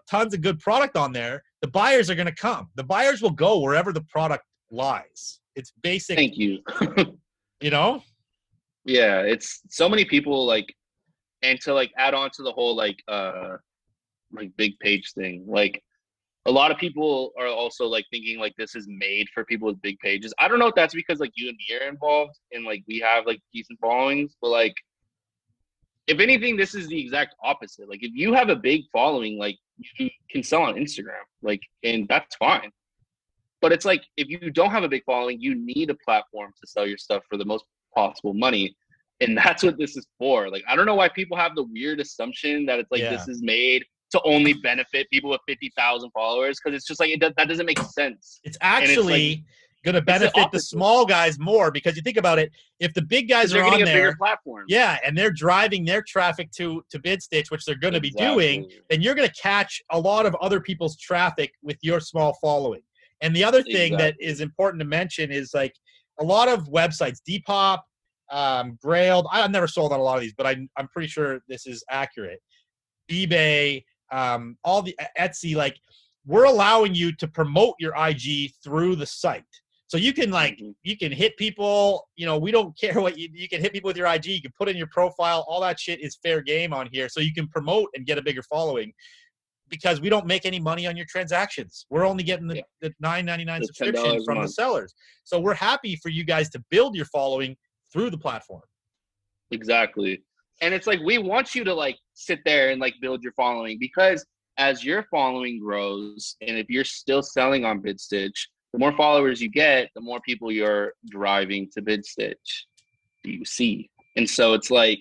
Speaker 4: tons of good product on there, the buyers are going to come. The buyers will go wherever the product lies. It's basic.
Speaker 3: Thank you.
Speaker 4: You know?
Speaker 3: Yeah, it's so many people like, and to like add on to the whole like big page thing. Like a lot of people are also like thinking like this is made for people with big pages. I don't know if that's because like you and me are involved and like we have like decent followings, but like if anything, this is the exact opposite. Like if you have a big following, like you can sell on Instagram, like, and that's fine. But it's like, if you don't have a big following, you need a platform to sell your stuff for the most possible money. And that's what this is for. Like, I don't know why people have the weird assumption that it's like, this is made to only benefit people with 50,000 followers. Cause it's just like, that doesn't make sense.
Speaker 4: It's actually going to benefit the small guys more, because you think about it, if the big guys are on there, a bigger
Speaker 3: platform.
Speaker 4: Yeah, and they're driving their traffic to Bidstitch, which they're going to be doing, then you're going to catch a lot of other people's traffic with your small following. And the other thing that is important to mention is like a lot of websites, Depop, Grailed. I've never sold on a lot of these, but I'm pretty sure this is accurate. eBay, all the Etsy, like we're allowing you to promote your IG through the site. So you can like, you can hit people, you know, we don't care what you can hit people with your IG, you can put in your profile, all that shit is fair game on here. So you can promote and get a bigger following, because we don't make any money on your transactions. We're only getting the $9.99 subscription from the sellers. So we're happy for you guys to build your following through the platform.
Speaker 3: Exactly. And it's like, we want you to like sit there and like build your following, because as your following grows, and if you're still selling on Bidstitch, the more followers you get, the more people you're driving to Bidstitch you see. And so it's like,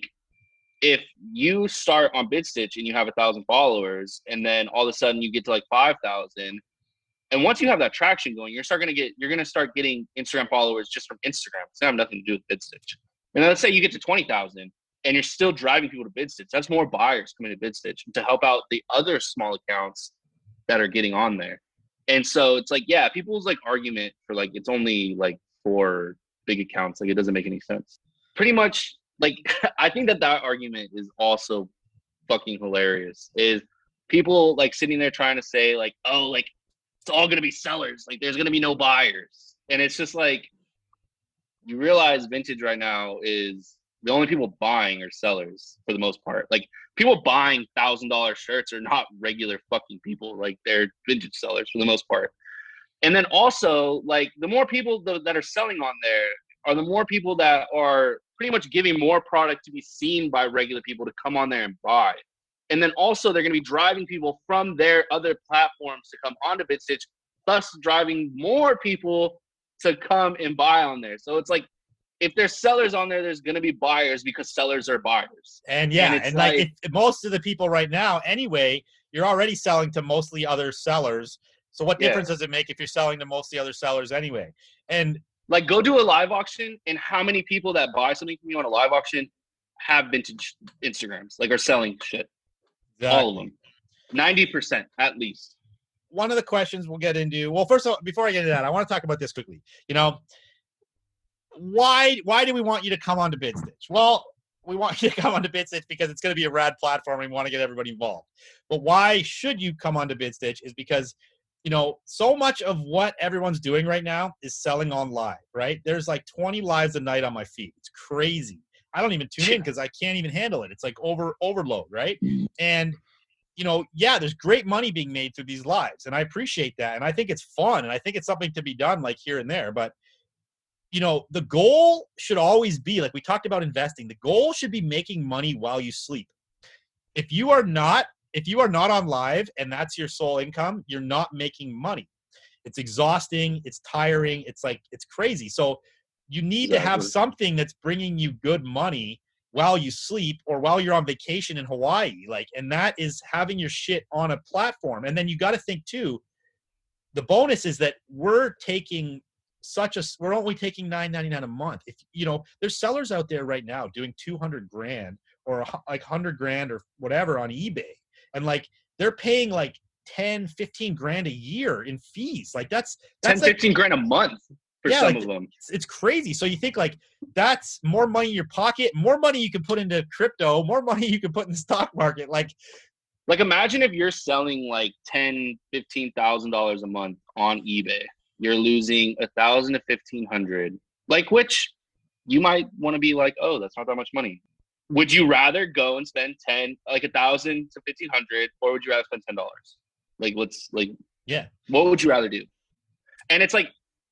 Speaker 3: if you start on Bidstitch and you have 1,000 followers, and then all of a sudden you get to like 5,000, and once you have that traction going, you're going to start getting Instagram followers just from Instagram. It's not nothing to do with Bidstitch. And then let's say you get to 20,000 and you're still driving people to Bidstitch. That's more buyers coming to Bidstitch to help out the other small accounts that are getting on there. And so it's like, yeah, people's like argument for like, it's only like for big accounts. Like it doesn't make any sense. Pretty much like, I think that argument is also fucking hilarious, is people like sitting there trying to say like, oh, like it's all going to be sellers. Like there's going to be no buyers. And it's just like, you realize vintage right now is the only people buying are sellers for the most part. Like people buying $1,000 shirts are not regular fucking people. Like they're vintage sellers for the most part. And then also like the more people that are selling on there are the more people that are pretty much giving more product to be seen by regular people to come on there and buy. And then also they're going to be driving people from their other platforms to come onto Bidstitch, thus driving more people to come and buy on there. So it's like, if there's sellers on there, there's going to be buyers, because sellers are buyers.
Speaker 4: And like most of the people right now, anyway, you're already selling to mostly other sellers. So what difference does it make if you're selling to mostly other sellers anyway? And
Speaker 3: like, go do a live auction, and how many people that buy something from you on a live auction have vintage Instagrams, like are selling shit? Exactly. All of them. 90% at least.
Speaker 4: One of the questions we'll get into, well, first of all, before I get into that, I want to talk about this quickly. You know, why do we want you to come on to Bidstitch? Well, we want you to come onto Bidstitch because it's going to be a rad platform and we want to get everybody involved. But why should you come onto Bidstitch is because, you know, so much of what everyone's doing right now is selling on live, right? There's like 20 lives a night on my feed. It's crazy. I don't even tune in because I can't even handle it. It's like overload, right? And, you know, yeah, there's great money being made through these lives. And I appreciate that. And I think it's fun. And I think it's something to be done like here and there. But, you know, the goal should always be, like we talked about investing, the goal should be making money while you sleep. If you are not on live and that's your sole income, you're not making money. It's exhausting. It's tiring. It's like, it's crazy. So you need to have something that's bringing you good money while you sleep or while you're on vacation in Hawaii. Like, and that is having your shit on a platform. And then you got to think too, the bonus is that we're only taking $9.99 a month. If you know, there's sellers out there right now doing 200 grand or like 100 grand or whatever on eBay. And like, they're paying like 10, 15 grand a year in fees. Like that's
Speaker 3: 10,
Speaker 4: like,
Speaker 3: 15 grand a month for some of them.
Speaker 4: It's crazy. So you think like that's more money in your pocket, more money you can put into crypto, more money you can put in the stock market. Like
Speaker 3: imagine if you're selling like $10,000, $15,000 a month on eBay. You're losing $1,000 to $1,500, like, which you might want to be like, oh, that's not that much money. Would you rather go and spend $1,000 to $1,500, or would you rather spend $10? What would you rather do? And it's like,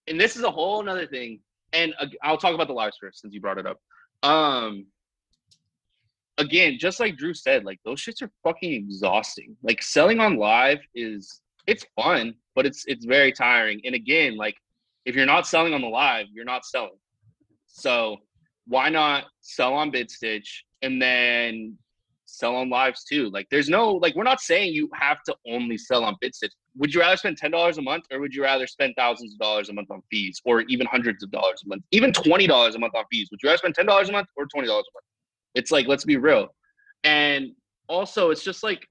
Speaker 3: and this is a whole nother thing. And I'll talk about the lives first since you brought it up. Again, just like Drew said, like those shits are fucking exhausting. Like selling on live it's fun, but it's very tiring. And again, like if you're not selling on the live, you're not selling. So why not sell on Bidstitch and then sell on lives too? Like there's no, like, we're not saying you have to only sell on Bidstitch. Would you rather spend $10 a month, or would you rather spend thousands of dollars a month on fees, or even hundreds of dollars a month, even $20 a month on fees? Would you rather spend $10 a month or $20 a month? It's like, let's be real. And also it's just like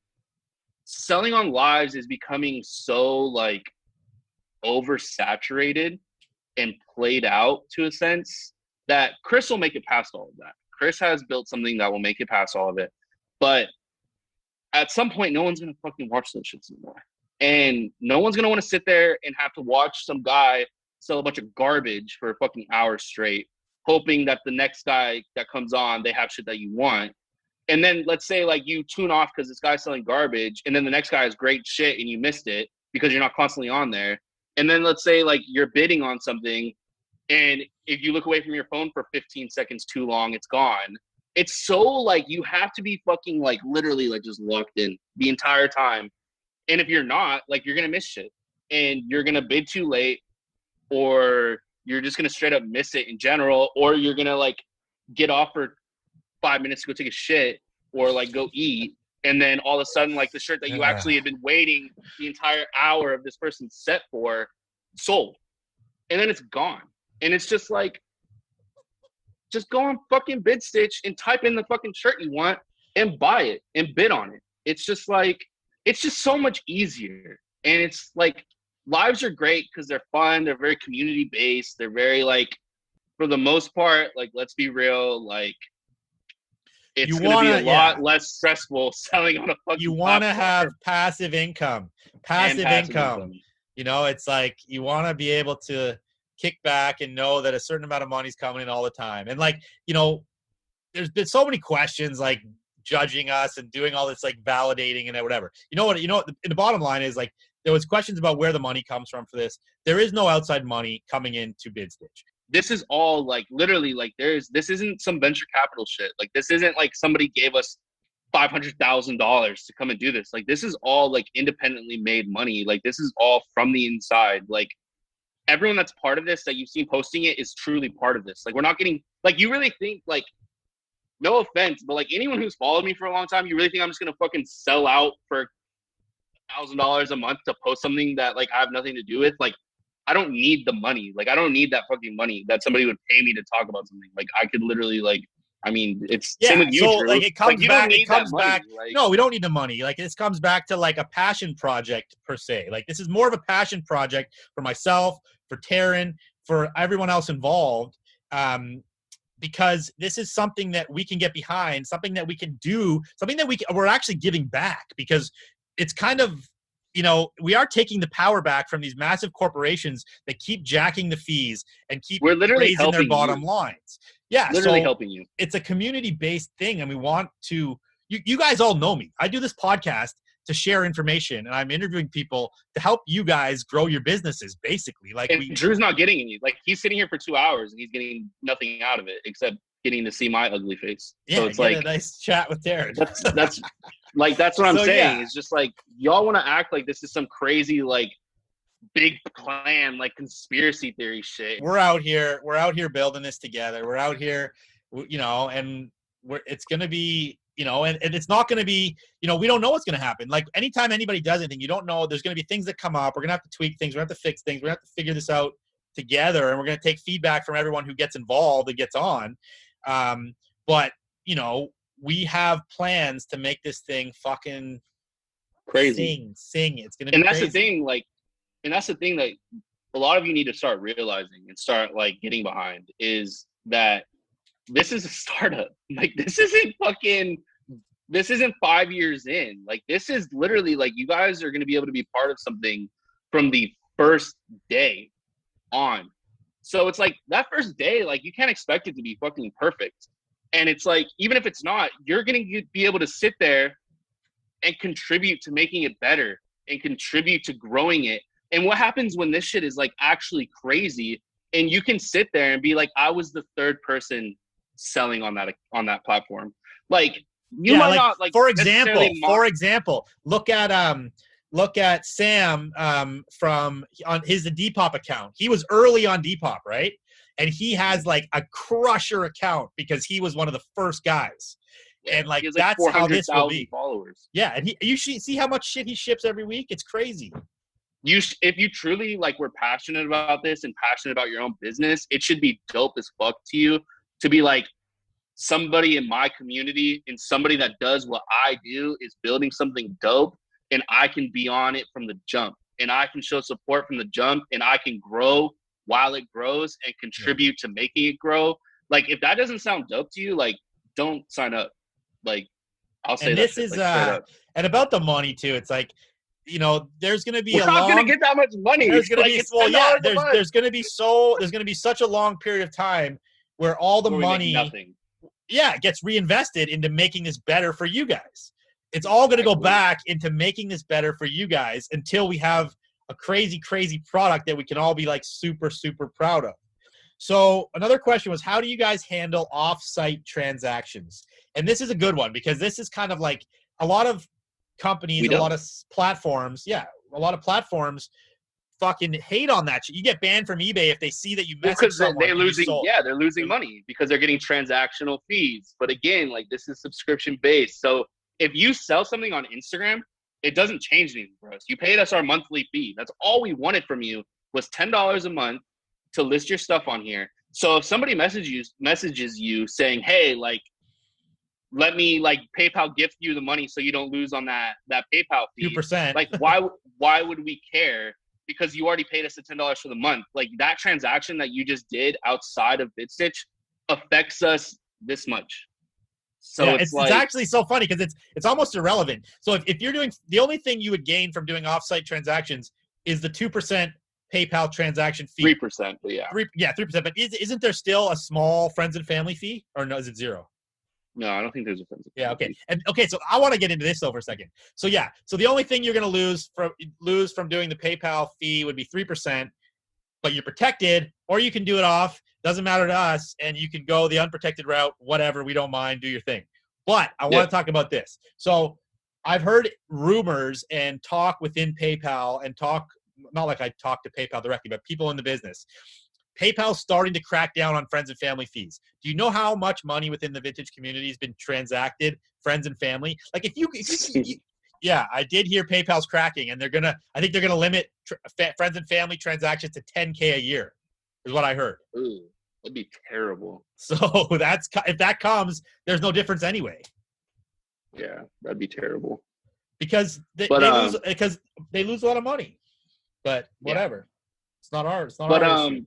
Speaker 3: selling on lives is becoming so like oversaturated and played out to a sense that Chris will make it past all of that. Chris has built something that will make it past all of it. But at some point, no one's going to fucking watch those shits anymore. And no one's going to want to sit there and have to watch some guy sell a bunch of garbage for a fucking hour straight, hoping that the next guy that comes on, they have shit that you want. And then let's say like you tune off because this guy's selling garbage, and then the next guy has great shit and you missed it because you're not constantly on there. And then let's say like you're bidding on something, and if you look away from your phone for 15 seconds too long, it's gone. It's so like you have to be fucking like literally like just locked in the entire time. And if you're not, like, you're going to miss shit, and you're going to bid too late, or you're just going to straight up miss it in general, or you're going to like get off for 5 minutes to go take a shit or like go eat. And then all of a sudden, like the shirt that you actually had been waiting the entire hour of this person's set for sold. And then it's gone. And it's just like, just go on fucking Bidstitch and type in the fucking shirt you want and buy it and bid on it. It's just like, it's just so much easier. And it's like, lives are great because they're fun. They're very community based. They're very like, for the most part, like, let's be real, like, it's going to be a lot less stressful selling on a fucking
Speaker 4: You want to have passive income. Passive income. You know, it's like you want to be able to kick back and know that a certain amount of money's coming in all the time. And like, you know, there's been so many questions like judging us and doing all this like validating and whatever. You know what, the bottom line is like, there was questions about where the money comes from for this. There is no outside money coming into Bidstitch.
Speaker 3: This is all like literally like this isn't some venture capital shit. Like this isn't like somebody gave us $500,000 to come and do this. Like this is all like independently made money. Like this is all from the inside. Like everyone that's part of this that you've seen posting it is truly part of this. Like we're not getting, like, you really think, like, no offense, but like anyone who's followed me for a long time, you really think I'm just gonna fucking sell out for $1,000 a month to post something that like I have nothing to do with? Like, I don't need the money. Like, I don't need that fucking money that somebody would pay me to talk about something. Like, I could literally, like, I mean, it's same with you,
Speaker 4: so
Speaker 3: Drew.
Speaker 4: like it comes
Speaker 3: like,
Speaker 4: back. It comes back.
Speaker 3: Like,
Speaker 4: no, we don't need the money. Like this comes back to like a passion project per se. Like this is more of a passion project for myself, for Taryn, for everyone else involved. because this is something that we can get behind, something that we can do, something that we're actually giving back, because it's kind of, we are taking the power back from these massive corporations that keep jacking the fees and keep
Speaker 3: We're literally
Speaker 4: raising their
Speaker 3: helping
Speaker 4: bottom
Speaker 3: you.
Speaker 4: lines. Yeah,
Speaker 3: Literally
Speaker 4: so
Speaker 3: helping you.
Speaker 4: it's a community-based thing, and we want to. You guys all know me. I do this podcast to share information, and I'm interviewing people to help you guys grow your businesses. Basically, like
Speaker 3: And Drew's not getting any. Like, he's sitting here for 2 hours and he's getting nothing out of it except getting to see my ugly face.
Speaker 4: Yeah,
Speaker 3: so it's
Speaker 4: get
Speaker 3: like
Speaker 4: a nice chat with Darren.
Speaker 3: that's like that's what I'm
Speaker 4: So,
Speaker 3: saying.
Speaker 4: yeah.
Speaker 3: It's just like y'all want to act like this is some crazy like big plan, like conspiracy theory shit.
Speaker 4: We're out here building this together. We're out here, and it's going to be, and it's not going to be, we don't know what's going to happen. Like, anytime anybody does anything, you don't know. There's going to be things that come up. We're going to have to tweak things. We're going to have to fix things. We're going to have to figure this out together, and we're going to take feedback from everyone who gets involved and gets on. But we have plans to make this thing fucking
Speaker 3: Crazy.
Speaker 4: sing. It's going to be
Speaker 3: And that's
Speaker 4: crazy.
Speaker 3: the thing, like, and that's the thing that a lot of you need to start realizing and start like getting behind is that this is a startup. Like, this isn't 5 years in. Like, this is literally like you guys are going to be able to be part of something from the first day on. So it's like that first day, like, you can't expect it to be fucking perfect. And it's like, even if it's not, you're going to be able to sit there and contribute to making it better and contribute to growing it. And what happens when this shit is like actually crazy and you can sit there and be like, I was the third person selling on that platform. Like, you might not like,
Speaker 4: for example, look at Sam from on his Depop account. He was early on Depop, right? And he has like a crusher account because he was one of the first guys. And like, that's how this will be.
Speaker 3: Followers.
Speaker 4: Yeah, and you see how much shit he ships every week? It's crazy.
Speaker 3: If you truly like were passionate about this and passionate about your own business, it should be dope as fuck to you to be like, somebody in my community and somebody that does what I do is building something dope, and I can be on it from the jump, and I can show support from the jump, and I can grow while it grows and contribute to making it grow. Like, if that doesn't sound dope to you, like, don't sign up. Like, I'll say
Speaker 4: and
Speaker 3: that
Speaker 4: this
Speaker 3: shit,
Speaker 4: is
Speaker 3: like,
Speaker 4: and about the money too. It's like, there's going to be
Speaker 3: we're not going to get that much money.
Speaker 4: There's going to
Speaker 3: like,
Speaker 4: be there's going to be such a long period of time where all the money gets reinvested into making this better for you guys. It's all going to go back into making this better for you guys until we have a crazy, crazy product that we can all be like super, super proud of. So another question was, how do you guys handle off-site transactions? And this is a good one because this is kind of like a lot of companies, a lot of platforms. Yeah, a lot of platforms fucking hate on that shit. You get banned from eBay if they see that you message someone.
Speaker 3: They're losing money because they're getting transactional fees. But again, like, this is subscription based. So if you sell something on Instagram, it doesn't change anything for us. You paid us our monthly fee. That's all we wanted from you was $10 a month to list your stuff on here. So if somebody messages you saying, hey, like, let me like PayPal gift you the money so you don't lose on that PayPal fee.
Speaker 4: 2%.
Speaker 3: Like, why would we care? Because you already paid us the $10 for the month. Like, that transaction that you just did outside of Bidstitch affects us this much. So
Speaker 4: yeah,
Speaker 3: it's
Speaker 4: actually so funny because it's almost irrelevant. So if you're doing, the only thing you would gain from doing offsite transactions is the 2% PayPal transaction fee.
Speaker 3: 3%, but yeah.
Speaker 4: 3%. But isn't there still a small friends and family fee, or no? Is it zero?
Speaker 3: No, I don't think there's a friends and
Speaker 4: Yeah.
Speaker 3: family
Speaker 4: Okay.
Speaker 3: fee.
Speaker 4: So I want to get into this though for a second. So yeah. So the only thing you're going to lose from doing the PayPal fee would be 3%, but you're protected, or you can do it off. Doesn't matter to us, and you can go the unprotected route. Whatever, we don't mind. Do your thing. But I want to talk about this. So I've heard rumors and talk within PayPal and not like I talk to PayPal directly, but people in the business. PayPal's starting to crack down on friends and family fees. Do you know how much money within the vintage community has been transacted, friends and family? Like, if you yeah, I did hear PayPal's cracking, and I think they're gonna limit friends and family transactions to $10K a year, is what I heard.
Speaker 3: Ooh, that'd be terrible.
Speaker 4: So if that comes, there's no difference anyway.
Speaker 3: Yeah, that'd be terrible.
Speaker 4: Because they lose a lot of money. But whatever. It's not our issue.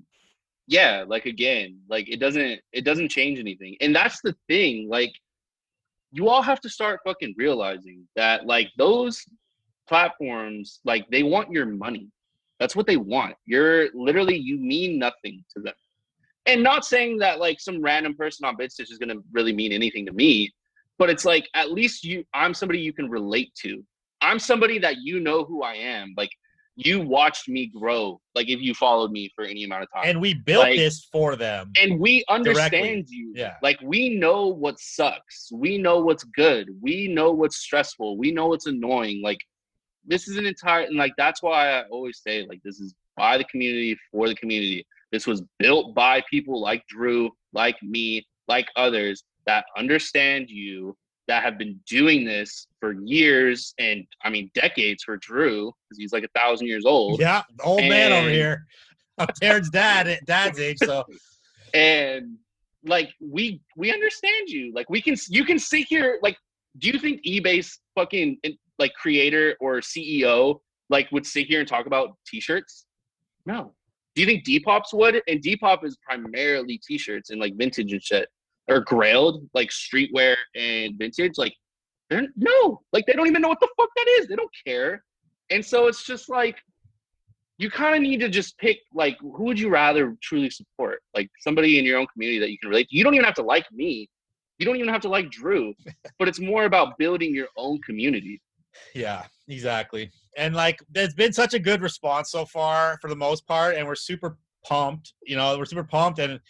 Speaker 3: yeah, like again, like it doesn't change anything. And that's the thing. Like you all have to start fucking realizing that like those platforms, like they want your money. That's what they want. You're literally, you mean nothing to them. And not saying that like some random person on Bidstitch is gonna really mean anything to me, but it's like at least I'm somebody you can relate to. I'm somebody that you know who I am. Like you watched me grow, like if you followed me for any amount of time.
Speaker 4: And we built
Speaker 3: like,
Speaker 4: this for them.
Speaker 3: and we understand
Speaker 4: directly.
Speaker 3: you.
Speaker 4: Yeah.
Speaker 3: Like we know what sucks. We know what's good. We know what's stressful. We know what's annoying. Like this is an entire, and like that's why I always say like this is by the community for the community. This was built by people like Drew, like me, like others that understand you, that have been doing this for years, and I mean decades for Drew because he's like 1,000 years old.
Speaker 4: Yeah, old man over here. I'm Taryn's dad's age, so.
Speaker 3: And like we understand you. Like you can sit here. Like, do you think eBay's fucking like creator or CEO like would sit here and talk about t-shirts? No. Do you think Depop's would? And Depop is primarily t-shirts and like vintage and shit, or Grailed, like streetwear and vintage. Like no, like they don't even know what the fuck that is. They don't care. And so it's just like you kind of need to just pick like who would you rather truly support? Like somebody in your own community that you can relate to. You don't even have to like me. You don't even have to like Drew, but it's more about building your own community.
Speaker 4: Yeah, exactly. And like there's been such a good response so far for the most part, and we're super pumped. We're super pumped, and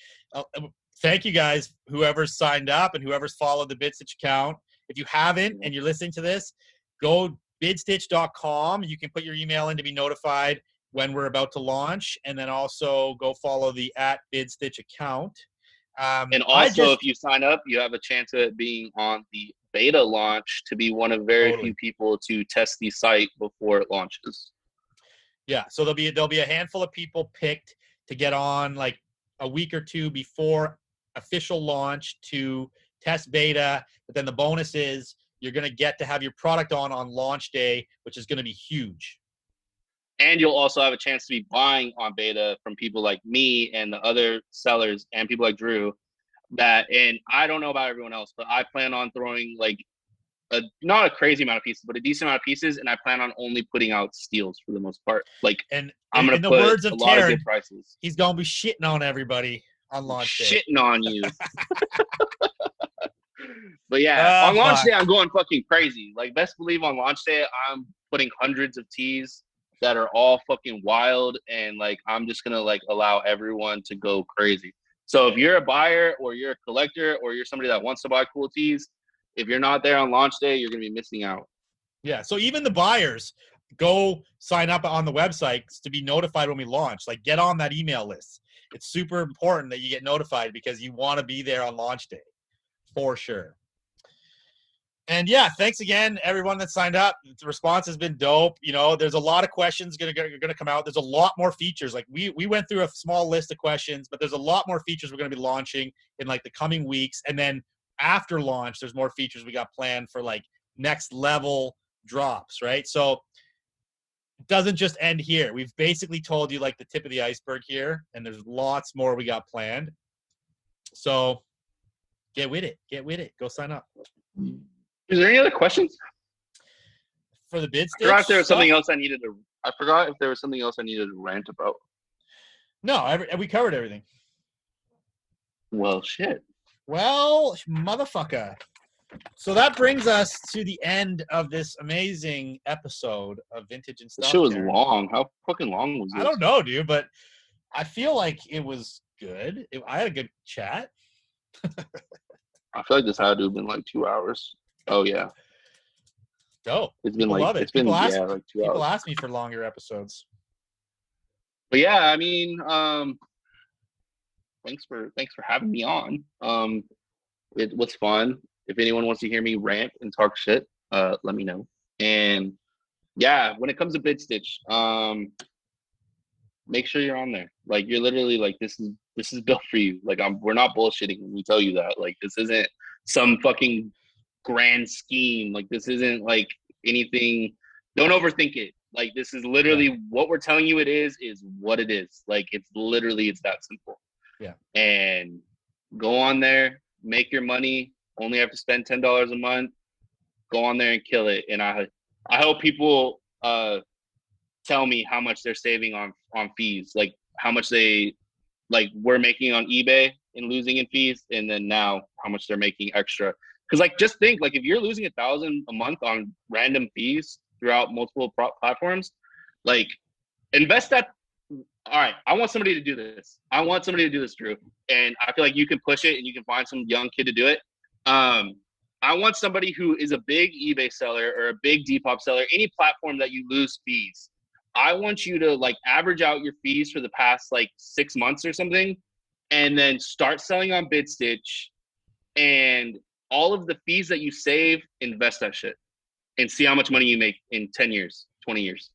Speaker 4: thank you guys, whoever's signed up and whoever's followed the Bidstitch account. If you haven't and you're listening to this, go bidstitch.com. You can put your email in to be notified when we're about to launch, and then also go follow the @Bidstitch account.
Speaker 3: And also, if you sign up, you have a chance of it being on the beta launch to be one of very few people to test the site before it launches.
Speaker 4: Yeah, so there'll be a handful of people picked to get on like a week or two before official launch to test beta. But then the bonus is you're going to get to have your product on launch day, which is going to be huge.
Speaker 3: And you'll also have a chance to be buying on beta from people like me and the other sellers and people like Drew and I don't know about everyone else, but I plan on throwing like not a crazy amount of pieces, but a decent amount of pieces. And I plan on only putting out steals for the most part. Like,
Speaker 4: and
Speaker 3: I'm going to put words of a lot of good prices.
Speaker 4: He's going to be shitting on everybody on launch day.
Speaker 3: Shitting on you. But yeah, on launch day, I'm going fucking crazy. Like, best believe on launch day, I'm putting hundreds of tees that are all fucking wild, and like I'm just gonna like allow everyone to go crazy. So if you're a buyer or you're a collector or you're somebody that wants to buy cool tees, if you're not there on launch day, you're gonna be missing out.
Speaker 4: Yeah, so even the buyers, go sign up on the website to be notified when we launch. Like, get on that email list. It's super important that you get notified because you want to be there on launch day for sure. And yeah, thanks again, everyone that signed up. The response has been dope. There's a lot of questions gonna come out. There's a lot more features. Like we went through a small list of questions, but there's a lot more features we're gonna be launching in like the coming weeks. And then after launch, there's more features we got planned for like next level drops, right? So it doesn't just end here. We've basically told you like the tip of the iceberg here, and there's lots more we got planned. So get with it. Go sign up.
Speaker 3: Is there any other questions
Speaker 4: for the Bidstitch?
Speaker 3: I forgot if there was something else I needed to rant about.
Speaker 4: No, we covered everything.
Speaker 3: Well, shit.
Speaker 4: Well, motherfucker. So that brings us to the end of this amazing episode of Vintage and Stuff.
Speaker 3: This shit was long. How fucking long was it?
Speaker 4: I don't know, dude, but I feel like it was good. I had a good chat.
Speaker 3: I feel like this had to have been like 2 hours. Oh yeah.
Speaker 4: Dope.
Speaker 3: It's been
Speaker 4: people
Speaker 3: like
Speaker 4: love it.
Speaker 3: It's been
Speaker 4: like
Speaker 3: 2 hours.
Speaker 4: People ask me for longer episodes.
Speaker 3: But yeah, I mean, thanks for having me on. It was fun. If anyone wants to hear me rant and talk shit, let me know. And yeah, when it comes to Bidstitch, make sure you're on there. Like you're literally like this is built for you. Like we're not bullshitting when we tell you that. Like this isn't some fucking grand scheme. Like this isn't like anything. Don't overthink it. Like this is literally what we're telling you it is what it is. Like it's that simple.
Speaker 4: Yeah.
Speaker 3: And go on there, make your money. Only have to spend $10 a month. Go on there and kill it. And I hope people tell me how much they're saving on fees, like how much they like we're making on eBay and losing in fees, and then now how much they're making extra. Because like just think, like if you're losing $1,000 a month on random fees throughout multiple platforms, like invest that. All right, I want somebody to do this. I want somebody to do this, Drew. And I feel like you can push it and you can find some young kid to do it. I want somebody who is a big eBay seller or a big Depop seller, any platform that you lose fees. I want you to like average out your fees for the past like 6 months or something, and then start selling on Bidstitch, and all of the fees that you save, invest that shit and see how much money you make in 10 years, 20 years.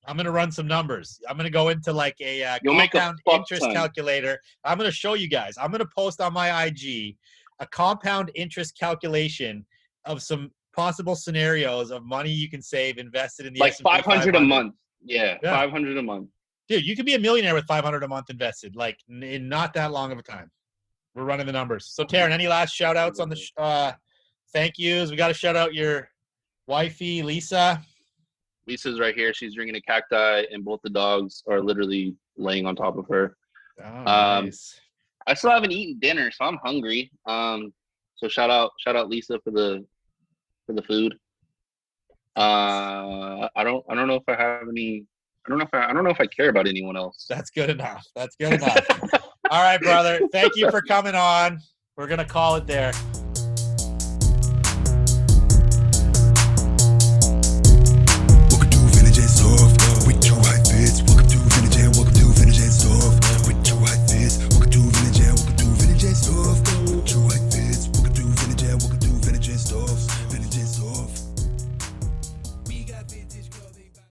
Speaker 4: I'm going to run some numbers. I'm going to go into like a
Speaker 3: You'll make a
Speaker 4: compound
Speaker 3: fuck
Speaker 4: interest
Speaker 3: ton.
Speaker 4: calculator. I'm going to show you guys. I'm going to post on my IG a compound interest calculation of some possible scenarios of money you can save invested in the
Speaker 3: Like
Speaker 4: S&P
Speaker 3: 500 a month. Yeah,
Speaker 4: Yeah.
Speaker 3: 500 a month.
Speaker 4: Dude, you could be a millionaire with 500 a month invested, like in not that long of a time. We're running the numbers. So, Taryn, any last shout outs on the thank yous? We got to shout out your wifey, Lisa.
Speaker 3: Lisa's right here. She's drinking a cacti, and both the dogs are literally laying on top of her.
Speaker 4: Oh, nice.
Speaker 3: I still haven't eaten dinner, so I'm hungry. So shout out Lisa for the food. I don't know if I have any. I don't know if I care about anyone else.
Speaker 4: That's good enough. That's good enough. All right, brother. Thank you for coming on. We're gonna call it there.